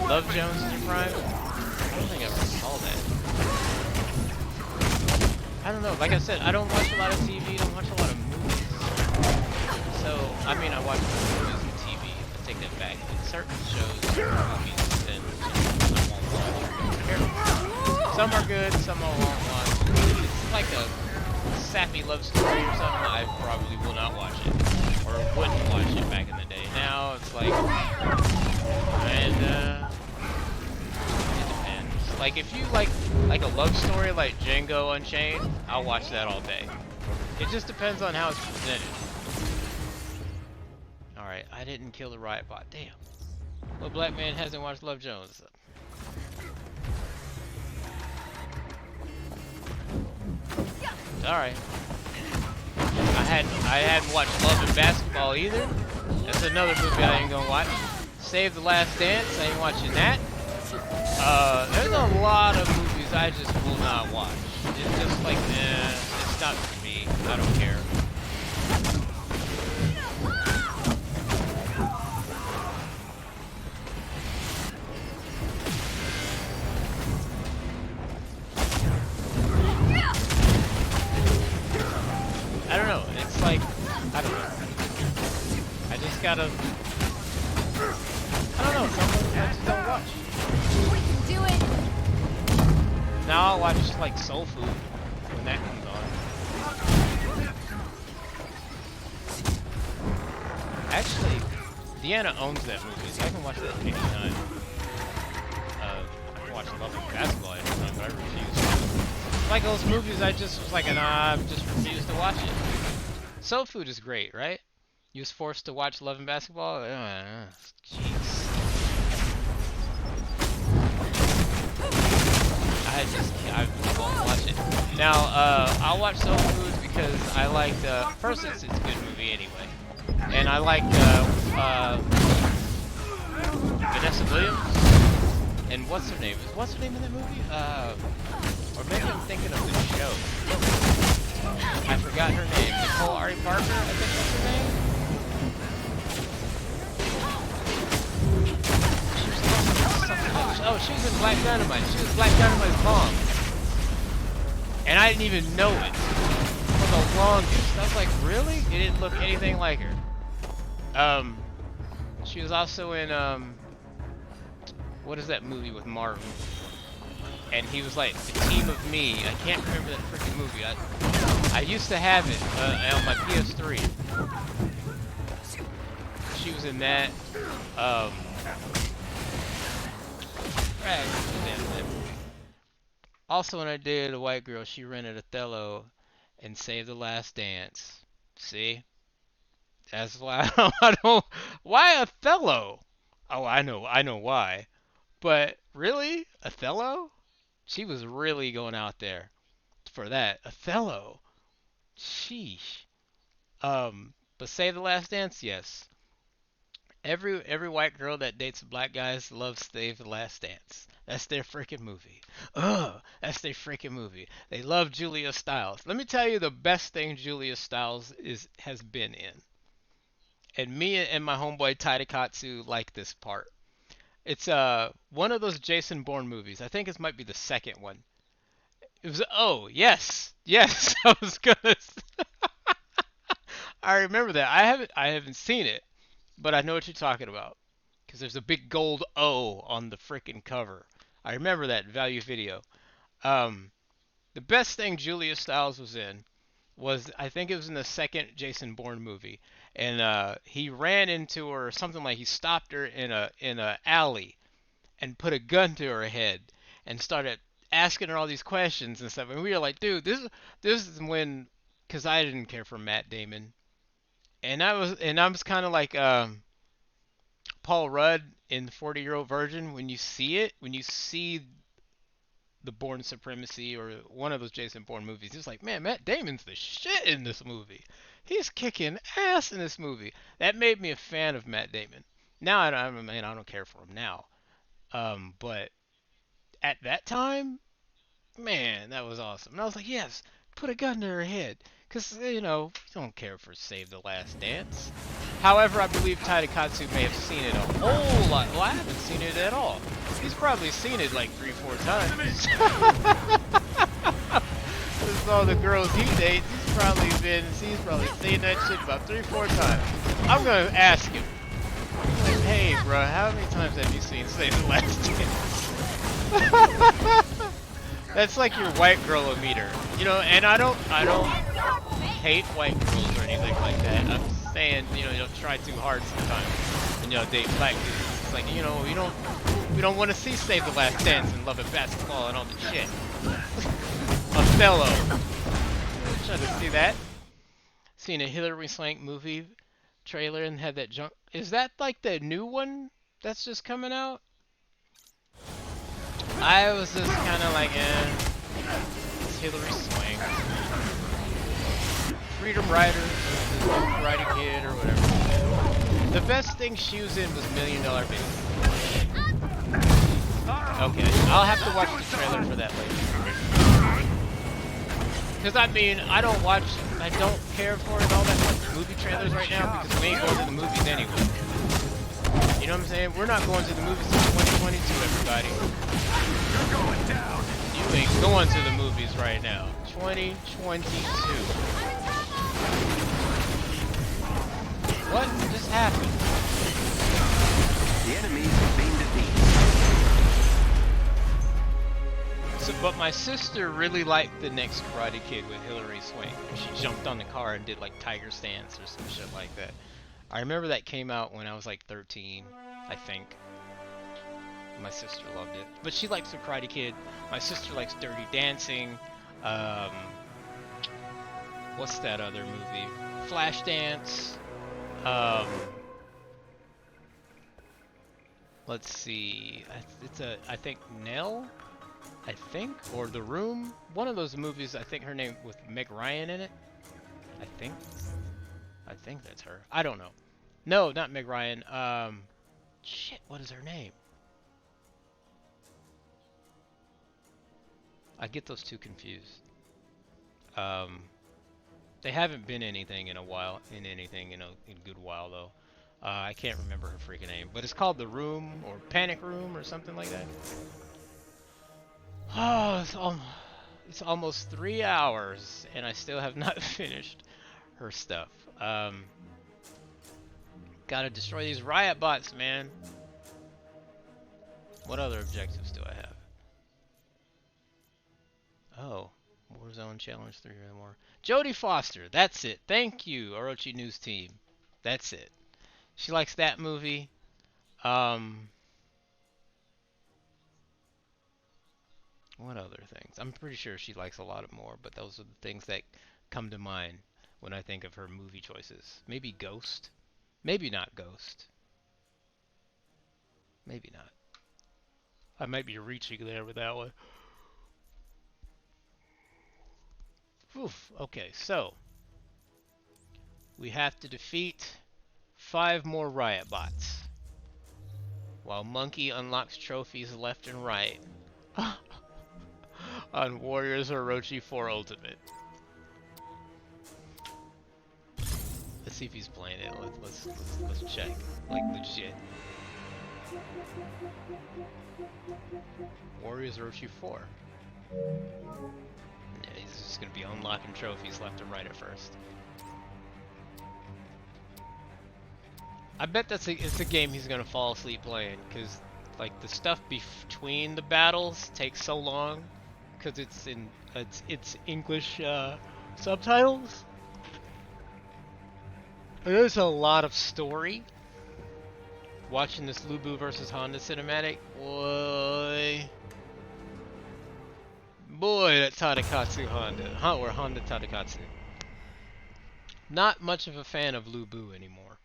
Love Jones in her prime. I don't think I ever saw that. I don't know. Like I said, I don't watch a lot of TV. Don't watch a lot of movies. So I mean, I watch movies and TV. I take that back. But certain shows, movies, and I won't watch. Some are good. Some I won't watch. If it's like a sappy love story or something, I probably will not watch it, or wouldn't watch it back in the day. Now it's like, and like if you like a love story like Django Unchained, I'll watch that all day. It just depends on how it's presented. Alright, I didn't kill the riot bot. Damn. What black man hasn't watched Love Jones? Alright. I hadn't watched Love and Basketball either. That's another movie I ain't gonna watch. Save the Last Dance, I ain't watching that. There's a lot of movies I just will not watch. It's just like, it's not for me. I don't care. I don't know. It's like, I don't know. I just gotta, I don't know. Some movies I just don't watch. We can do it. Now I'll watch like Soul Food when that comes on. Actually, Deanna owns that movie, so I can watch that anytime. I can watch Love and Basketball anytime, but I refuse. Like those movies, I just was like, nah, I just refuse to watch it. Soul Food is great, right? You was forced to watch Love and Basketball? Jeez. I won't watch it. Now, I'll watch Soul Food because I liked, first it's a good movie anyway. And I liked, Vanessa Williams. And what's her name? What's her name in that movie? Or maybe I'm thinking of the show. I forgot her name. Nicole Ari Parker, I think that's her name. Oh, she was in Black Dynamite. She was Black Dynamite's mom. And I didn't even know it for the longest. I was like, really? It didn't look anything like her. She was also in, what is that movie with Martin? And he was like, The Team of Me. I can't remember that freaking movie. I used to have it on my PS3. She was in that. Also, when I dated a white girl, she rented Othello and Saved the Last Dance. See? That's why I don't. Why Othello? Oh, I know why. But really, Othello? She was really going out there for that. Othello. Sheesh. But Save the Last Dance, yes. Every white girl that dates black guys loves Save the Last Dance. That's their freaking movie. Ugh, that's their freaking movie. They love Julia Stiles. Let me tell you the best thing Julia Stiles has been in. And me and my homeboy Taidakatsu like this part. It's one of those Jason Bourne movies. I think it might be the second one. It was yes. I was gonna. I remember that. I haven't seen it, but I know what you're talking about. Because there's a big gold O on the freaking cover. I remember that Value Video. The best thing Julia Stiles was in was, I think it was in the second Jason Bourne movie, and he ran into her, or something, like he stopped her in a alley and put a gun to her head and started asking her all these questions and stuff. And we were like, dude, this is when, because I didn't care for Matt Damon, and I was kind of like Paul Rudd in 40-Year-Old Virgin. When you see the Bourne Supremacy or one of those Jason Bourne movies, it's like, man, Matt Damon's the shit in this movie. He's kicking ass in this movie. That made me a fan of Matt Damon. Now I don't care for him now. But at that time, man, that was awesome. And I was like, yes, put a gun to her head. Because, you don't care for Save the Last Dance. However, I believe Taidakatsu may have seen it a whole lot. Well, I haven't seen it at all. He's probably seen it like 3-4 times. With all the girls he dates, he's probably seen that shit about 3-4 times. I'm going to ask him. Like, hey, bro, how many times have you seen Save the Last Dance? That's like your white girl meter, and I don't hate white girls or anything like that. I'm just saying, you don't try too hard sometimes when you date black dudes. It's like, we don't want to see Save the Last Dance and Love and Basketball and all the shit. Othello. Trying to see that. Seen a Hillary Swank movie trailer and had that junk. Is that like the new one that's just coming out? I was just kind of like, it's Hillary Swank. Freedom Rider, Karate Kid, or whatever. The best thing she was in was $1 Million Baby. Okay, I'll have to watch the trailer for that later. Because, I don't care for it all that much, movie trailers right now, because we ain't going to the movies anyway. You know what I'm saying? We're not going to the movies until 2022, everybody. You're going down. You ain't going to the movies right now. 2022. What just happened? The enemies have been defeated. So, but my sister really liked the next Karate Kid with Hillary Swank. She jumped on the car and did like tiger stance or some shit like that. I remember that came out when I was like 13, I think. My sister loved it. But she likes the Karate Kid. My sister likes Dirty Dancing. What's that other movie? Flashdance. Let's see. It's I think Nell? I think? Or The Room? One of those movies, I think her name, with Meg Ryan in it. I think that's her. I don't know. No, not Meg Ryan. Shit, what is her name? I get those two confused. They haven't been anything in a while, in a good while though. I can't remember her freaking name, but it's called The Room or Panic Room or something like that. Oh, it's almost 3 hours and I still have not finished her stuff. Gotta destroy these riot bots, man. What other objectives do I have? Oh, Warzone Challenge 3 or more. Jodie Foster, that's it. Thank you, Orochi News Team. That's it. She likes that movie. What other things? I'm pretty sure she likes a lot of more, but those are the things that come to mind when I think of her movie choices. Maybe Ghost? Maybe not Ghost. Maybe not. I might be reaching there with that one. Oof. Okay, so we have to defeat 5 more riot bots, while Monkey unlocks trophies left and right on Warriors Orochi 4 Ultimate. Let's see if he's playing it. Let's check. Like legit. Warriors Orochi 4. Yeah, he's just gonna be unlocking trophies left and right at first. I bet it's a game he's gonna fall asleep playing, cause like the stuff between the battles takes so long, cause it's in it's English subtitles. There's a lot of story. Watching this Lubu versus Honda cinematic, boy, that Tadakatsu Honda, or Honda Tadakatsu. Not much of a fan of Lubu anymore.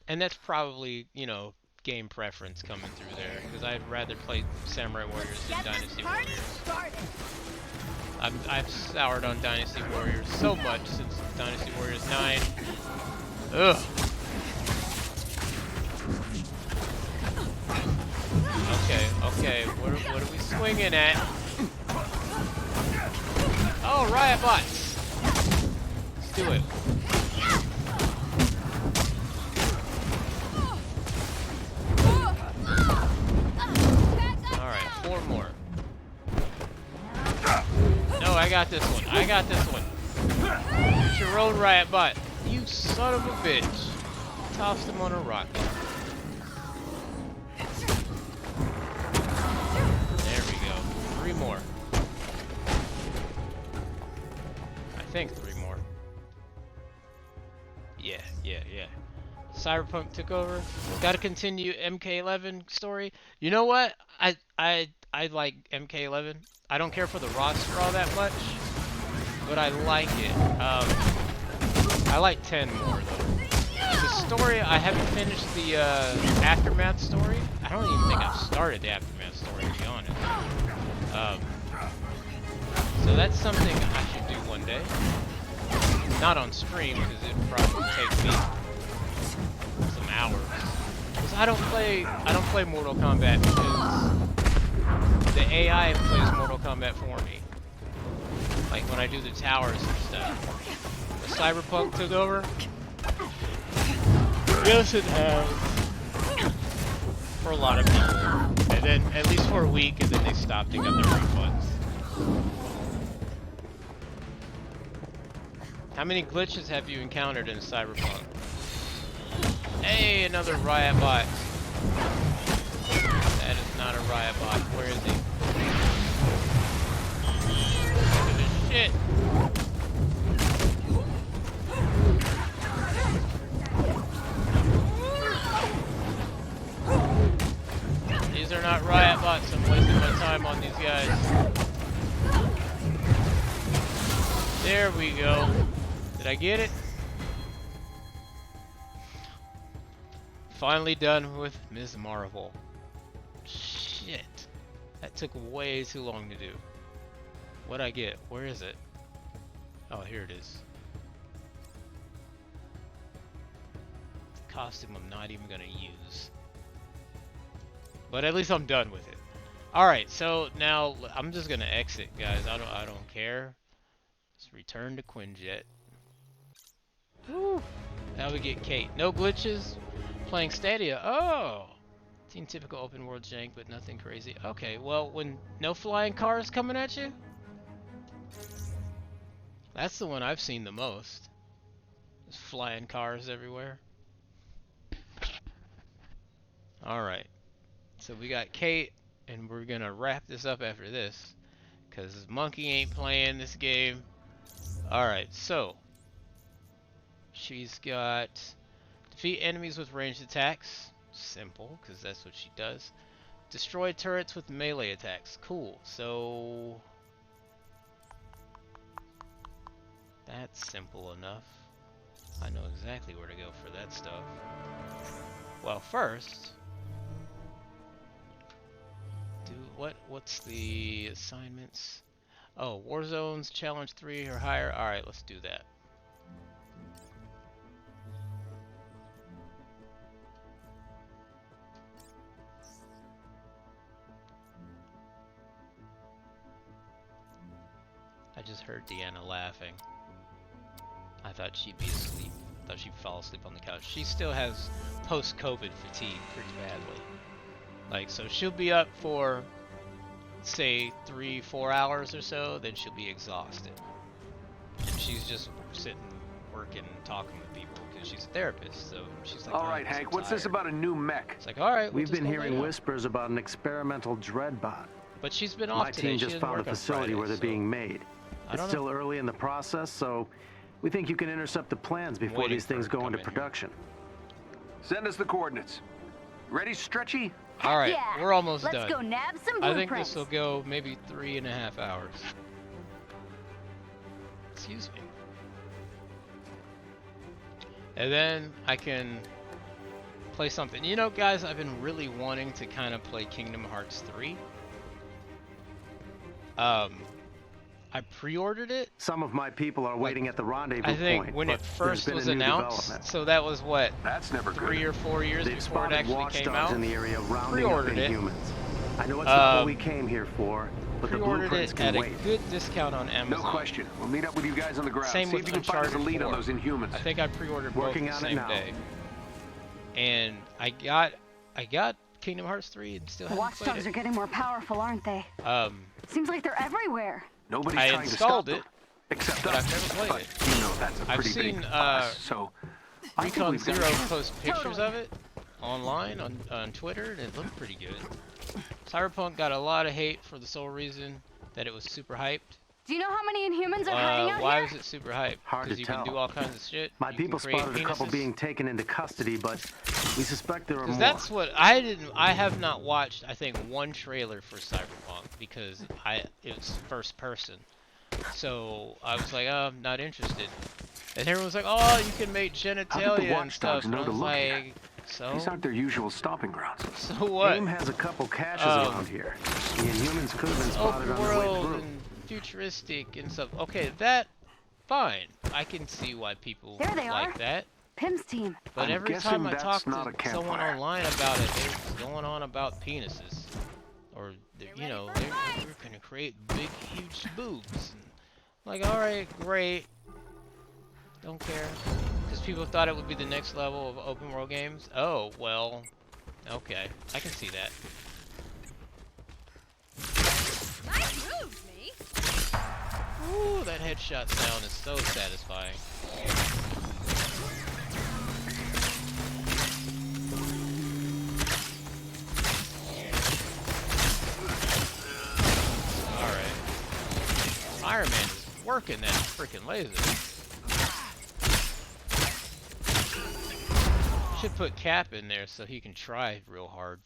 And that's probably, you know, game preference coming through there, because I'd rather play Samurai Warriors than Dynasty Warriors. I've soured on Dynasty Warriors so much since Dynasty Warriors 9. Ugh. Okay, what are we swinging at? Oh, riot bots! Let's do it. Alright, 4 more. No, I got this one. I got this one. It's your own riot bot. You son of a bitch. Tossed him on a rocket. There we go. 3 more. I think 3 more. Yeah. Cyberpunk took over. Gotta continue MK11 story. You know what? I like MK11. I don't care for the roster all that much, but I like it. I like 10 more though. The story, I haven't finished the Aftermath story. I don't even think I've started the Aftermath story, to be honest. So that's something I should do one day. Not on stream, because it'd probably take me some hours. Because I don't play Mortal Kombat because the AI plays Mortal Kombat for me. Like when I do the towers and stuff. The Cyberpunk took over. Yes, it has. For a lot of people. And then, at least for a week, and then they stopped, they got their refunds. How many glitches have you encountered in Cyberpunk? Hey, another riot bot. That is not a riot bot. Where is he? Look at this shit. These are not riot bots. I'm wasting my time on these guys. There we go. Did I get it? Finally done with Ms. Marvel. Shit. That took way too long to do. What'd I get? Where is it? Oh, here it is. costume I'm not even gonna use. But at least I'm done with it. Alright, so now I'm just gonna exit, guys. I don't care. Let's return to Quinjet. Woo! Now we get Kate. No glitches. Playing Stadia. Oh! Team typical open world jank, but nothing crazy. Okay, well, when no flying cars coming at you? That's the one I've seen the most. There's flying cars everywhere. Alright. So we got Kate, and we're gonna wrap this up after this. Because Monkey ain't playing this game. Alright, so. She's got defeat enemies with ranged attacks. Simple, because that's what she does. Destroy turrets with melee attacks. Cool. So that's simple enough. I know exactly where to go for that stuff. Well, first, what's the assignments? Oh, war zones, challenge 3 or higher. All right, let's do that. I just heard Deanna laughing. I thought she'd be asleep. I thought she'd fall asleep on the couch. She still has post-COVID fatigue pretty badly. Like, so she'll be up for, say, 3-4 hours or so, then she'll be exhausted. And she's just sitting, working, talking with people, because she's a therapist, so she's like, All right, Hank, what's this about a new mech? It's like, all right, We've been hearing whispers about an experimental dreadbot. But she's been off today. My team just found a facility where they're being made. It's still early in the process, so we think you can intercept the plans before these things go into production. Send us the coordinates. Ready, Stretchy? All right, Yeah, we're almost let's done. go nab some I blueprints. think this will go maybe 3.5 hours. Excuse me. And then I can play something. You know, guys, I've been really wanting to kind of play Kingdom Hearts 3. I pre-ordered it. Some of my people are waiting at the rendezvous I think point, when it but first there's was been a new announced, development. so that was what, That's never 3 or 4 years They've before it spotted actually came watchdogs out. in the area rounding up Pre-ordered it. Inhumans. I know it's not what we came here for, but the Pre-ordered blueprints it can at wait. a good discount on No Amazon. question. We'll meet up with you guys on the ground. Same See with if you can find us a Uncharted lead on 4. those Inhumans. I think I pre-ordered both Working the on it same now. day. And I got Kingdom Hearts 3 and still haven't played Watchdogs it. are getting more powerful, aren't they? Seems like they're everywhere. Nobody's I trying to installed stop it, them. Except but us. I've never played But it. you know that's a I've pretty seen big us, so I think Recon we've got Zero a chance. post pictures of it online on Twitter, and it looked pretty good. Cyberpunk got a lot of hate for the sole reason that it was super hyped. Do you know how many Inhumans are hiding out Why here? was it super hyped? Hard to Because you can tell. do all kinds of shit. My You can people create spotted a couple penises. being taken into custody, but we suspect there are more. Because that's what I have not watched. I think one trailer for Cyberpunk because it was first person, so I was like, oh, I'm not interested. And everyone was like, oh, you can make How did the genitalia and stuff. watchdogs And I know to was look here? like, so These aren't their usual stomping grounds. so what? AIM has a couple caches around here. The Inhumans could have been spotted Open on their way world through. and futuristic and stuff. Okay, that fine. I can see why people There they like are. that. Pim's team. But I'm every guessing time I that's talk not a to someone campfire. online about it, they're going on about penises, or you know, they're gonna create big, huge boobs. And like, all right, great. Don't care, because people thought it would be the next level of open world games. Oh well, okay, I can see that. Nice moves, me. Ooh, that headshot sound is so satisfying. Alright. Iron Man is working that freaking laser. Should put Cap in there so he can try real hard.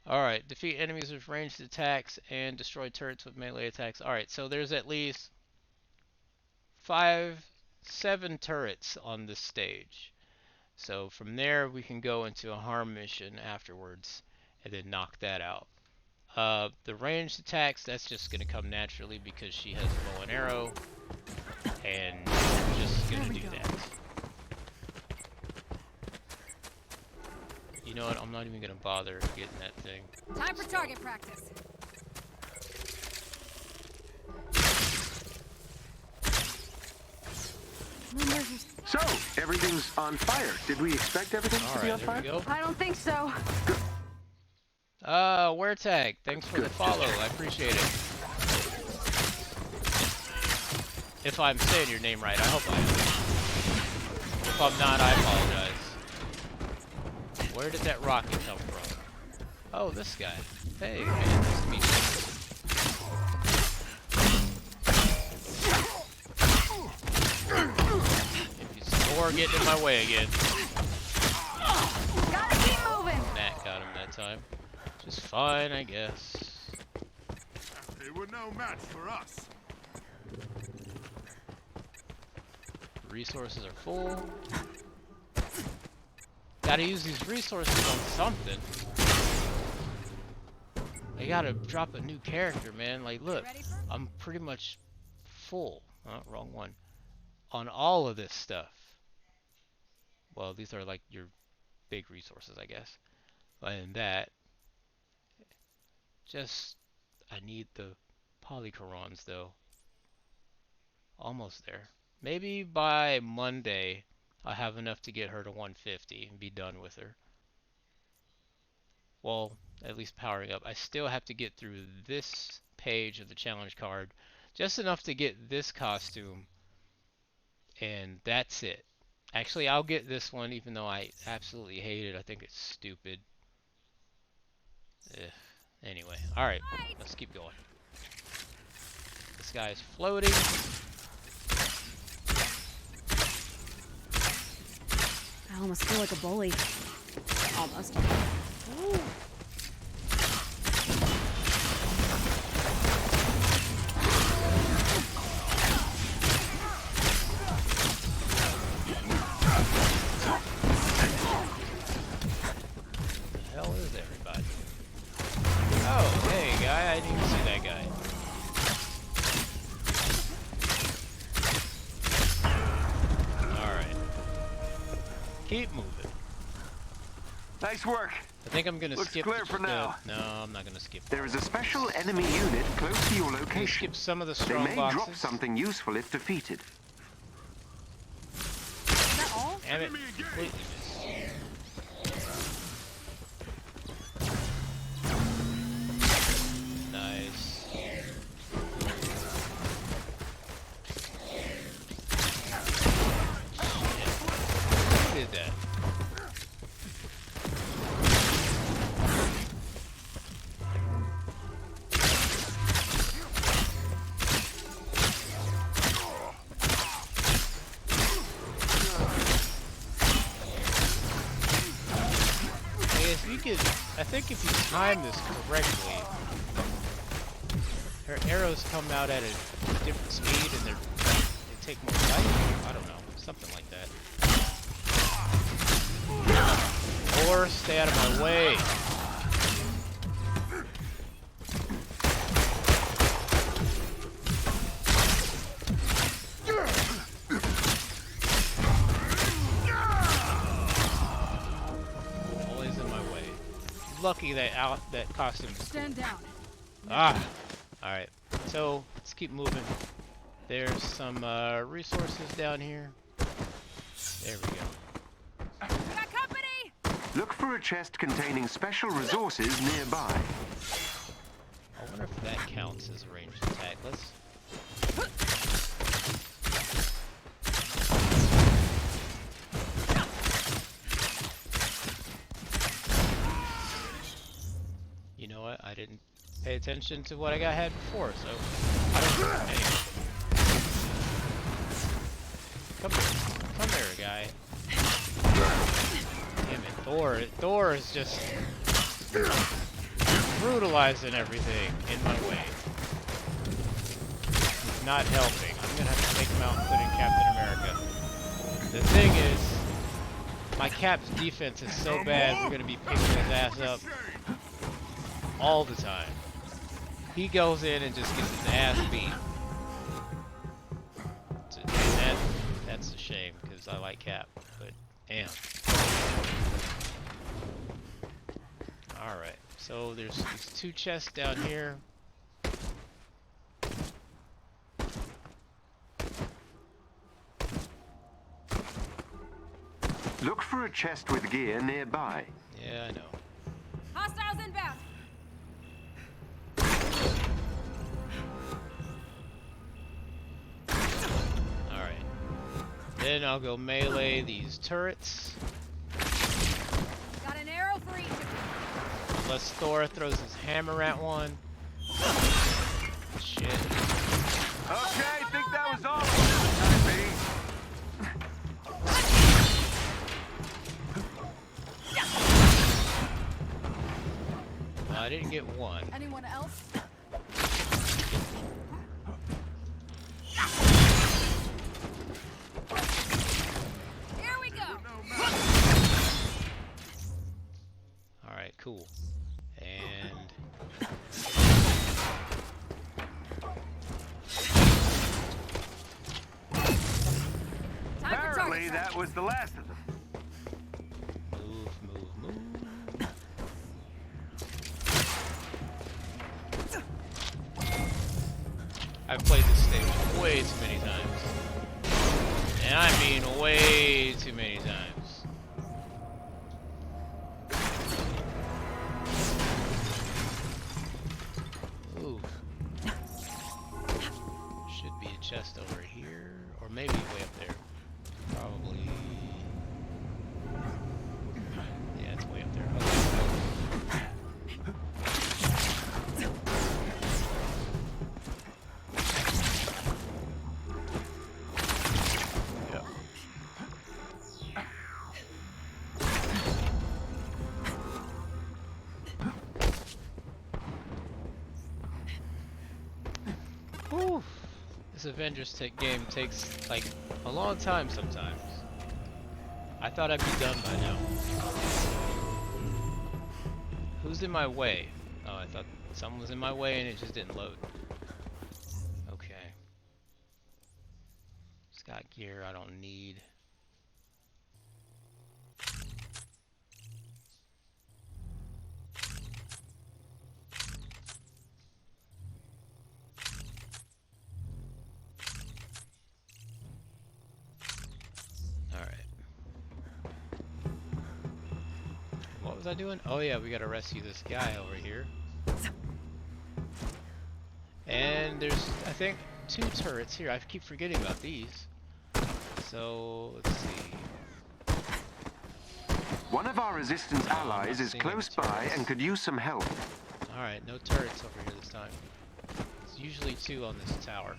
Alright, defeat enemies with ranged attacks and destroy turrets with melee attacks. Alright, so there's at least 7 turrets on this stage. So from there we can go into a harm mission afterwards and then knock that out. The ranged attacks, that's just going to come naturally because she has a bow and arrow, and we're just going to do that. know what? I'm not even gonna bother getting that thing. Time for target practice. So, everything's on fire. Did we expect everything to be on Alright, there fire? we go. I don't think so. Wear tag. Thanks for the follow. I appreciate it. If I'm saying your name right, I hope I am. If I'm not, I apologize. Where did that rocket come from? Oh, this guy. Hey, man, nice to meet you. If you score, getting in my way again. Gotta keep moving. Nat got him that time. Just fine, I guess. They were no match for us. Resources are full. Gotta use these resources on something. I gotta drop a new character, man. Like, look, I'm pretty much full. Oh, wrong one. On all of this stuff. Well, these are like your big resources, I guess. And that. Just, I need the polycorons, though. Almost there. Maybe by Monday, I'll have enough to get her to 150 and be done with her. Well, at least powering up. I still have to get through this page of the challenge card. Just enough to get this costume. And that's it. Actually, I'll get this one even though I absolutely hate it. I think it's stupid. Ugh. Anyway, alright. Let's keep going. This guy is floating. I almost feel like a bully. Almost. Ooh. The hell is everybody? Oh, hey guy, I didn't even see that guy. Alright. Keep moving. Nice work. I think I'm gonna Looks skip clear for now. No, I'm not gonna skip. There is a special enemy unit close to your location. Skip some of the They strong may boxes. drop something useful if defeated. Is that all? Damn it. Enemy engaged. Completely missed. Nice. Who did that? I think if you time this correctly, her arrows come out at a different speed and they take more life. I don't know, something like that. Or stay out of my way. Lucky that that costume is cool. Stand down. Ah! Alright, so let's keep moving. There's some resources down here. There we go. Got company! Look for a chest containing special resources nearby. I wonder if that counts as a ranged attack. Let's... You know what? I didn't pay attention to what I had before, so I don't know. Anyway. Come here, guy. Damn it, Thor is just brutalizing everything in my way. He's not helping. I'm gonna have to take him out and put in Captain America. The thing is, my Cap's defense is so bad, we're gonna be picking his ass up all the time. He goes in and just gets his ass beat. That's a shame, because I like Cap, but damn. Alright, so there's these 2 chests down here. Look for a chest with gear nearby. Yeah, I know. Hostiles inbound. Alright. Then I'll go melee these turrets. Got an arrow for each of you. Unless Thor throws his hammer at one. Shit. Okay, think that was all for the time being. I didn't get one. Anyone else? Here we go. Alright, cool. And Time for Apparently, target that practice. was the last of them. move. I've played this stage way too many times. And I mean way too many times. Ooh. Should be a chest over here, or maybe way up there. Probably. Yeah, it's way up there. Okay. Yep. Whew. This Avengers game takes like a long time sometimes. I thought I'd be done by now. Who's in my way? Oh, I thought someone was in my way and it just didn't load. Okay. It's got gear I don't need. Alright. What was I doing? Oh yeah, we gotta rescue this guy over here. And there's, I think, 2 turrets here. I keep forgetting about these. So, let's see. One of our resistance allies is seeing close any by turrets. and could use some help. Alright, no turrets over here this time. It's usually 2 on this tower.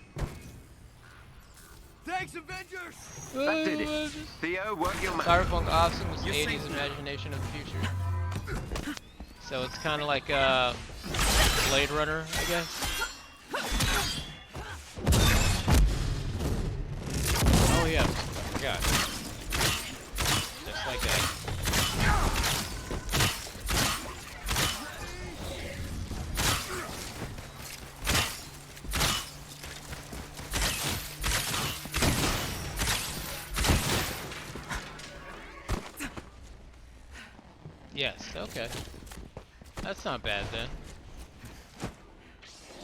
Thanks, Avengers! That did it. Theo, work your magic. Cyberpunk Awesome was the 80s imagination of the future. So it's kind of like Blade Runner, I guess. Oh yeah, I forgot. Just like that. Yes, okay. That's not bad then.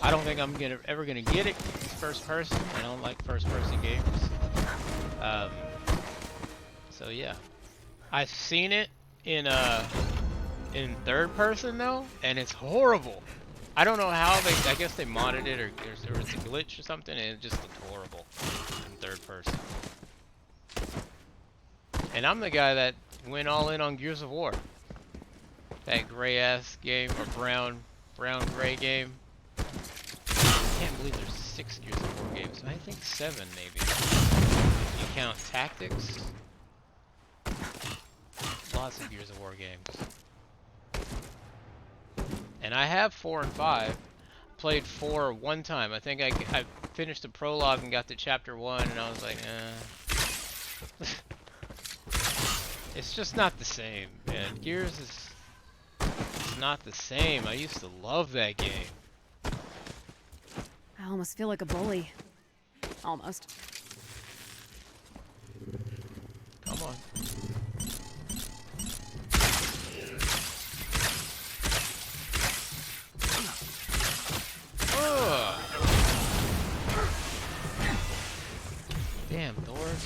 I don't think I'm ever gonna get it. It's first person. I don't like first person games. So yeah, I've seen it in third person though, and it's horrible. I don't know how they. I guess they modded it, or there was a glitch or something, and it just looked horrible in third person. And I'm the guy that went all in on Gears of War. That gray ass game, or brown gray game. I can't believe there's 6 Gears of War games. I think 7 maybe. If you count tactics. Lots of Gears of War games. And I have 4 and 5. Played 4 one time. I think I finished the prologue and got to chapter 1 and I was like, eh. It's just not the same, man. Gears is not the same. I used to love that game. I almost feel like a bully. Almost. Come on. Doors.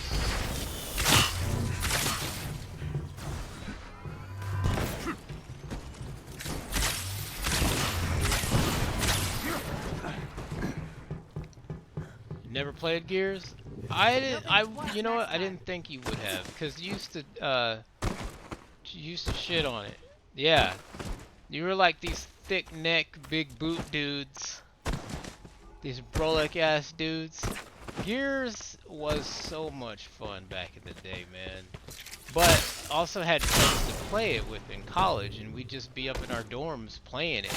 Never played Gears? You know what? I didn't think you would have, because you used to shit on it. Yeah. You were like these thick neck, big boot dudes. These brolic ass dudes. Gears was so much fun back in the day, man. But also had friends to play it with in college, and we'd just be up in our dorms playing it.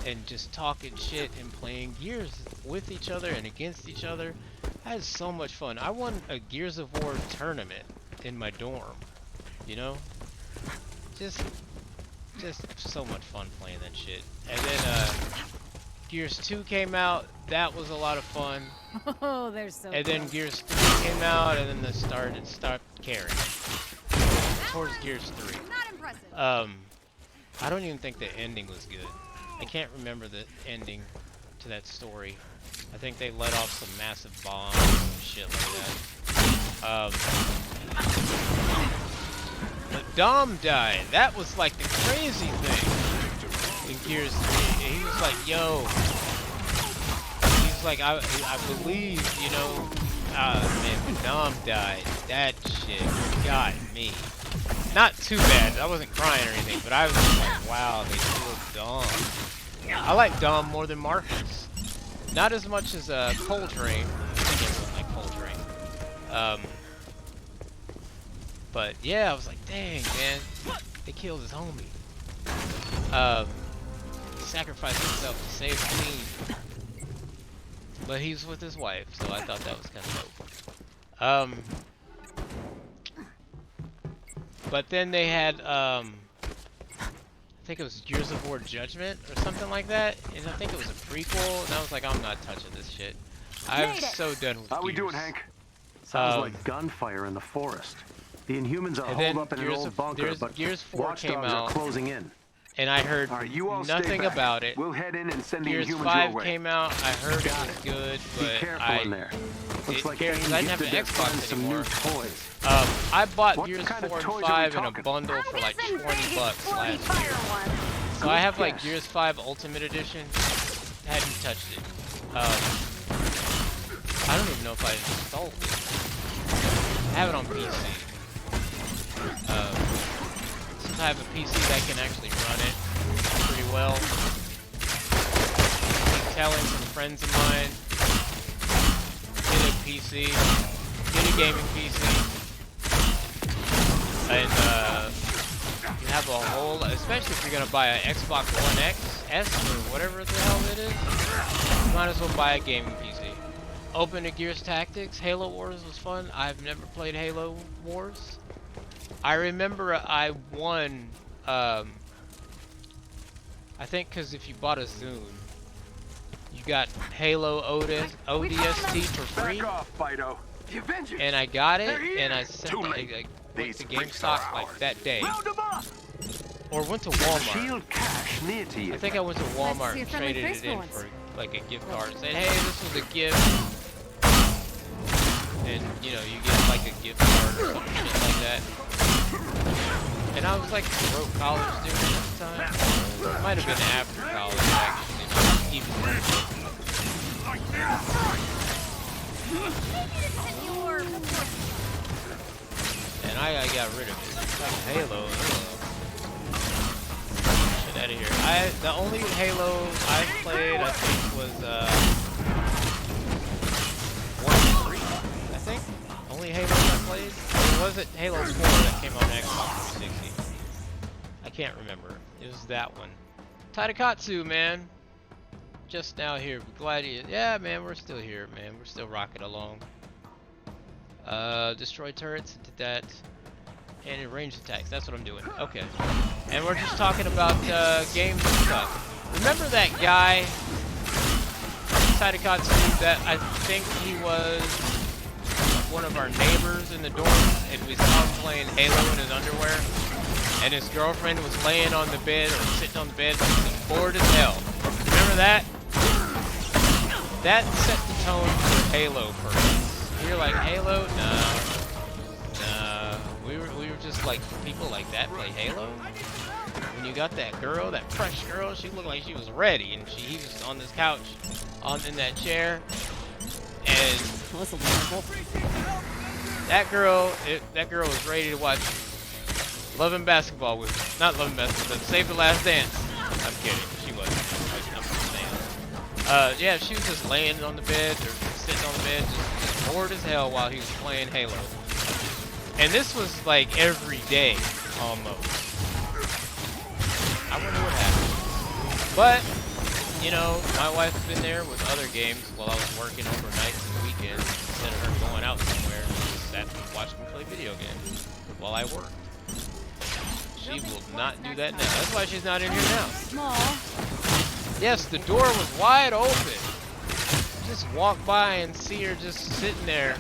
And just talking shit and playing Gears with each other and against each other. I had so much fun. I won a Gears of War tournament in my dorm. You know? Just so much fun playing that shit. And then Gears 2 came out. That was a lot of fun. Oh, they're so And then close. Gears 3 came out, and then it started carrying towards Gears 3. Not impressive. I don't even think the ending was good. I can't remember the ending to that story. I think they let off some massive bombs and shit like that. But Dom died. That was like the crazy thing in Gears 3. He was like, yo. He's like, I believe, you know. Man, when Dom died, that shit got me. Not too bad. I wasn't crying or anything, but I was just like, wow, they killed Dom. I like Dom more than Marcus. Not as much as Coltrane. I think everyone liked Coltrane. But yeah, I was like, dang, man, they killed his homie. He sacrificed himself to save the team. But he's with his wife, so I thought that was kind of dope. But then they had, I think it was Gears of War Judgment or something like that, and I think it was a prequel, and I was like, I'm not touching this shit. I'm so done with How we Gears. doing, Hank? Sounds like gunfire in the forest. The Inhumans are And holed then up in an Gears old of- bunker, Gears- but Gears 4 watchdogs came are out. closing in. And I heard All right, you all stay nothing back. about it. We'll head in and send the Gears Inhumans 5 your way. came out, I heard it was good, Be but careful in there. Looks like Gears, AIM I didn't have gifted an their friends Xbox some anymore. new toys. I bought What Gears kind of 4 and toys are we 5 in a talking? bundle for like Guessing 20 big bucks explodey last fire year. one. So I have like guess. Gears 5 Ultimate Edition. Hadn't touched it. I don't even know if I installed it. I have it on PC. Since I have a PC that can actually run it pretty well. I'm telling some friends of mine, get a PC, get a gaming PC, and you have a whole, especially if you're gonna buy an Xbox One X, S, or whatever the hell it is, you might as well buy a gaming PC. Open to Gears Tactics, Halo Wars was fun. I've never played Halo Wars. I remember I won, I think because if you bought a Zune, you got Halo ODST for free, Back off, Fido. The Avengers. and I got it, They're here. and I sent Too it, late. I went These to freaks are GameStop like ours. that day, Round 'em up. or went to There's a Walmart. shield cache near to you. I think I went to Walmart see a and friendly traded face it in for once. for like a gift card. Said, hey, this was a gift. And, you know, you get like a gift card or some shit like that. And I was like a broke college student at the time. It might have been after college, actually. Not even and I got rid of it. It's like Halo. Get out of here. The only Halo I've played, I think, was 1 and 3. I think only Halos I played. Or was it Halo 4 that came on Xbox 360? I can't remember. It was that one. Tadakatsu, man. Just now here. Glad you. Yeah, man. We're still here, man. We're still rocking along. Destroy turrets. Did that. And ranged attacks. That's what I'm doing. Okay. And we're just talking about games and stuff. Remember that guy, Tadakatsu, that I think he was one of our neighbors in the dorm, and we saw him playing Halo in his underwear, and his girlfriend was laying on the bed or sitting on the bed, bored as hell. Remember that? That set the tone for Halo for us. We you're like Halo? Nah. We were just like people like that play Halo. When you got that girl, that fresh girl, she looked like she was ready, and he was on this couch, in that chair, and That's a wonderful. that girl was ready to watch Love and Basketball with, not Love and Basketball, but Save the Last Dance. I'm kidding, she wasn't. I'm just saying. Yeah, she was just laying on the bed, or sitting on the bed, just bored as hell while he was playing Halo. And this was like every day, almost. I wonder what happened. But, you know, my wife's been there with other games while I was working overnights and weekends. Instead of her going out somewhere, she just sat and watched me play video games while I work. She will not do that now. That's why she's not in here now. Small. Yes, the door was wide open. Just walk by and see her just sitting there,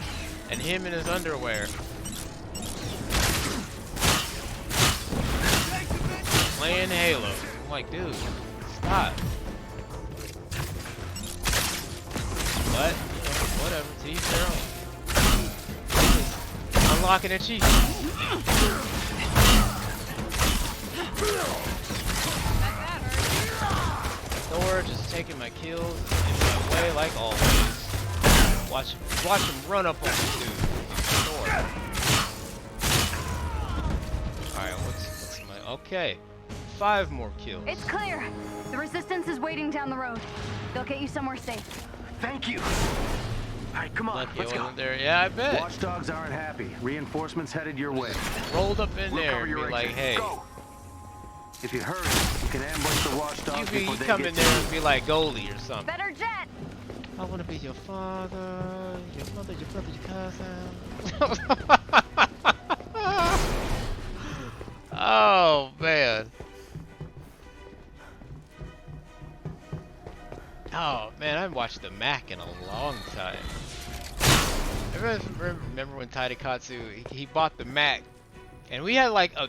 and him in his underwear. Playing Halo. I'm like, dude, stop. But, you know, whatever, to each their own. Unlocking achievements. Thor just taking my kills in my way like always. Watch him run up on this dude. Thor. Alright, what's my... Okay. 5 more kills. It's clear. The resistance is waiting down the road. They'll get you somewhere safe. Thank you. All right, come on, Lucky let's I go. wasn't there. Yeah, I bet. Watchdogs aren't happy. Reinforcements headed your way. Rolled up in We'll there cover and be your like, exit. hey. Go. If you hurry, you can ambush the watchdogs You before they come get in to there you. and be like Goldie or something. Better jet. I want to be your father, your mother, your brother, your cousin. Oh, man. Oh, man, I haven't watched the Mac in a long time. Everyone remember when Taikatsu, he bought the Mac, and we had like a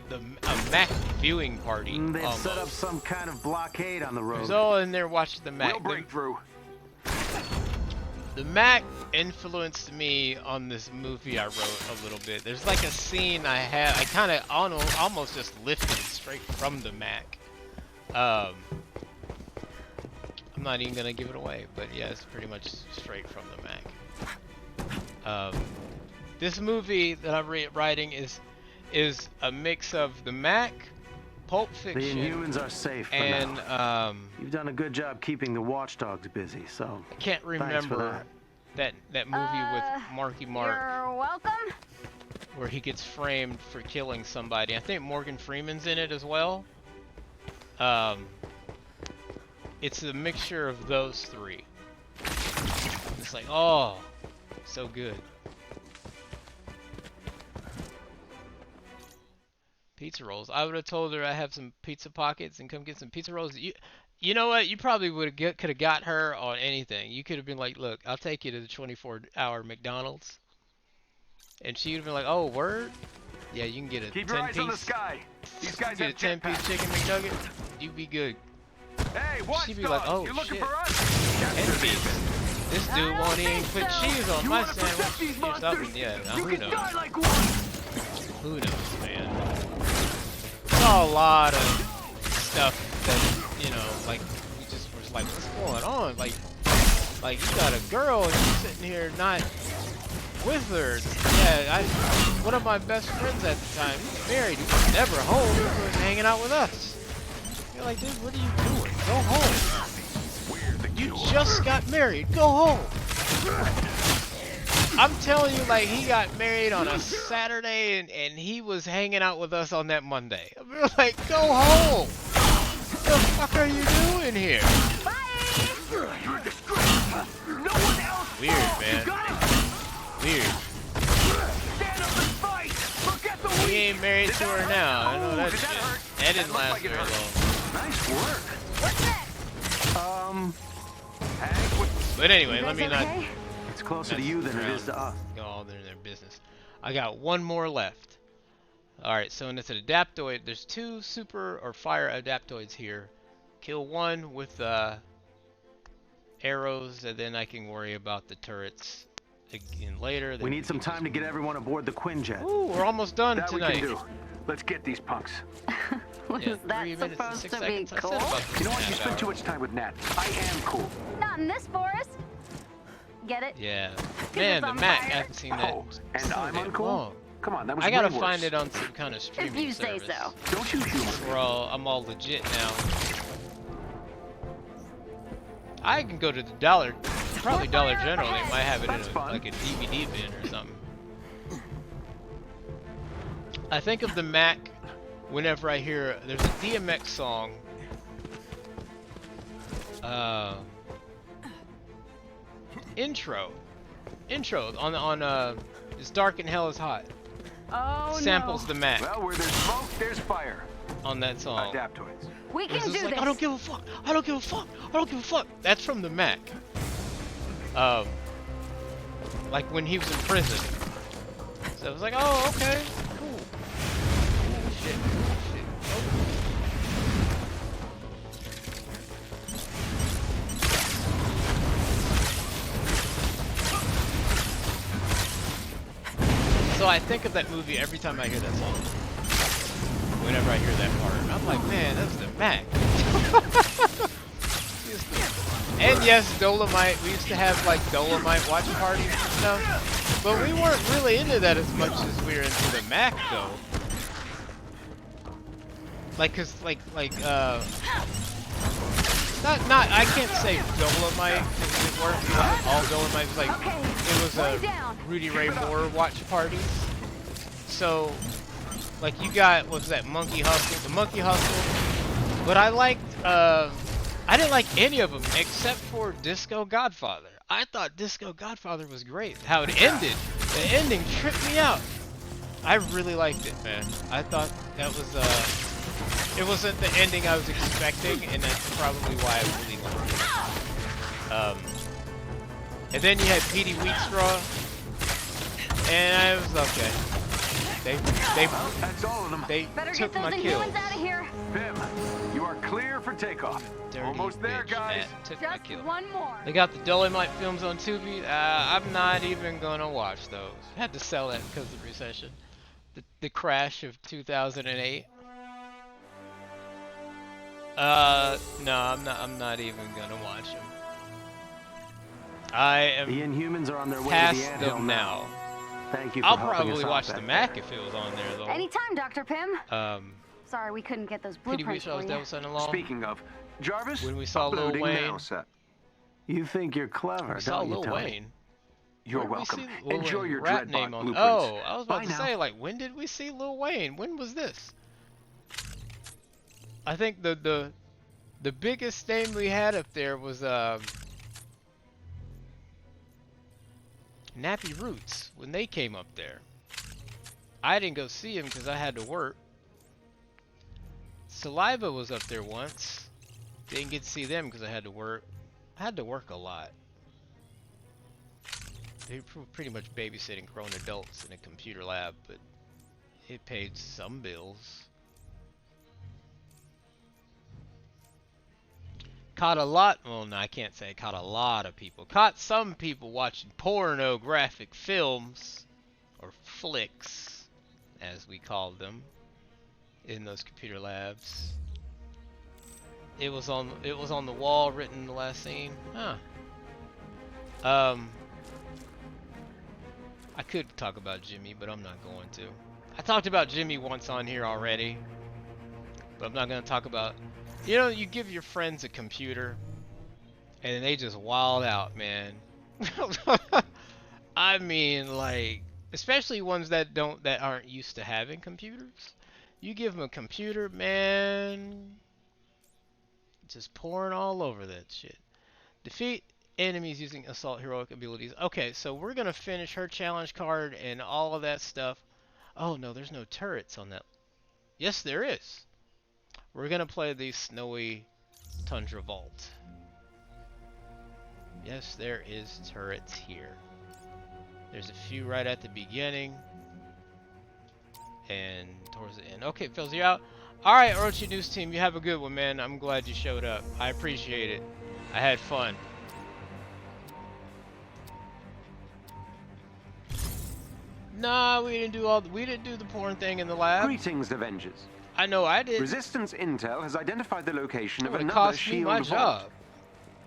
Mac viewing party. They've almost. set up some kind of blockade on the We road. was all in there watching the Mac. We'll break through. The Mac influenced me on this movie I wrote a little bit. There's like a scene I kind of almost just lifted it straight from the Mac. I'm not even gonna give it away, but yeah, it's pretty much straight from the Mac. This movie that I'm writing is a mix of the Mac, Pulp The Fiction, Inhumans are safe for and now. You've done a good job keeping the watchdogs busy, so I can't thanks for remember that movie with Marky Mark You're welcome. where he gets framed for killing somebody. I think Morgan Freeman's in it as well. It's a mixture of those three. It's like, oh, so good. Pizza rolls. I would have told her I have some pizza pockets and come get some pizza rolls. You know what? You probably could have got her on anything. You could have been like, look, I'll take you to the 24-hour McDonald's. And she would have been like, oh, word? Yeah, you can get a 10-piece. Keep your eyes on the sky. These guys Get a have 10-piece jetpacks. chicken McNugget. You be good. Hey, She'd be like, oh, you looking shit. for us? 10-piece. This dude won't even put cheese on You my wanna protect sandwich. these Or monsters? something. Yeah, now You who can knows? die like one. Who knows, man? Saw a lot of stuff that, you know, like, we just was like, what's going on? Like you got a girl and you're sitting here not with her. Yeah, one of my best friends at the time, he was married, he was never home, he was hanging out with us. You're like, dude, what are you doing? Go home. You just got married, go home. I'm telling you, like, he got married on a Saturday and he was hanging out with us on that Monday. We were like, go home. What the fuck are you doing here? You're a disgrace. No one else. Weird, man. You got it? Weird. Stand up and fight. Forget the He weak. ain't married to her now. I know that Did that shit. hurt? That didn't That looked last like it very hurt. long. Nice work. What's next? Hank, what? But anyway, You let guys me not okay? It's closer to you than it is to us. go all in their business. I got one more left. Alright, so it's an adaptoid. There's 2 super or fire adaptoids here. Kill one with arrows, and then I can worry about the turrets again later. We need some time to get everyone aboard the Quinjet. Ooh, we're almost done That tonight. we can do. Let's get these punks. Was Yeah, that 3 minutes and supposed 6 to be seconds. I said cool? about You know what? You 3.5 spend too hours. much time with Nat. I am cool. Not in this forest. Get it? Yeah. Man, the on Mac, I fire. haven't seen that. Oh, and so I'm damn uncool? long. Come on, that was I gotta way worse. find it on some kind of streaming If you say service. so. Don't you humor me. I'm all legit now. I can go to the Dollar, probably Dollar General. They might have it in That's a, fun. like a DVD bin or something. I think of the Mac whenever I hear there's a DMX song. Intro on It's Dark and Hell is Hot. Oh Samples no. the Mac Well, where there's smoke, there's fire. on that song. Adaptoids. We It's can just do like, this. I don't give a fuck. I don't give a fuck. I don't give a fuck. That's from the Mac. Like when he was in prison. So I was like, oh, okay, cool. Oh, shit. So I think of that movie every time I hear that song. Whenever I hear that part, I'm like, man, that's the Mac. And yes, Dolomite. We used to have like Dolomite watch parties and stuff, but we weren't really into that as much as we were into the Mac, though. Like, cause not I can't say Dolomite because it wasn't all Dolomite. It was like it was a Rudy Ray Moore watch parties. So, like you got what's that Monkey Hustle, the Monkey Hustle, but I liked I didn't like any of them except for Disco Godfather. I thought Disco Godfather was great. How it ended, the ending tripped me out. I really liked it, man. I thought that was it wasn't the ending I was expecting, and that's probably why I really liked it. And then you had Petey Wheatstraw, and I was okay. That's all of them. They Better took get my those kills. Inhumans out of here. Pim, you are clear for takeoff. Dirty Almost there, bitch, guys. that took my Just kills. one more. They got the Dolomite films on Tubi. I'm not even gonna watch those. Had to sell that because of the recession, the crash of 2008. No, I'm not even gonna watch them. I The am Inhumans are on their way to the past anthill them now. Thank you for I'll helping us probably out watch back the Mac there. if it was on there though. Anytime, Dr. Pym. Sorry we couldn't get those Petey blueprints Wheatstraw's for Devil you. Son-in-Law. Speaking of, Jarvis, When we saw Lil uploading Wayne. now, set. You think you're clever, We saw don't you, Lil Tony? Wayne. You're When did we welcome. see Lil Enjoy Wayne's your rap Dreadbot name on. blueprints. Oh, I was about Bye to now. say, like, when did we see Lil Wayne? When was this? I think the biggest name we had up there was Nappy Roots when they came up there. I didn't go see him because I had to work. Saliva was up there once. Didn't get to see them because I had to work. I had to work a lot. They were pretty much babysitting grown adults in a computer lab, but it paid some bills. Caught a lot, well no, I can't say I caught a lot of people. Caught some people watching pornographic films, or flicks, as we called them, in those computer labs. It was on the wall written in the last scene. Huh. I could talk about Jimmy, but I'm not going to. I talked about Jimmy once on here already, but I'm not going to talk about... You know, you give your friends a computer, and they just wild out, man. I mean, like, especially ones that aren't used to having computers. You give them a computer, man, just pouring all over that shit. Defeat enemies using assault heroic abilities. Okay, so we're gonna finish her challenge card and all of that stuff. Oh no, there's no turrets on that. Yes, there is. We're gonna play the Snowy Tundra Vault. Yes, there is turrets here. There's a few right at the beginning and towards the end. Okay, Phils, you out? Alright, Orochi News Team, you have a good one, man. I'm glad you showed up. I appreciate it. I had fun. Nah, we didn't do the porn thing in the lab. Greetings, Avengers. I know I did. Resistance Intel has identified the location of It another cost me shield my vault. job.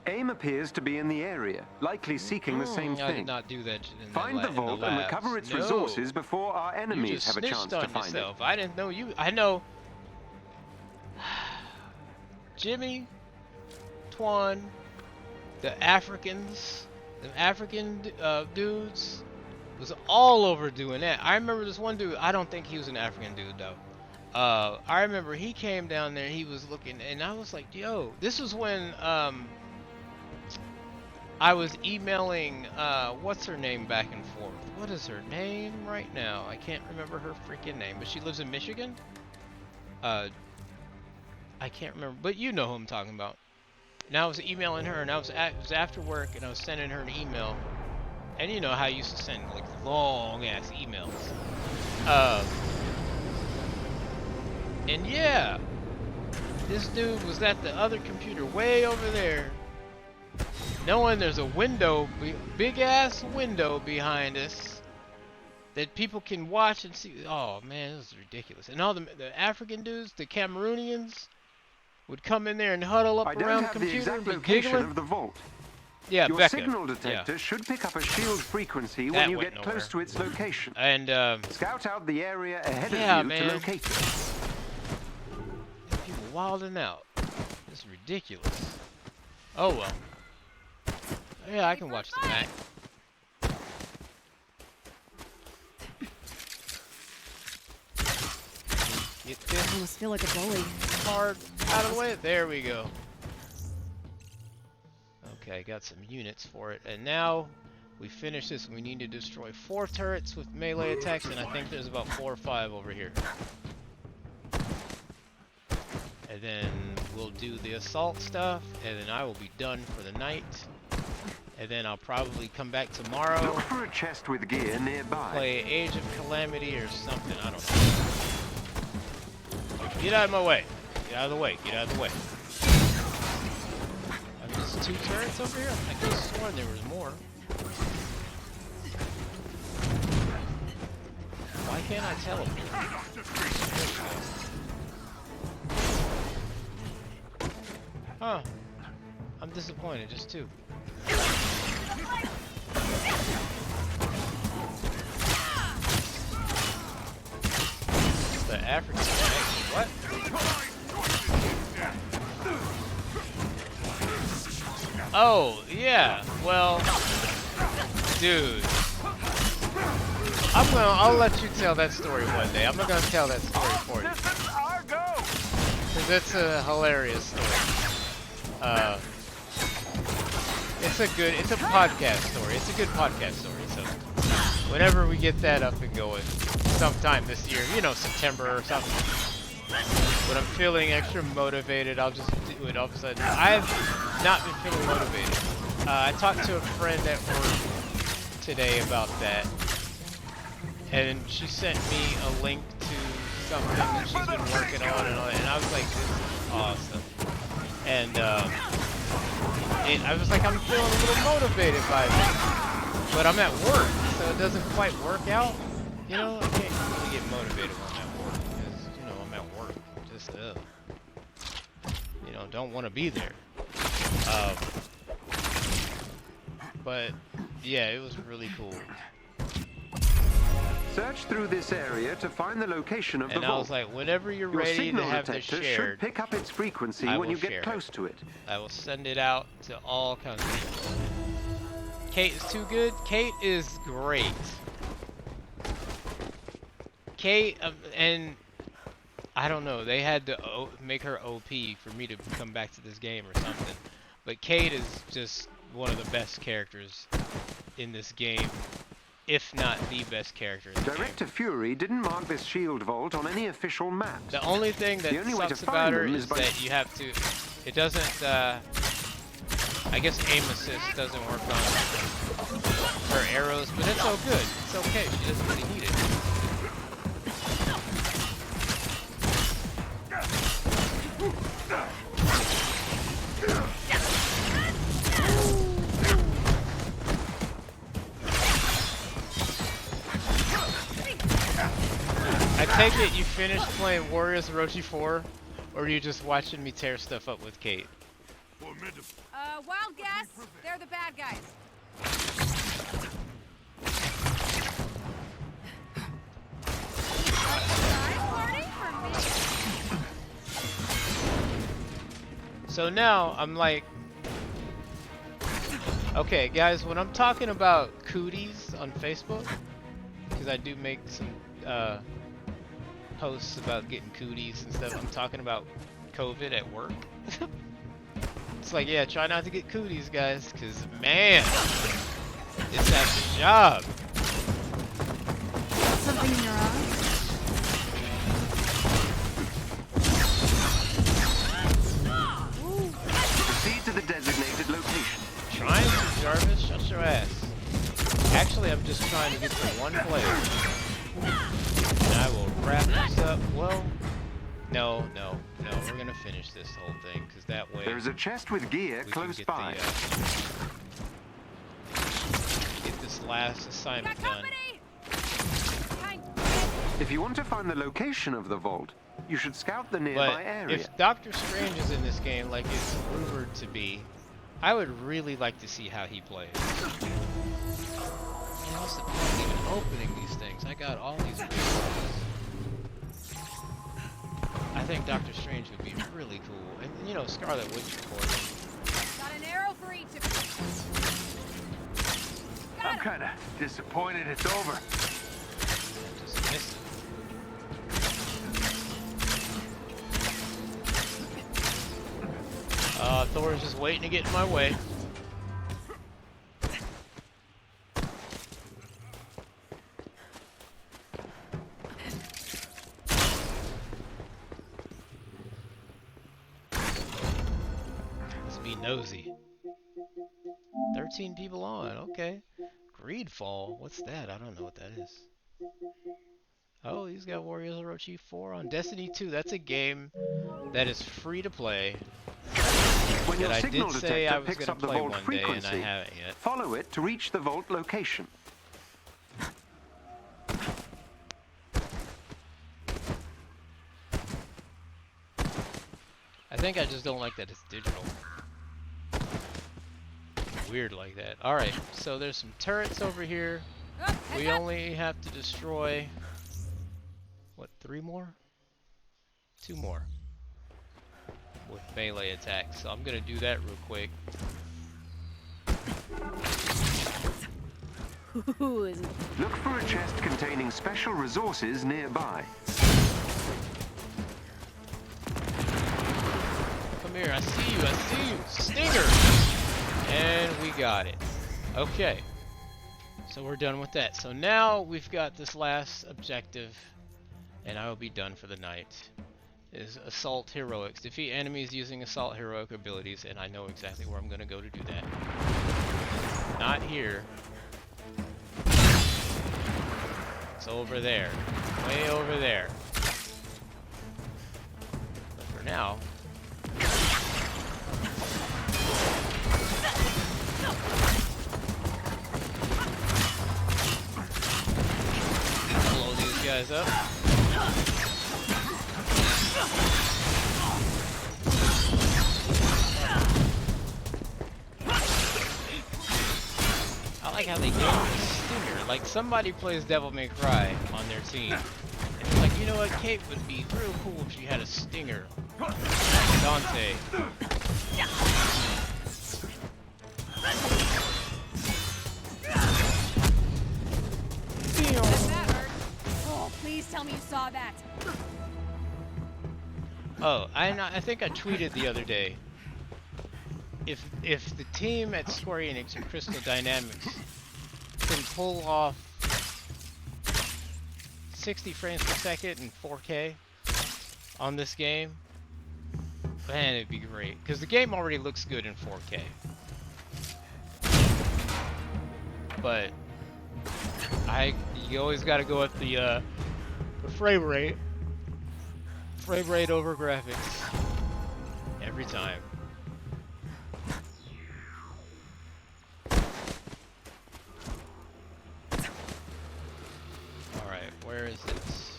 AIM appears to be in the area, likely seeking the same I did thing. not do that in Find the vault and recover its resources before our enemies have a chance to find yourself. I didn't know you. I know Jimmy, Twan, the African dudes was all over doing that. I remember this one dude. I don't think he was an African dude though. I remember he came down there. He was looking, and I was like, "Yo, this was when I was emailing what's her name back and forth. What is her name right now? I can't remember her freaking name, but she lives in Michigan. I can't remember, but you know who I'm talking about. And I was emailing her, and it was after work, and I was sending her an email. And you know how I used to send like long ass emails. And yeah, this dude was at the other computer way over there, knowing there's a window, big ass window behind us that people can watch and see. Oh man, this is ridiculous. And all the African dudes, the Cameroonians, would come in there and huddle up around the computer and be giggling. Of the vault. Yeah, Your Becca. signal detector should pick up a shield frequency That when you went get close to nowhere. its location. And Scout out the area ahead yeah, of you man. to locate it. People wilding out. It's ridiculous. Oh well. Yeah, I can watch the Mac. Get I this almost feel like a bully. card out of the way. There we go. Okay, got some units for it. And now we finish this. We need to destroy 4 turrets with melee attacks, and I think there's about 4 or 5 over here. And then we'll do the assault stuff, and then I will be done for the night. And then I'll probably come back tomorrow, Look for a chest with gear nearby. play Age of Calamity or something, I don't know. Get out of my way. Get out of the way. Get out of the way. There's 2 turrets over here? I could have sworn there was more. Why can't I tell them? Huh. I'm disappointed, just 2. The African flag. What? Oh, yeah. Well, dude. I'll let you tell that story one day. I'm not gonna tell that story for you. Cause it's a hilarious story. It's a podcast story. It's a good podcast story. So whenever we get that up and going, sometime this year, you know, September or something, when I'm feeling extra motivated, I'll just do it all of a sudden. I've not been feeling motivated. I talked to a friend at work today about that, and she sent me a link to something that she's been working on and all that, and I was like, this is awesome. And I was like, I'm feeling a little motivated by this, but I'm at work, so it doesn't quite work out. You know, I can't really get motivated when I'm at work, because, you know, I'm at work, just, you know, don't want to be there. But, yeah, it was really cool. Search through this area to find the location of the And I vault. was like, whenever you're Your ready to signal have this detector shared, should pick up its frequency I when will you get share close to it. I will send it out to all kinds of people. Kate is too good? Kate is great. Kate, and I don't know, they had to make her OP for me to come back to this game or something. But Kate is just one of the best characters in this game, if not the best character in the game. Director Fury didn't mark this shield vault on any official map. The only thing that The only way to sucks about find her them is is by- that you have to, it doesn't, I guess aim assist doesn't work on her arrows, but it's all good. It's okay, she doesn't really need it. I take it you finished playing Warriors Orochi 4, or are you just watching me tear stuff up with Kate? Wild guess. They're the bad guys. So now I'm like, okay, guys, when I'm talking about cooties on Facebook, because I do make some posts about getting cooties and stuff, I'm talking about COVID at work. It's like, yeah, try not to get cooties, guys, because man, it's at the job. Something in your eye? Proceed to the designated location. Trying to, Jarvis, shut your ass. Actually, I'm just trying to get to one player. And I will wrap this up. Well, no, we're gonna finish this whole thing, because that way There's a chest with gear we close can get by. get this last assignment done. If you want to find the location of the vault, you should scout the But nearby area. if Doctor Strange is in this game like it's rumored to be, I would really like to see how he plays. What's the point of even opening these things? I got all these resources. I think Doctor Strange would be really cool. And you know, Scarlet Witch, of course. Got an arrow for each of you. I'm kind of disappointed it's over. Just missed it. Thor's just waiting to get in my way. Let's be nosy. 13 people on, okay. Greedfall, what's that? I don't know what that is. Oh, he's got Warriors Orochi 4 on Destiny 2. That's a game that is free to play. When your That I signal did say I detector was picks gonna up the play vault one day, and I frequency, haven't yet. follow it to reach the vault location. I think I just don't like that it's digital. Weird like that. Alright, so there's some turrets over here. We only have to destroy, what, 3 more? 2 more. With melee attacks. So I'm gonna do that real quick. Ooh, is it? Look for a chest containing special resources nearby. Come here, I see you, Stinger! And we got it. Okay. So we're done with that. So now we've got this last objective, and I will be done for the night. Is Assault Heroics. Defeat enemies using Assault Heroic abilities, and I know exactly where I'm going to go to do that. Not here. It's over there. Way over there. But for now... blow these guys up. I like how they gave me a stinger. Like somebody plays Devil May Cry on their team. And it's like, you know what, Kate would be real cool if she had a stinger. Dante. That hurt. Oh, please tell me you saw that. Oh, I think I tweeted the other day. If the team at Square Enix and Crystal Dynamics can pull off 60 frames per second in 4K on this game, man, it'd be great. Because the game already looks good in 4K. But you always got to go with the frame rate. Frame rate over graphics. Every time. Alright, where is this?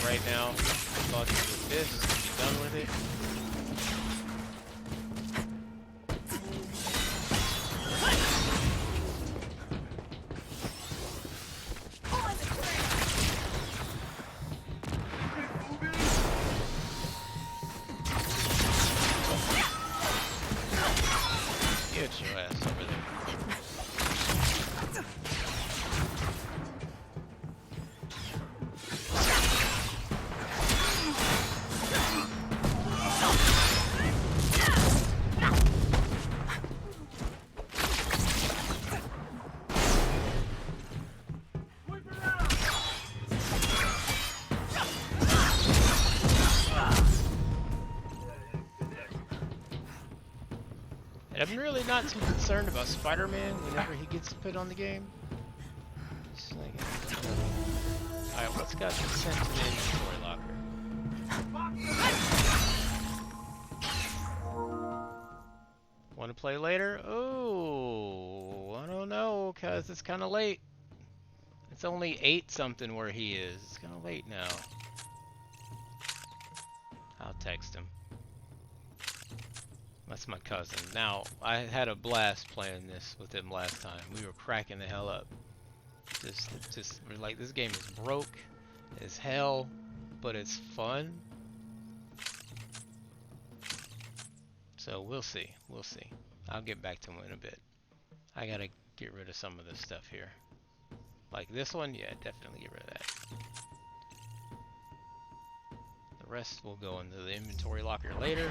right now. Thought with this, be done with it. Get your ass over there. I'm really not too concerned about Spider-Man whenever he gets put on the game. Just like, alright, what's got been sent to the inventory locker? Want to play later? Oh, I don't know, cause it's kind of late. It's only 8 something where he is. It's kind of late now. I'll text him. That's my cousin. Now, I had a blast playing this with him last time. We were cracking the hell up. We're like, this game is broke as hell, but it's fun. So we'll see. We'll see. I'll get back to him in a bit. I gotta get rid of some of this stuff here. Like this one, yeah, definitely get rid of that. The rest will go into the inventory locker later.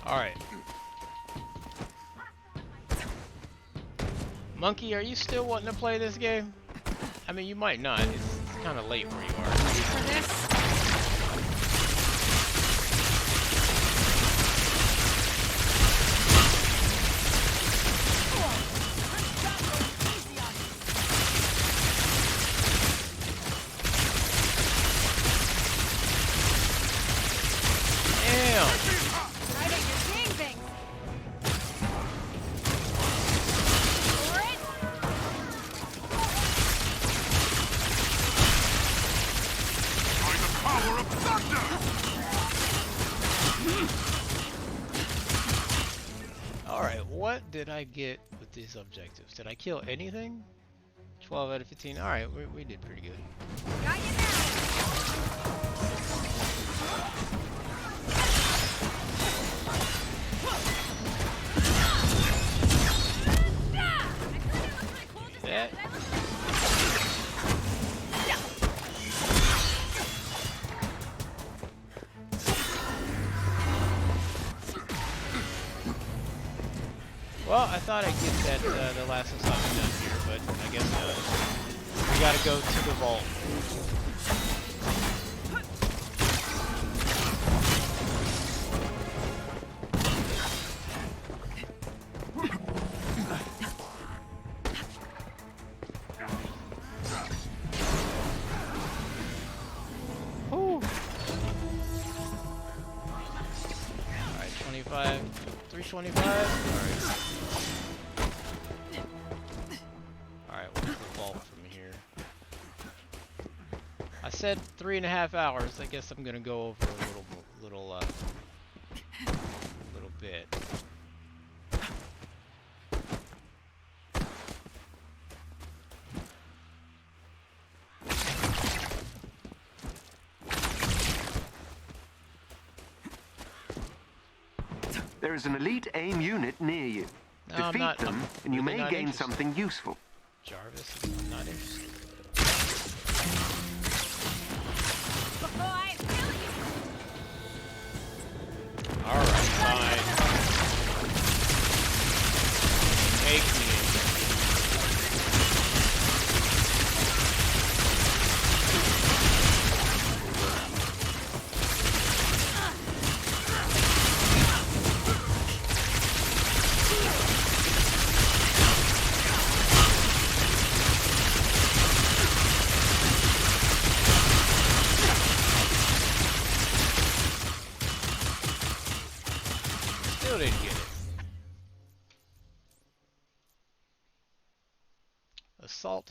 Alright. Monkey, are you still wanting to play this game? I mean, you might not. It's kind of late where you are. For this? Alright, what did I get with these objectives? Did I kill anything? 12 out of 15. Alright, we did pretty good. Got you Yeah. Well, I thought I'd get that the last assignment done here, but I guess not. We gotta go to the vault. Alright, 25, 325. Alright, what's the vault from here? I said 3.5 hours. I guess I'm gonna go over a little bit. There is an elite AIM unit near you. No, Defeat them, and you really may not gain interested. something useful. Jarvis, I'm not interested. Alright, fine. Take me.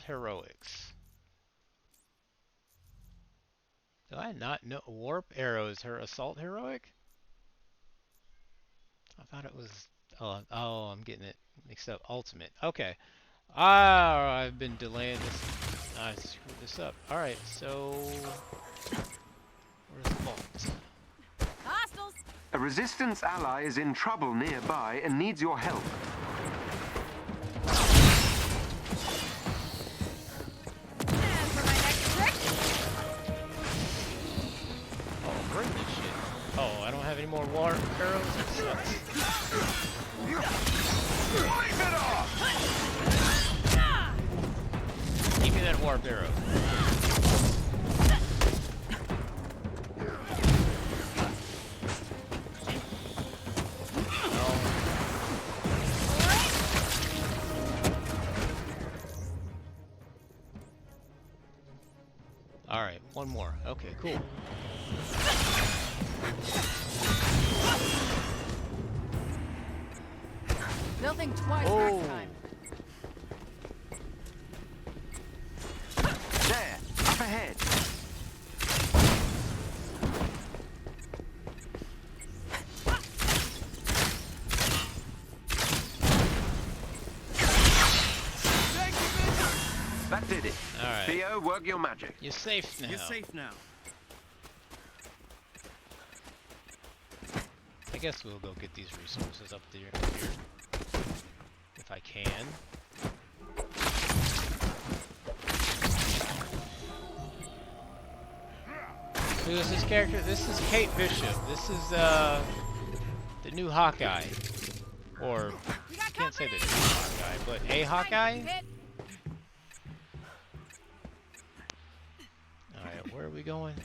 heroics. Do I not know? Warp arrow is her assault heroic? I thought it was. Oh, I'm getting it mixed up. Ultimate. Okay. Ah, I've been delaying this. I screwed this up. All right, so where's the vault? Hostiles! A resistance ally is in trouble nearby and needs your help. And for my next trick, Oh, bring this shit. Oh, I don't have any more water arrows. That sucks. Wipe it off! Give me that warp arrow. Alright, one more. Okay, cool. they'll think twice Oh. next time. There, up ahead. That did it. Alright. Theo, work your magic. You're safe now. You're safe now. I guess we'll go get these resources up there here. If I can. Who is this character? This is Kate Bishop. This is the new Hawkeye. Or I can't say the new Hawkeye, but a Hawkeye? Alright, where are we going?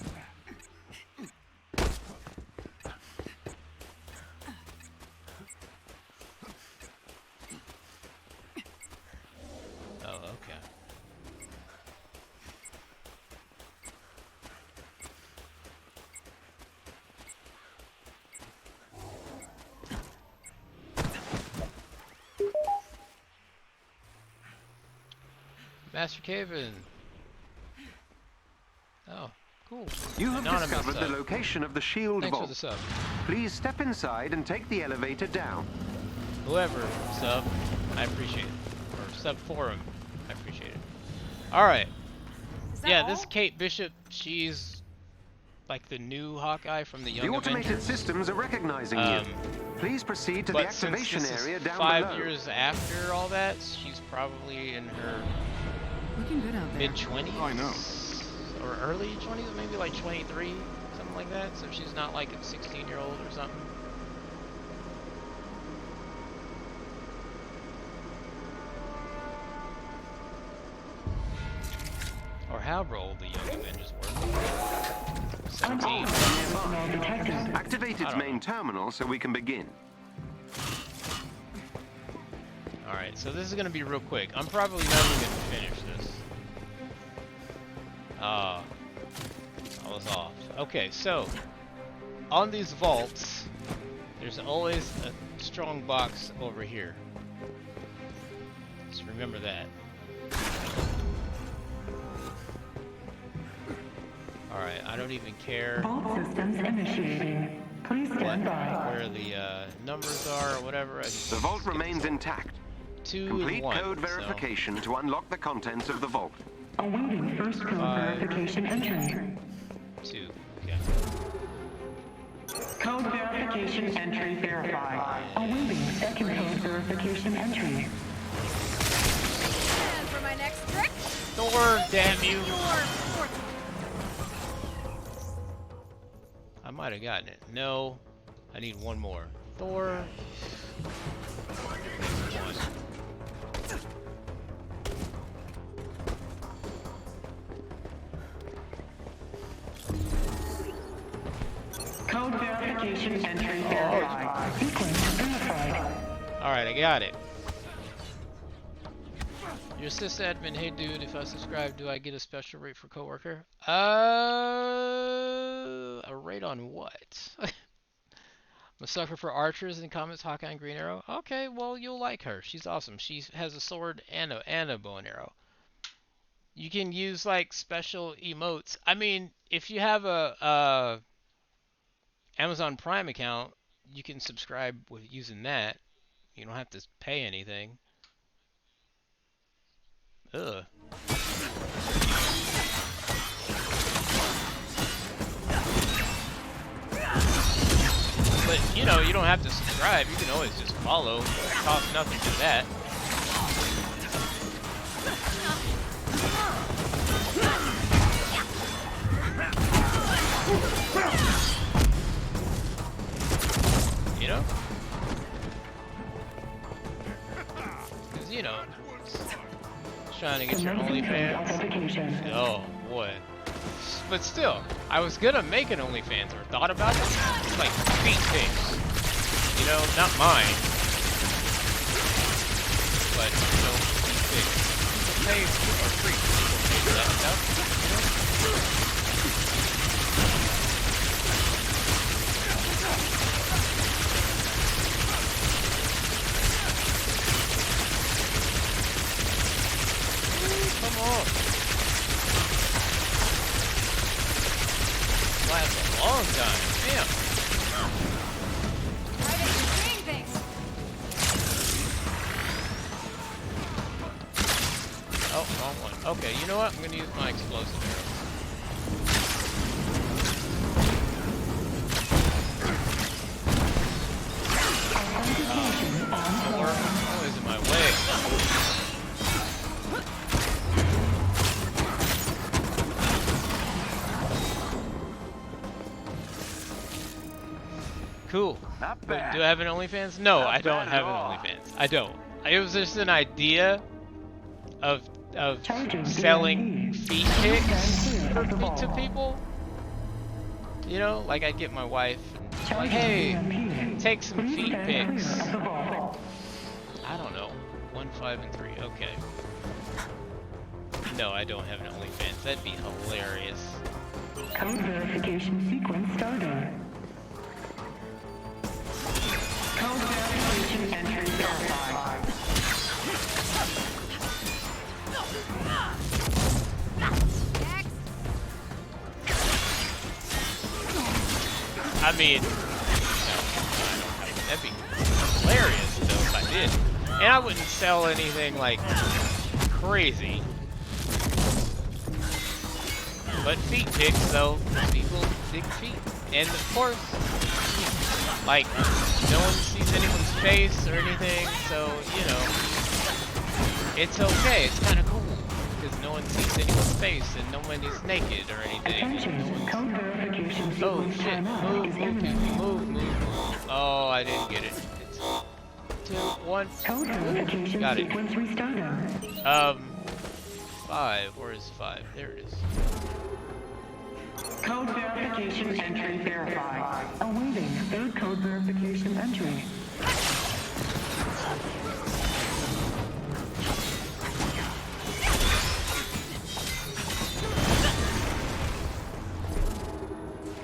Oh, okay. Master Caven. Oh, cool. You have Anonymous discovered the sub. location of the shield Thanks for the vault. sub. Please step inside and take the elevator down. Whoever sub, I appreciate it. Or sub forum, I appreciate it. Alright. Yeah, this is Kate Bishop. She's like the new Hawkeye from the Young The automated Avengers. systems are recognizing you. Please proceed to the But since activation this is area down 5 below. years after all that, she's probably in her Looking good out there. mid-20s? I know. Or early 20s, maybe like 23, something like that. So she's not like a 16-year-old or something. Or however old the Young Avengers were. 17. Activate I its don't main know. terminal so we can begin. Alright, so this is gonna be real quick. I'm probably never gonna finish this. I was off. Okay, so on these vaults, there's always a strong box over here. Just remember that. Alright, I don't even care Systems initiating. Please stand by. where the numbers are or whatever. I just The vault skip remains this. intact. 2 Complete and 1. code verification to unlock the contents of the vault. Awaiting first code verification entry. So, 2. Okay. Code verification entry verified. Awaiting second code verification entry. And for my next trick, Thor, damn you! your fortune. I might have gotten it. No. I need one more. Thor. One. Code verification entry verified. Sequence verified. Alright, I got it. Your sysadmin, hey dude, if I subscribe, do I get a special rate for coworker? A rate on what? I'm a sucker for archers and comments Hawkeye and Green Arrow. Okay, well you'll like her. She's awesome. She has a sword and a bow and arrow. You can use like special emotes. I mean, if you have a Amazon Prime account, you can subscribe with using that. You don't have to pay anything. Ugh. But, you know, you don't have to subscribe. You can always just follow. It costs nothing to that. You know? Because, you know, trying to get your OnlyFans. Oh, boy. But still, I was gonna make an OnlyFans or thought about it. It's like feet pics. You know, not mine. But, you know, feet pics. People pay for free. People pay for that stuff. You know? Come on. Lasts a long time. Damn. Why are you doing things? Oh, wrong one. Okay, you know what? I'm gonna use my explosive arrow. More noise in my way. Cool. Not But bad. do I have an OnlyFans? No, Not I don't bad have at an all. OnlyFans. I don't. It was just an idea of Charging selling DMP. feet pics Clear of the to ball. people. You know, like I'd get my wife and like, Charging hey, DMP. take some Please feet stand pics. clear of the ball. I don't know. 1, 5, and 3. Okay. No, I don't have an OnlyFans. That'd be hilarious. Code verification sequence started. Code verification entry verified. I mean, no, I don't have, that'd be hilarious though if I did. And I wouldn't sell anything like crazy. But feet pics though, people dig feet. And of course, like, no one sees anyone's face or anything, so, you know, it's okay, it's kind of cool. Because no one sees anyone's face and nobody's naked or anything. And no Attention, one's... code verification Oh sequence shit, timeout move, is move, imminent. move. Oh, I didn't get it. It's 2, 1. Code verification Got it. sequence restarted. 5. Where is 5? There it is. Code verification entry verified. Awaiting third code verification entry.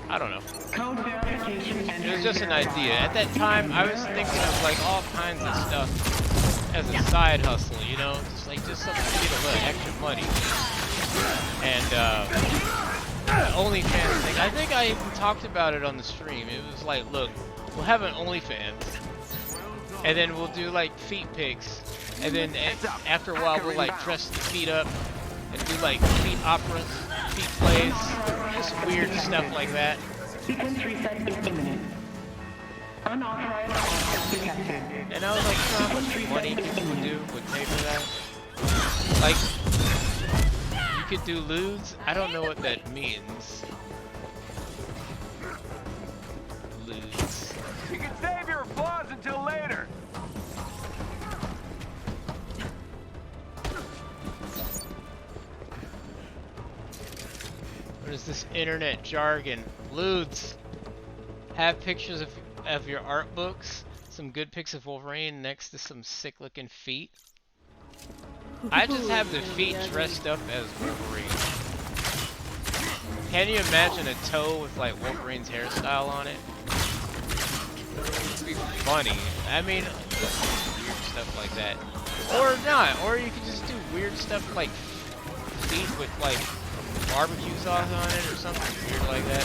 I don't know. Code verification entry It was just an verified. idea. At that time, I was thinking of like all kinds of stuff as a side hustle, you know? Just something to get a little extra money. And, OnlyFans thing. I think I even talked about it on the stream. It was like, look, we'll have an OnlyFans, and then we'll do like feet pics, and then after a while we'll like dress the feet up and do like feet operas, feet plays, just weird stuff like that. Sequence reset is imminent. Unauthorized access detected. And I was like, you know how much money people would pay for that? Like, you could do lewds? I don't know what that means. Lewds. You can save your applause until later. What is this internet jargon? Lewds. Have pictures of your art books. Some good pics of Wolverine next to some sick looking feet. I just have the feet dressed up as Wolverine. Can you imagine a toe with like Wolverine's hairstyle on it? It'd be funny. I mean, weird stuff like that. Or not. Or you could just do weird stuff like feet with like barbecue sauce on it or something weird like that.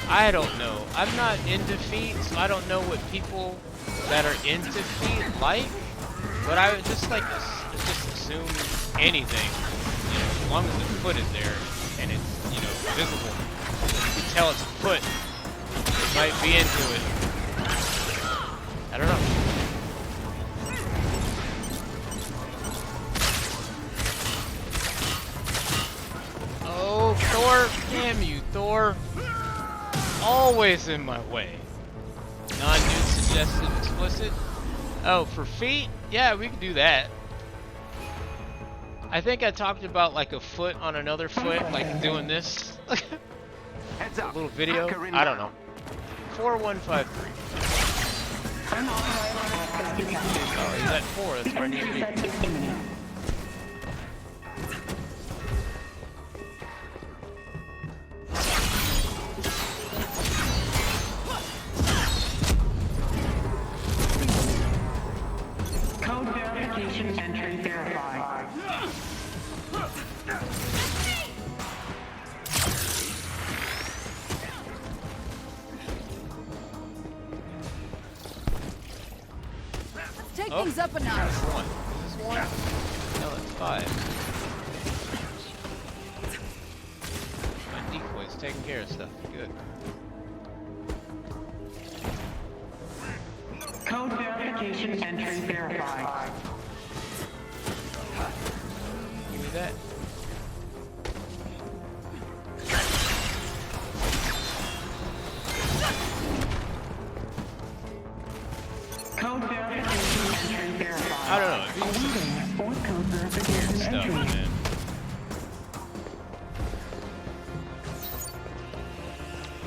I don't know. I'm not into feet, so I don't know what people that are into feet like. But I would just like just assume anything, you know, as long as the foot is there and it's, you know, visible. You can tell it's a foot. It might be into it. I don't know. Oh, Thor! Damn you, Thor! Always in my way. Non-nude suggested explicit. Oh, for feet? Yeah, we can do that. I think I talked about like a foot on another foot, like doing this. Heads A up. little video. Hacker I don't know. inbound. 4153. Oh, he's at 4. That's where I need to be. Code verification entry verified. Take Oh, things up a notch. that's 1. Is this 1? No, that's 5. My decoy's taking care of stuff. Good. Code verification entry verified. Give me that. Code verification entry verified. I don't know. These Awaiting fourth code verification stuff, entry. man.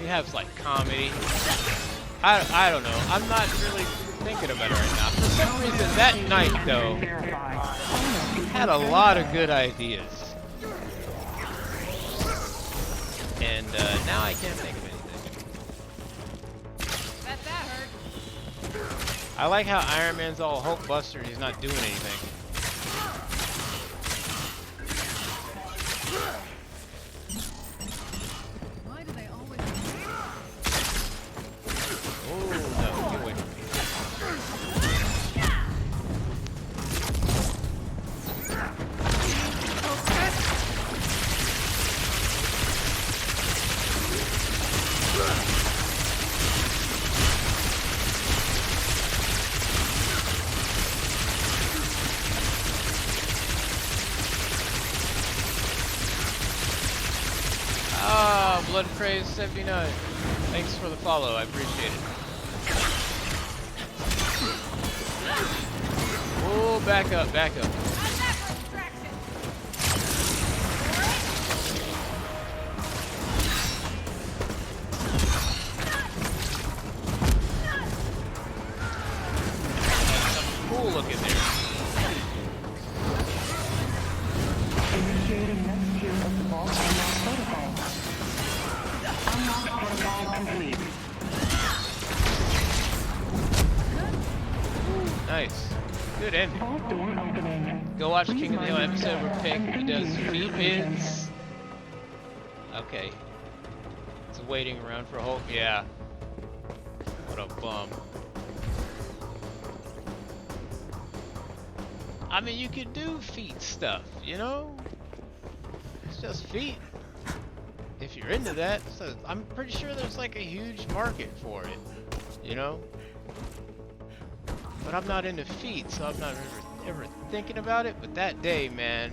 He has like comedy. I don't know. I'm not really thinking about it right now. For some reason, that night though had a lot of good ideas, and now I can't think of anything. That hurt. I like how Iron Man's all Hulk Buster and he's not doing anything. Why do they always... Oh no, get away from me. Ah, Blood Craze 79. Thanks for the follow, I appreciate it. Oh, back up, back up. Something cool looking there. Initiating next tier of the vault unlock protocol. Unlock protocol complete. Nice. Good ending. Vault door opening. Go watch Please King of the Hill mind episode where yourself Pick and does continue feet your bids. Okay. It's waiting around for Hulk. Yeah. What a bum. I mean, you could do feet stuff, you know? It's just feet. If you're into that, so I'm pretty sure there's like a huge market for it, you know? But I'm not into feet, so I'm not ever thinking about it. But that day, man,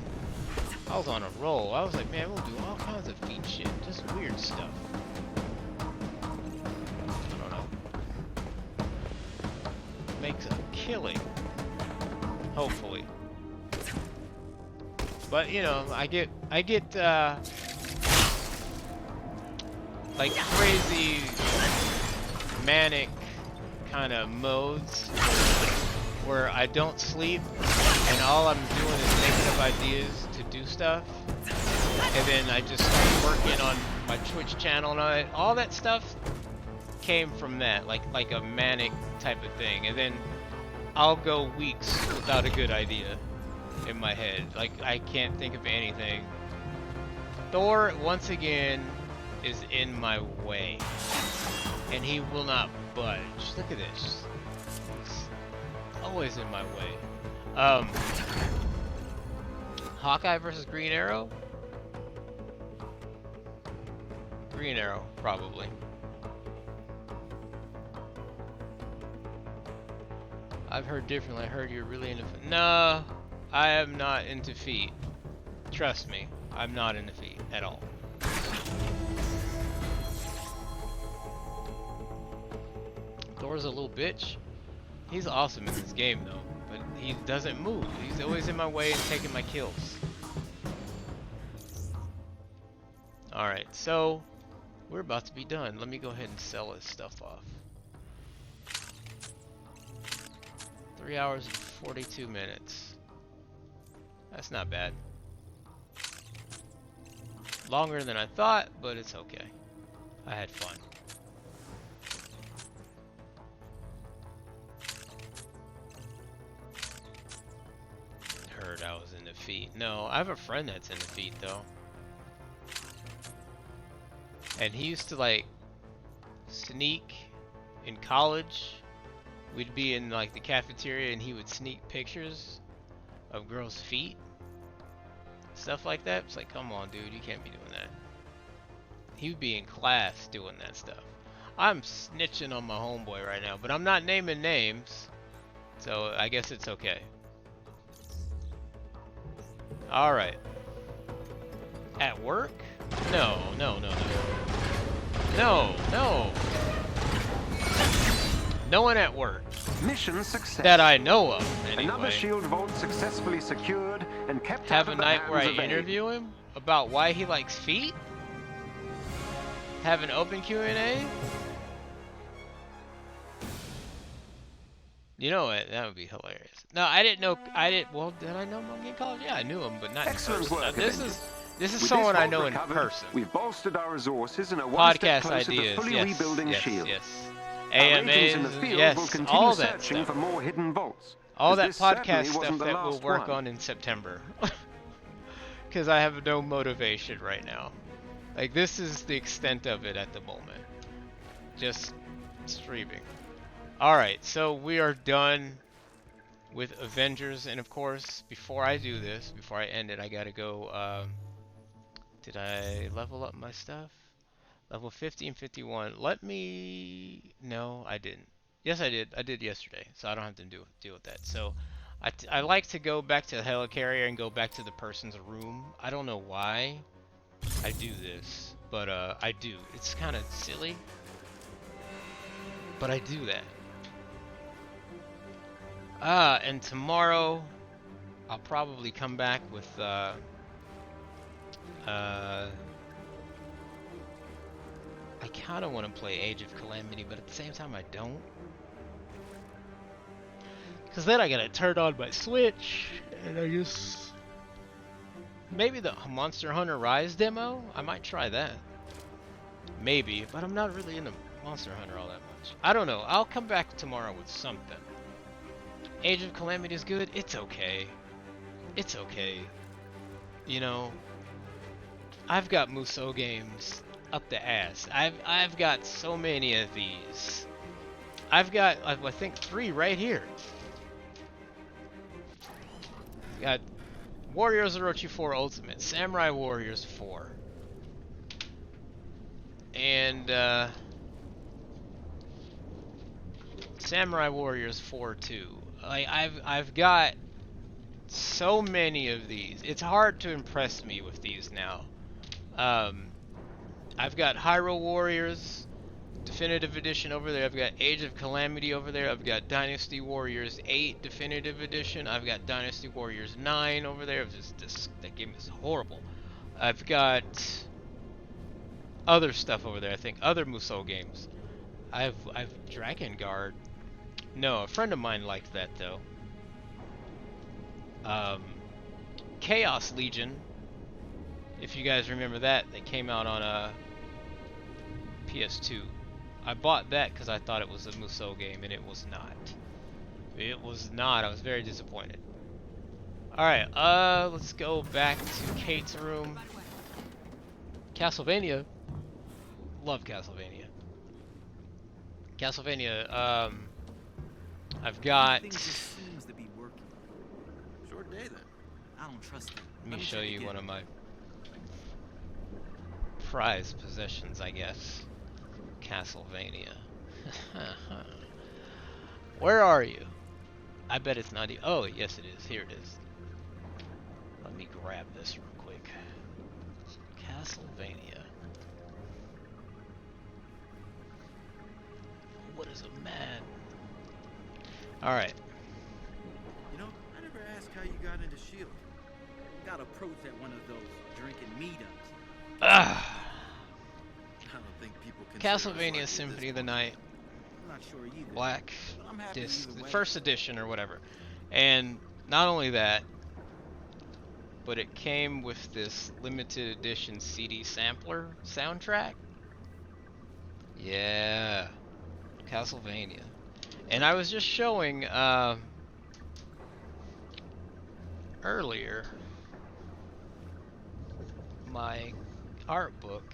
I was on a roll. I was like, man, we'll do all kinds of feet shit, just weird stuff. I don't know. Makes a killing. Hopefully. But you know, I get like crazy manic kind of modes where I don't sleep and all I'm doing is making up ideas to do stuff, and then I just start working on my Twitch channel and all that stuff came from that, like a manic type of thing, and then I'll go weeks without a good idea in my head. Like I can't think of anything, Thor, once again, is in my way. And he will not budge. Look at this. He's always in my way. Hawkeye versus Green Arrow? Green Arrow, probably. I've heard differently. I heard you're really into feet. No, I am not into feet. Trust me, I'm not into feet at all. Thor's a little bitch. He's awesome in this game though, but he doesn't move. He's always in my way and taking my kills. Alright, so we're about to be done. Let me go ahead and sell this stuff off. 3 hours and 42 minutes. That's not bad. Longer than I thought, but it's okay. I had fun. Heard I was in defeat. No, I have a friend that's in defeat though. And he used to like sneak in college. We'd be in like the cafeteria and he would sneak pictures of girls' feet. Stuff like that. It's like, come on dude, you can't be doing that. He would be in class doing that stuff. I'm snitching on my homeboy right now, but I'm not naming names. So I guess it's okay. Alright. At work? No, no, no, no. No, no. No one at work. Mission success. That I know of, anyway. Another shield vault successfully secured and kept Have out a of the night where I hands of interview him about why he likes feet? Have an open Q&A? You know what? That would be hilarious. No, I didn't know. Well, did I know him in college? Yeah, I knew him, but not Excellent in person. work, Now, Avengers. this is With someone this I know vault in recovered, person. We've bolstered our resources and are one step Podcast closer ideas, to fully yes, rebuilding yes, shield. yes. Our agents in the AMAs, field yes, will continue all that searching stuff. for more hidden vaults. All as that this podcast certainly stuff wasn't the that we'll last work one. on in September. Because I have no motivation right now. Like, this is the extent of it at the moment. Just streaming. Alright, so we are done with Avengers, and of course, before I do this, before I end it, I gotta go, did I level up my stuff? Level 50 and 51. Let me... No, I didn't. Yes, I did. I did yesterday, so I don't have to deal with that. So, I like to go back to the helicarrier and go back to the person's room. I don't know why I do this, but I do. It's kind of silly, but I do that. And tomorrow I'll probably come back with I kind of want to play Age of Calamity, but at the same time I don't. Because then I gotta turn on my Switch, and I just... Maybe the Monster Hunter Rise demo? I might try that. Maybe, but I'm not really into Monster Hunter all that much. I don't know, I'll come back tomorrow with something. Age of Calamity is good? It's okay. It's okay. You know, I've got Musou games up the ass. I've got so many of these. I've got, I think, 3 right here. Got Warriors Orochi 4 Ultimate, Samurai Warriors 4, and Samurai Warriors 4 2. Like I've got so many of these. It's hard to impress me with these now. I've got Hyrule Warriors Definitive Edition over there. I've got Age of Calamity over there. I've got Dynasty Warriors 8 Definitive Edition. I've got Dynasty Warriors 9 over there. That game is horrible. I've got other stuff over there. I think other Musou games. I've Dragon Guard. No, a friend of mine liked that though. Chaos Legion. If you guys remember that, they came out on PS2. I bought that because I thought it was a Musou game, and it was not. It was not. I was very disappointed. Alright, let's go back to Kate's room. Castlevania. Love Castlevania. Castlevania. I've got. Things just seems to be working. Short day then. I don't trust it. Let me show you one of my prized possessions, I guess. Castlevania. Where are you? I bet it's not. Oh, yes, it is. Here it is. Let me grab this real quick. Castlevania. What is a man? Alright. You know, I never asked how you got into S.H.I.E.L.D. Got approached at one of those drinking meetups. Ah. I don't think people can. Castlevania Symphony of the Night. I'm not sure either. Black But I'm happy disc, either way. first edition or whatever. And not only that, but it came with this limited edition CD sampler soundtrack. Yeah, Castlevania. And I was just showing earlier my art book.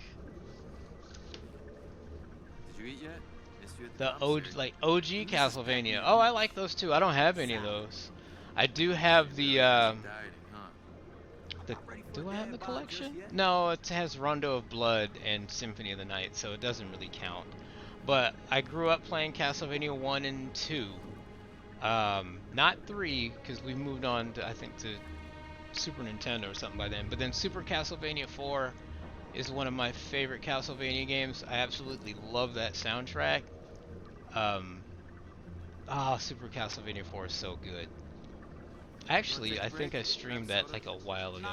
Did you eat yet? Missed you at The concert. OG Castlevania. Oh, I like those too. I don't have any of those. I do have the Dieting, huh? do I have the collection? No, it has Rondo of Blood and Symphony of the Night, so it doesn't really count. But I grew up playing Castlevania 1 and 2. Not 3, because we moved on to, I think, to Super Nintendo or something by then. But then Super Castlevania 4 is one of my favorite Castlevania games. I absolutely love that soundtrack. Super Castlevania 4 is so good. Actually, I think I streamed that like a while ago.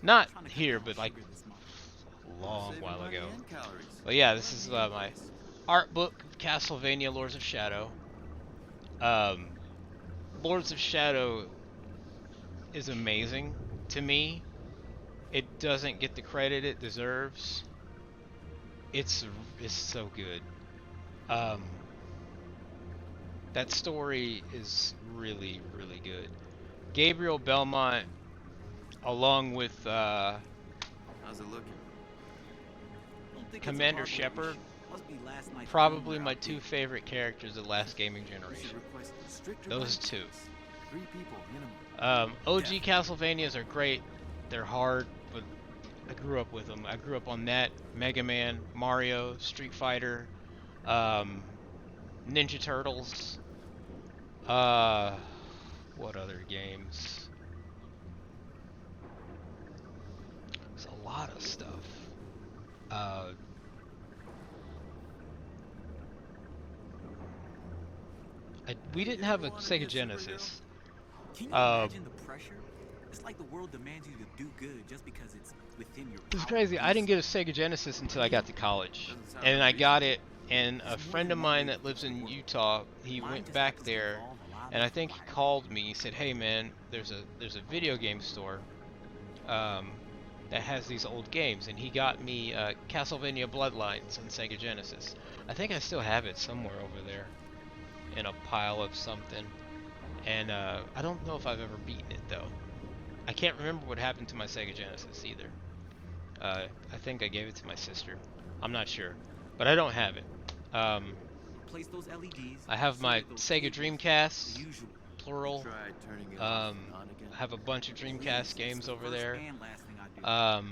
Not here, but like a long while ago. But yeah, this is my art book, Castlevania Lords of Shadow. Lords of Shadow is amazing to me. It doesn't get the credit it deserves. It's so good. That story is really, really good. Gabriel Belmont, along with How's it looking? Commander Shepard, probably my two favorite characters of the last gaming generation. Those two. 3 people minimum. OG Castlevanias are great. They're hard, but I grew up with them. I grew up on that, Mega Man, Mario, Street Fighter, Ninja Turtles. What other games? There's a lot of stuff. We didn't have a Sega Genesis. Can you imagine the pressure? It's like the world demands you to do good just because it's within your power. It's crazy. I didn't get a Sega Genesis until I got to college, and I got it. And a friend of mine that lives in Utah, he went back there, and I think he called me. He said, "Hey man, there's a video game store that has these old games," and he got me Castlevania Bloodlines on Sega Genesis. I think I still have it somewhere over there in a pile of something. And I don't know if I've ever beaten it though. I can't remember what happened to my Sega Genesis either. I think I gave it to my sister. I'm not sure, but I don't have it. Place those LEDs, I have my those Sega Dreamcast, the usual. plural. Tried turning it I off and on again. have a bunch of Dreamcast games over there. And last thing I do.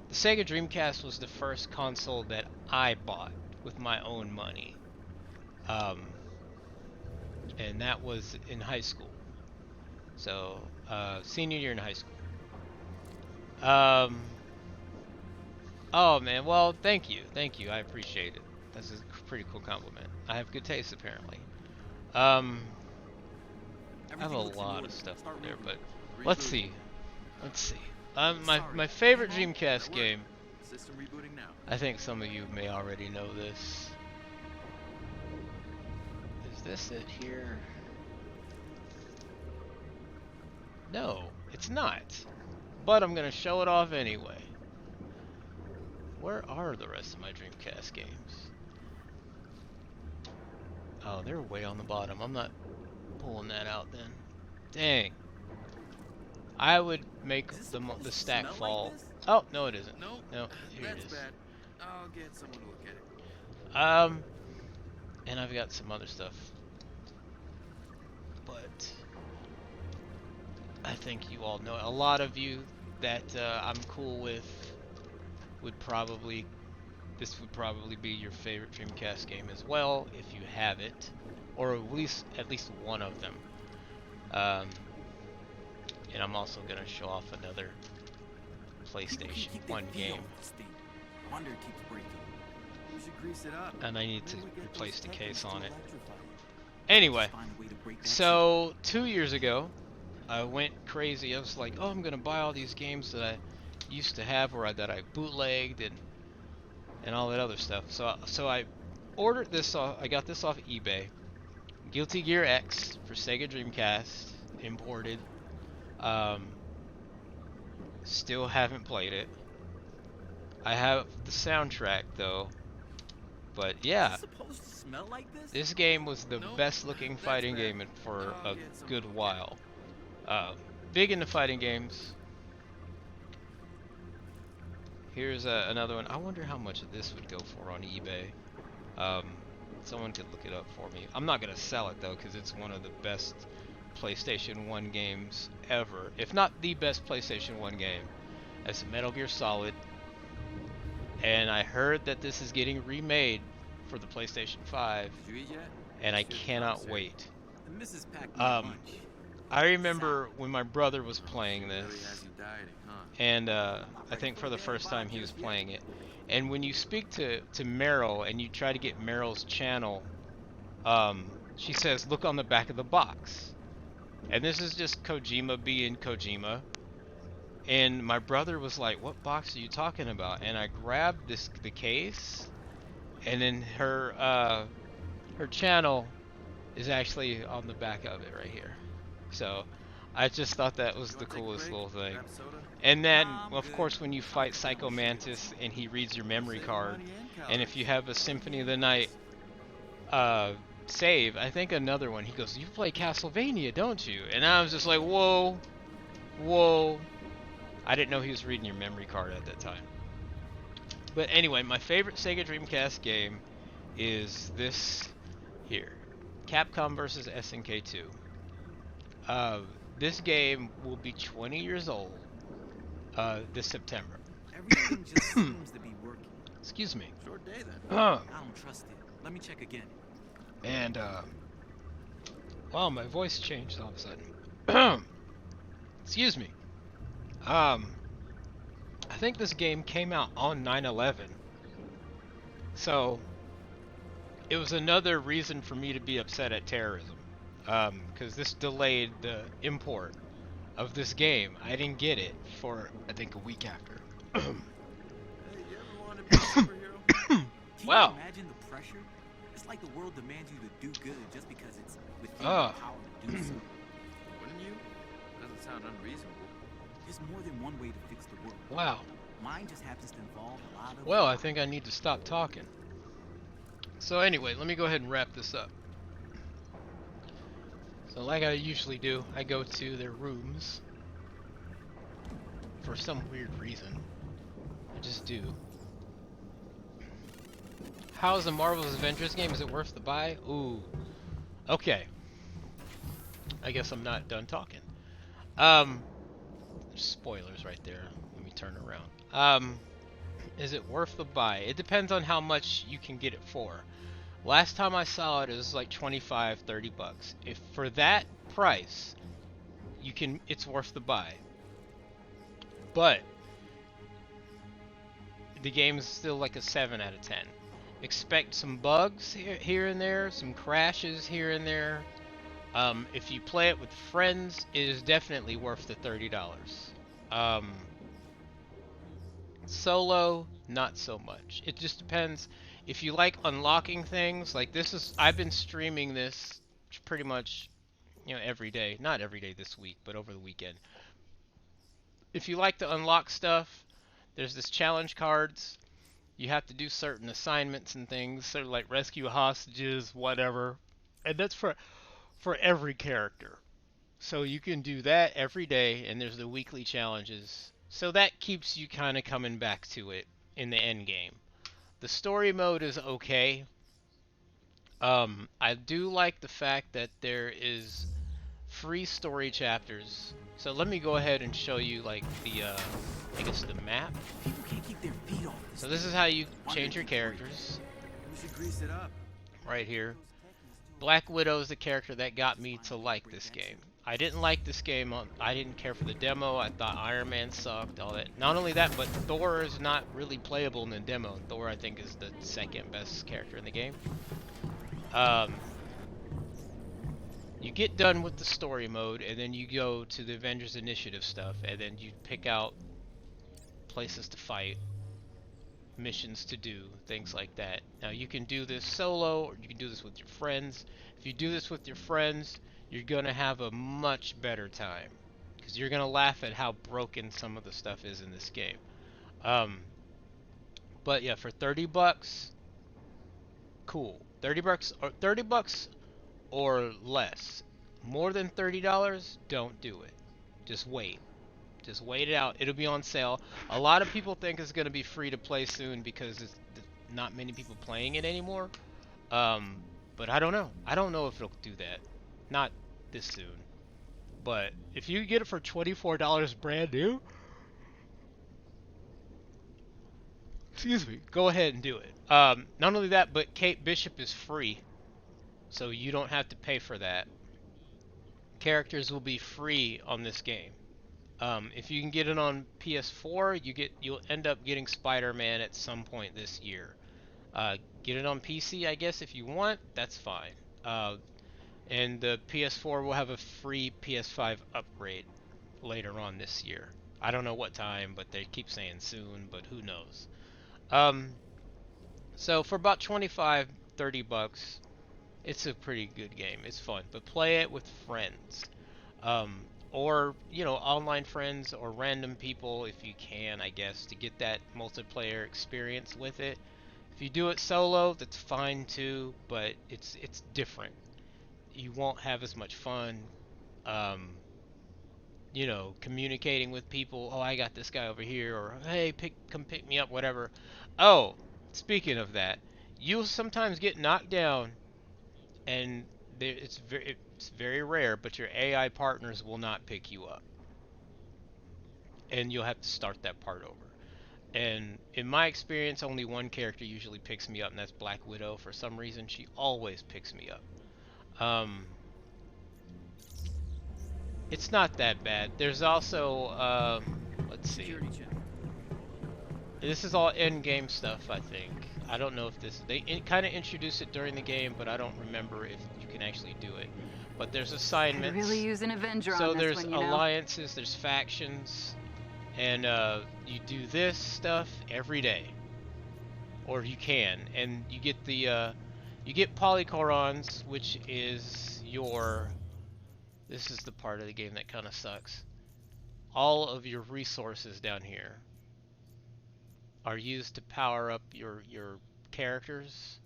The Sega Dreamcast was the first console that I bought with my own money. And that was in high school. So, senior year in high school. Oh man, well, thank you, I appreciate it. That's a pretty cool compliment. I have good taste apparently. I have a lot of stuff over there, but let's see. My favorite Dreamcast game. System rebooting now. I think some of you may already know this. Is this it here? No, it's not. But I'm gonna show it off anyway. Where are the rest of my Dreamcast games? Oh, they're way on the bottom. I'm not pulling that out then. Dang. I would make the stack fall Oh, no, it isn't. Nope. No, here it That's is. bad. I'll get someone to look at it. And I've got some other stuff, but I think you all know it. A lot of you that I'm cool with would probably, this would probably be your favorite Dreamcast game as well if you have it, or at least one of them. And I'm also gonna show off another PlayStation 1 game. Wonder it keeps breaking. We should grease it up. And I need to Maybe we get replace those the techniques case to on it. electrify it. Anyway, Find a way to break that so 2 years ago, I went crazy. I was like, oh, I'm gonna buy all these games that I used to have, or that I bootlegged and all that other stuff. So I ordered this off. I got this off eBay. Guilty Gear X for Sega Dreamcast, imported. Still haven't played it. I have the soundtrack though. But yeah, Is it supposed to smell like this? this game was the Nope, best looking that's fighting bad. game for I'll a get some good look at while. Big into fighting games. Here's another one. I wonder how much this would go for on eBay. Someone could look it up for me. I'm not gonna sell it though, because it's one of the best PlayStation 1 games ever, if not the best PlayStation 1 game. It's Metal Gear Solid, and I heard that this is getting remade for the PlayStation 5, Did you eat yet? and I Sure, cannot sorry. wait. The missus packed me lunch. I remember when my brother was playing Really this, has you dieting, huh? and I think for the first time he was playing it. And when you speak to Meryl and you try to get Meryl's channel, she says, look on the back of the box. And this is just Kojima being Kojima. And my brother was like, what box are you talking about? And I grabbed the case, and then her channel is actually on the back of it right here. So I just thought that was the coolest little thing. And then, of course, when you fight Psycho Mantis and he reads your memory card, and if you have a Symphony of the Night save, I think another one, he goes, you play Castlevania, don't you? And I was just like, whoa, whoa. I didn't know he was reading your memory card at that time. But anyway, my favorite Sega Dreamcast game is this here, Capcom vs. SNK 2. This game will be 20 years old this September. Everything just seems to be working. Excuse me. Short day then. I don't trust it. Let me check again. And wow, my voice changed all of a sudden. Excuse me. I think this game came out on 9/11, so it was another reason for me to be upset at terrorism, because this delayed the import of this game. I didn't get it for, I think, a week after. Hey, you ever want to be a superhero? Can Wow. you imagine the pressure? It's like the world demands you to do good just because it's within Ah. your power to do so. Wouldn't you? Doesn't sound unreasonable. There's more than one way to fix the world. Wow. Mine just happens to involve a lot of... Well, I think I need to stop talking. So anyway, let me go ahead and wrap this up. So like I usually do, I go to their rooms for some weird reason. I just do. How's the Marvel's Avengers game? Is it worth the buy? Ooh. Okay. I guess I'm not done talking. Spoilers right there. Let me turn around. Is it worth the buy? It depends on how much you can get it for. Last time I saw it, it was like 25, 30 bucks. If for that price, it's worth the buy. But the game is still like a 7 out of 10. Expect some bugs here and there, some crashes here and there. If you play it with friends, it is definitely worth the $30. Solo, not so much. It just depends. If you like unlocking things, like I've been streaming this pretty much, every day. Not every day this week, but over the weekend. If you like to unlock stuff, there's this challenge cards. You have to do certain assignments and things, sort of like rescue hostages, whatever. And that's for every character. So you can do that every day, and there's the weekly challenges So that keeps you kind of coming back to it in the end game. The story mode is okay. I do like the fact that there is free story chapters. So let me go ahead and show you like the I guess the map. People can't keep their feet off this. So this is how you change your characters We should grease it up. right here. Black Widow is the character that got me to like this game. I didn't like this game. I didn't care for the demo. I thought Iron Man sucked, all that. Not only that, but Thor is not really playable in the demo. Thor, I think, is the second best character in the game. You get done with the story mode, and then you go to the Avengers Initiative stuff, and then you pick out places to fight, missions to do, things like that. Now you can do this solo, or you can do this with your friends. If you do this with your friends, you're gonna have a much better time, because you're gonna laugh at how broken some of the stuff is in this game. But yeah, for 30 bucks, cool. 30 bucks or less. More than $30, don't do it. Just wait. Just wait it out. It'll be on sale. A lot of people think it's going to be free to play soon because it's not many people playing it anymore. But I don't know. I don't know if it'll do that. Not this soon. But if you get it for $24 brand new, excuse me, go ahead and do it. Not only that, but Kate Bishop is free, so you don't have to pay for that. Characters will be free on this game. If you can get it on PS4, you'll end up getting Spider-Man at some point this year. Get it on PC, I guess, if you want. That's fine. And the PS4 will have a free PS5 upgrade later on this year. I don't know what time, but they keep saying soon, but who knows. So for about 25, 30 bucks, it's a pretty good game. It's fun, but play it with friends. Or, you know, online friends or random people if you can, I guess, to get that multiplayer experience with it. If you do it solo, that's fine too, but it's different. You won't have as much fun, you know, communicating with people. Oh, I got this guy over here, or hey, come pick me up, whatever. Oh, speaking of that, you'll sometimes get knocked down, and it's very rare, but your AI partners will not pick you up, and you'll have to start that part over. And in my experience, only one character usually picks me up, and that's Black Widow. For some reason, she always picks me up. It's not that bad. There's also, let's see. This is all in-game stuff, I think. I don't know if they kind of introduce it during the game, but I don't remember if you can actually do it. But there's assignments. Could really use an Avenger so on this there's one, you know? alliances, there's factions, and you do this stuff every day, or you can, and you get the you get polychorons, which is your. This is the part of the game that kind of sucks. All of your resources down here are used to power up your characters.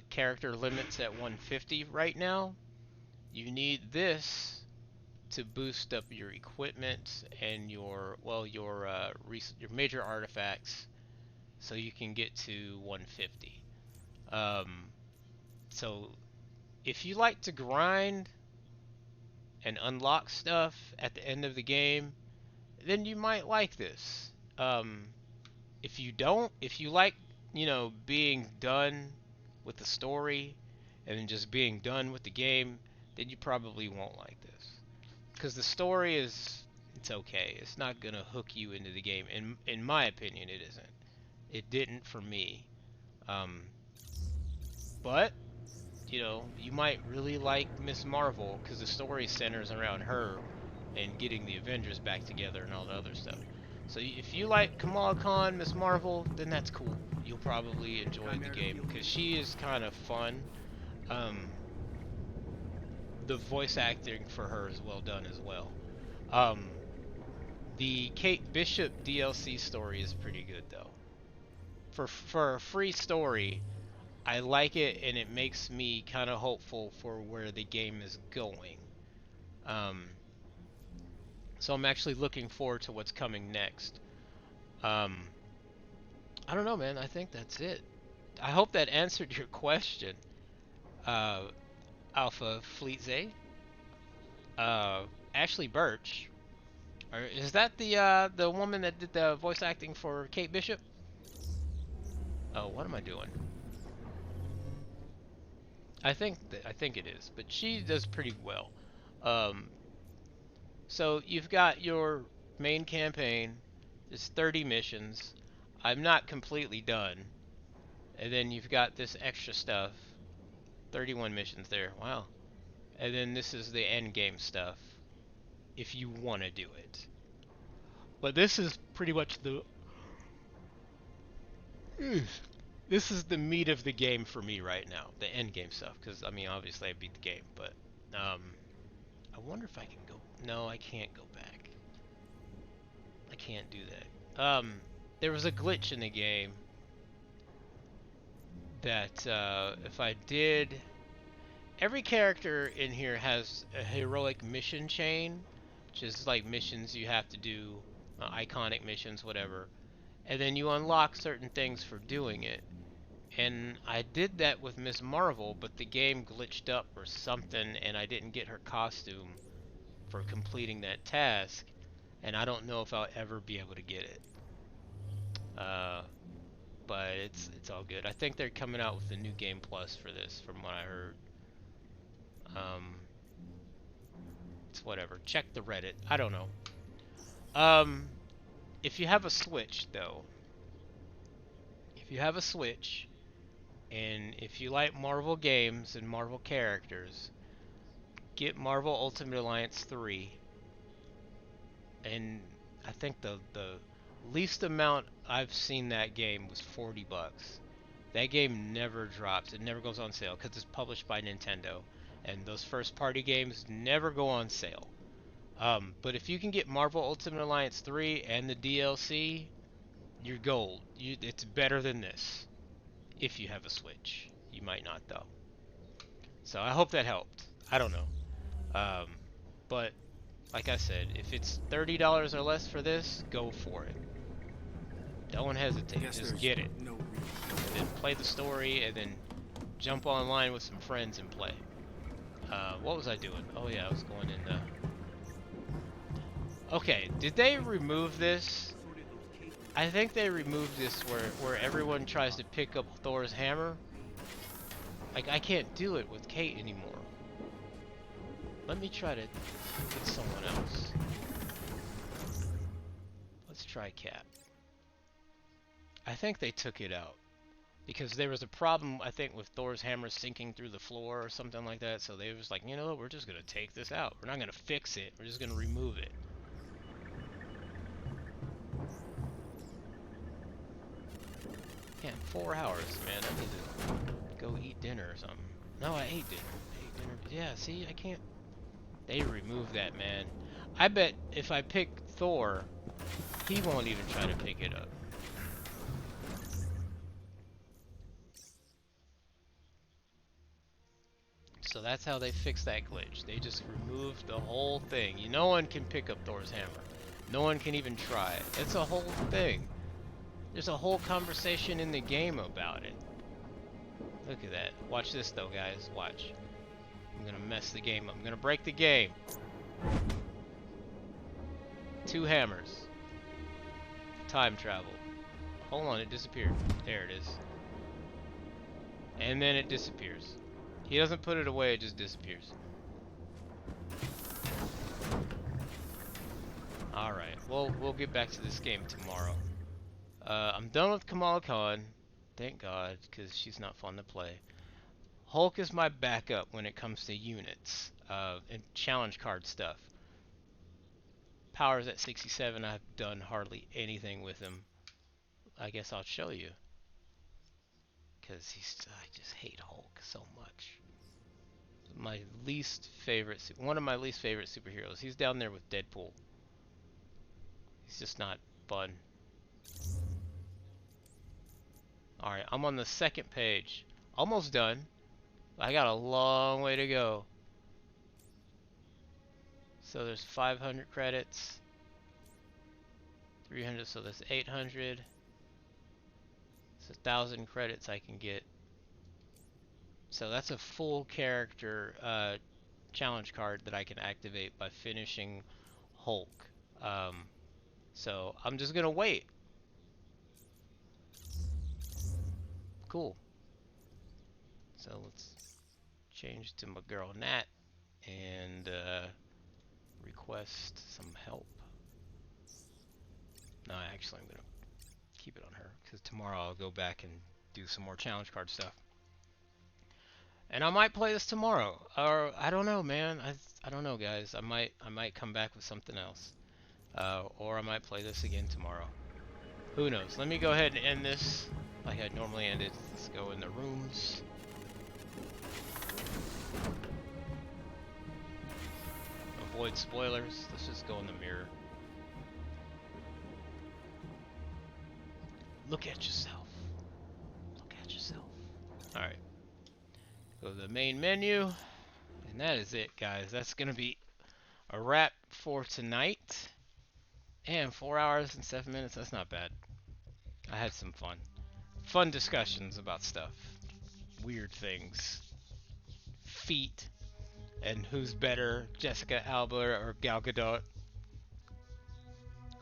Character limits at 150 right now. You need this to boost up your equipment and your major artifacts, so you can get to 150. So if you like to grind and unlock stuff at the end of the game, then you might like this. If you don't, if you like, you know, being done with the story and then just being done with the game, then you probably won't like this. Because the story it's okay. It's not gonna hook you into the game. In my opinion, it isn't. It didn't for me. But you know, you might really like Miss Marvel because the story centers around her and getting the Avengers back together and all the other stuff. So if you like Kamala Khan, Miss Marvel, then that's cool. You'll probably enjoy the game because she is kind of fun. The voice acting for her is well done as well. The Kate Bishop DLC story is pretty good though. For a free story, I like it, and it makes me kind of hopeful for where the game is going. So I'm actually looking forward to what's coming next. I don't know, man. I think that's it. I hope that answered your question, uh, Alpha Fleetze. Ashley Birch, or is that the woman that did the voice acting for Kate Bishop? Oh, what am I doing? I think it is, but she does pretty well. Um, so you've got your main campaign. It's 30 missions. I'm not completely done. And then you've got this extra stuff. 31 missions there. Wow. And then this is the end game stuff if you want to do it. But this is pretty much the this is the meat of the game for me right now, the end game stuff. Because I mean, obviously I beat the game, but I wonder if I can go. No, I can't go back. I can't do that. There was a glitch in the game that if I did, every character in here has a heroic mission chain, which is like missions you have to do, iconic missions, whatever, and then you unlock certain things for doing it. And I did that with Miss Marvel, but the game glitched up or something, and I didn't get her costume for completing that task, and I don't know if I'll ever be able to get it. But it's all good. I think they're coming out with a new game plus for this, from what I heard. It's whatever. Check the Reddit. I don't know. If you have a Switch, though, if you have a Switch, and if you like Marvel games and Marvel characters, get Marvel Ultimate Alliance 3. And I think the least amount I've seen that game was $40. That game never drops. It never goes on sale because it's published by Nintendo, and those first party games never go on sale. But if you can get Marvel Ultimate Alliance 3 and the DLC, you're gold. It's better than this. If you have a Switch. You might not, though. So I hope that helped. I don't know. But like I said, if it's $30 or less for this, go for it. Don't hesitate. Just get it. And then play the story, and then jump online with some friends and play. What was I doing? Oh yeah, I was going in. Okay, did they remove this? I think they removed this where everyone tries to pick up Thor's hammer. Like, I can't do it with Kate anymore. Let me try to get someone else. Let's try Cap. I think they took it out because there was a problem, I think, with Thor's hammer sinking through the floor or something like that. So they was like, you know what, we're just gonna take this out. We're not gonna fix it. We're just gonna remove it. Man, 4 hours, man. I need to go eat dinner or something. No, I ate dinner. I ate dinner. Yeah, see, I can't. They removed that, man. I bet if I pick Thor, he won't even try to pick it up. So that's how they fixed that glitch. They just removed the whole thing. No one can pick up Thor's hammer. No one can even try it. It's a whole thing. There's a whole conversation in the game about it. Look at that. Watch this though, guys. Watch. I'm gonna mess the game up. I'm gonna break the game. 2 hammers. Time travel. Hold on, it disappeared. There it is. And then it disappears. He doesn't put it away, it just disappears. Alright, well, we'll get back to this game tomorrow. I'm done with Kamala Khan. Thank God, because she's not fun to play. Hulk is my backup when it comes to units and challenge card stuff. Power's at 67. I've done hardly anything with him. I guess I'll show you. Because I just hate Hulk so much. My least favorite, one of my least favorite superheroes. He's down there with Deadpool. He's just not fun. Alright, I'm on the second page. Almost done. I got a long way to go. So there's 500 credits. 300, so that's 800. It's 1,000 credits I can get. So that's a full character challenge card that I can activate by finishing Hulk. So I'm just gonna wait. Cool. So let's change to my girl Nat and request some help. No, actually I'm gonna keep it on her because tomorrow I'll go back and do some more challenge card stuff. And I might play this tomorrow, or I don't know, man. I don't know, guys. I might come back with something else, or I might play this again tomorrow. Who knows? Let me go ahead and end this like I normally end it. Let's go in the rooms. Avoid spoilers. Let's just go in the mirror. Look at yourself. Look at yourself. All right. Go to the main menu, and that is it, guys. That's gonna be a wrap for tonight. And 4 hours and 7 minutes. That's not bad. I had some fun discussions about stuff, weird things, feet, and who's better, Jessica Alba or Gal Gadot.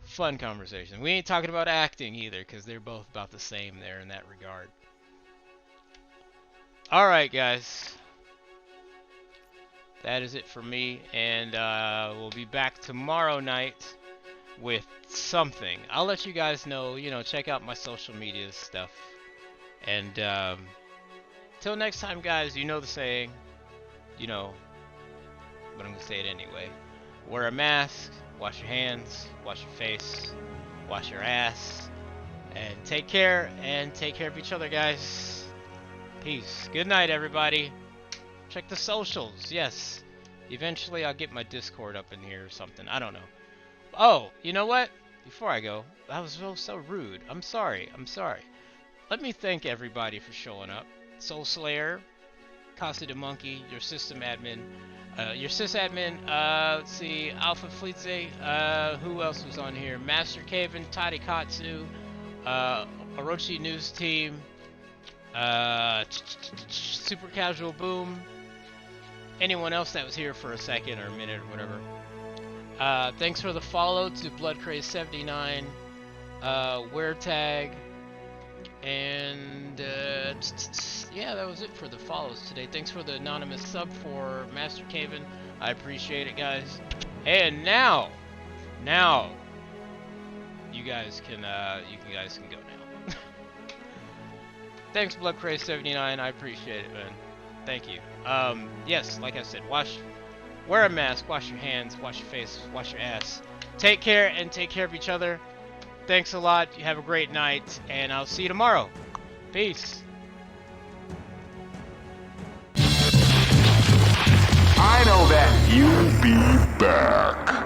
Fun conversation. We ain't talking about acting either, because they're both about the same there in that regard. Alright, guys. That is it for me, and we'll be back tomorrow night with something. I'll let you guys know, check out my social media stuff. And till next time, guys, you know the saying, but I'm going to say it anyway. Wear a mask, wash your hands, wash your face, wash your ass, and take care of each other, guys. Peace. Good night, everybody. Check the socials. Yes. Eventually, I'll get my Discord up in here or something. I don't know. Oh, you know what? Before I go, that was so rude. I'm sorry. Let me thank everybody for showing up. Soul Slayer, Casa de Monkey, your system admin, your sysadmin, let's see, Alpha Fleetze, who else was on here? Master Kaven, Tadi Katsu, Orochi News Team, Super Casual Boom, anyone else that was here for a second or a minute or whatever. Thanks for the follow to BloodCraze79, WearTag, and yeah, that was it for the follows today. Thanks for the anonymous sub for Master Kaven. I appreciate it, guys. And now you guys can go now. Thanks, BloodCraze79. I appreciate it, man. Thank you. Yes, like I said, wear a mask, wash your hands, wash your face, wash your ass. Take care and take care of each other. Thanks a lot. You have a great night, and I'll see you tomorrow. Peace. I know that you'll be back.